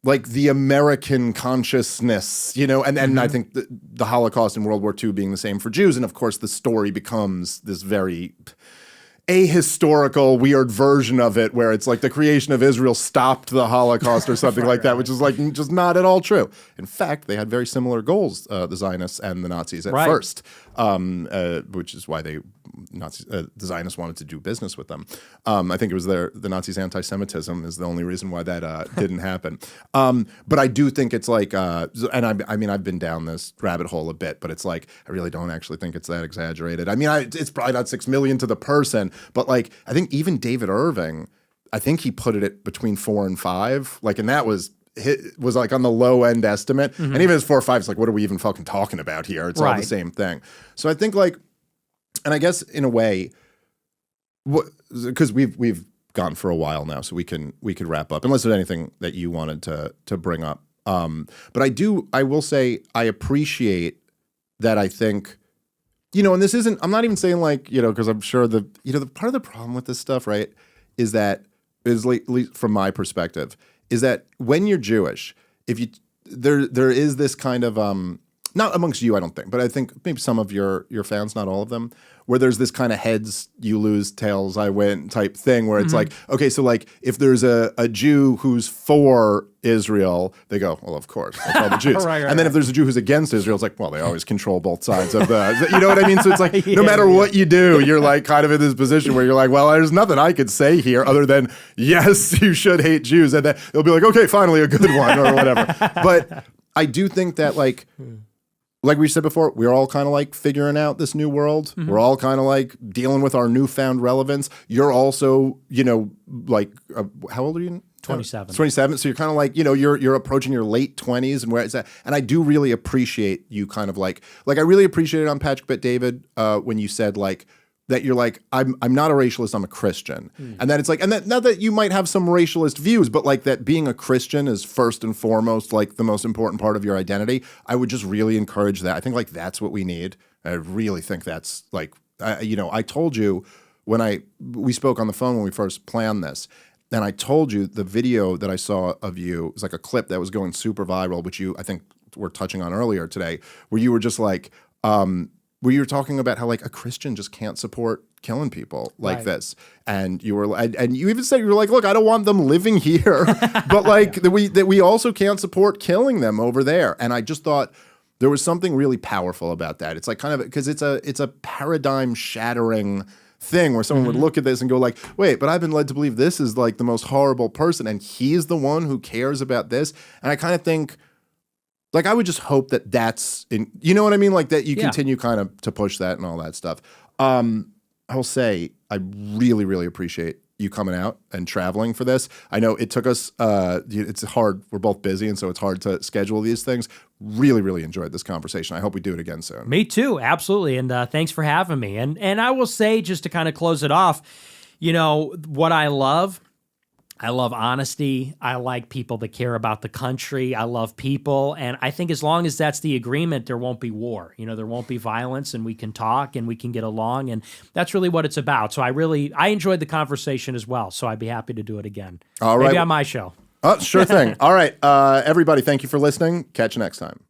like the American consciousness, and I think the Holocaust and World War II being the same for Jews. And of course, the story becomes this very ahistorical, weird version of it where it's like the creation of Israel stopped the Holocaust or something like that, which is like just not at all true. In fact, they had very similar goals, the Zionists and the Nazis at first, which is why the Zionists wanted to do business with them. I think it was the Nazis' anti-Semitism is the only reason why that didn't happen. But I do think it's like, and I mean, I've been down this rabbit hole a bit, but it's like, I really don't actually think it's that exaggerated. I mean, it's probably not 6 million to the person, but like, I think even David Irving, I think he put it between 4 and 5, like, and that was like on the low end estimate. And even as 4 or 5, it's like, what are we even fucking talking about here? It's all the same thing. So I think like, and I guess in a way, because we've gone for a while now, so we could wrap up unless there's anything that you wanted to bring up. But I will say I appreciate that. I think, and this isn't, I'm not even saying like, because I'm sure the part of the problem with this stuff, right, is that, at least from my perspective, is that when you're Jewish, if you, there is this kind of not amongst you, I don't think, but I think maybe some of your fans, not all of them, where there's this kind of heads you lose, tails I win type thing where it's like, okay, so like if there's a Jew who's for Israel, they go, well, of course, that's all the Jews. And then if there's a Jew who's against Israel, it's like, well, they always control both sides of the, you know what I mean? So it's like, no matter what you do, you're like kind of in this position where you're like, well, there's nothing I could say here other than, yes, you should hate Jews. And then they'll be like, okay, finally a good one or whatever. But I do think that like we said before, we're all kind of like figuring out this new world. We're all kind of like dealing with our newfound relevance. You're also, you know, like, how old are you? 27. 27. So you're kind of like, you know, you're approaching your late 20s and where it's at. And I do really appreciate you kind of like I really appreciated on Patrick Bet David when you said like, that you're like, I'm not a racialist, I'm a Christian. And that it's like, and that not that you might have some racialist views, but like that being a Christian is first and foremost like the most important part of your identity. I would just really encourage that. I think like that's what we need. I really think that's like, you know, I told you when we spoke on the phone when we first planned this, and I told you the video that I saw of you was like a clip that was going super viral, which you, I think, were touching on earlier today, where you were just like, where you were talking about how like a Christian just can't support killing people like this. And you were, and you even said, you were like, look, I don't want them living here, but like that we also can't support killing them over there. And I just thought there was something really powerful about that. It's like kind of, because it's a paradigm shattering thing where someone would look at this and go like, wait, but I've been led to believe this is like the most horrible person. And he's the one who cares about this. And I kind of think, like, I would just hope that that's in, you know what I mean? Like that you continue kind of to push that and all that stuff. I will say, I really, really appreciate you coming out and traveling for this. I know it took us, it's hard. We're both busy. And so it's hard to schedule these things. Really, really enjoyed this conversation. I hope we do it again soon. Me too. Absolutely. And thanks for having me. And I will say, just to kind of close it off, you know, what I love honesty. I like people that care about the country. I love people. And I think as long as that's the agreement, there won't be war. You know, there won't be violence, and we can talk and we can get along. And that's really what it's about. So I enjoyed the conversation as well. So I'd be happy to do it again. All right. Maybe on my show. Oh, sure thing. All right. Everybody, thank you for listening. Catch you next time.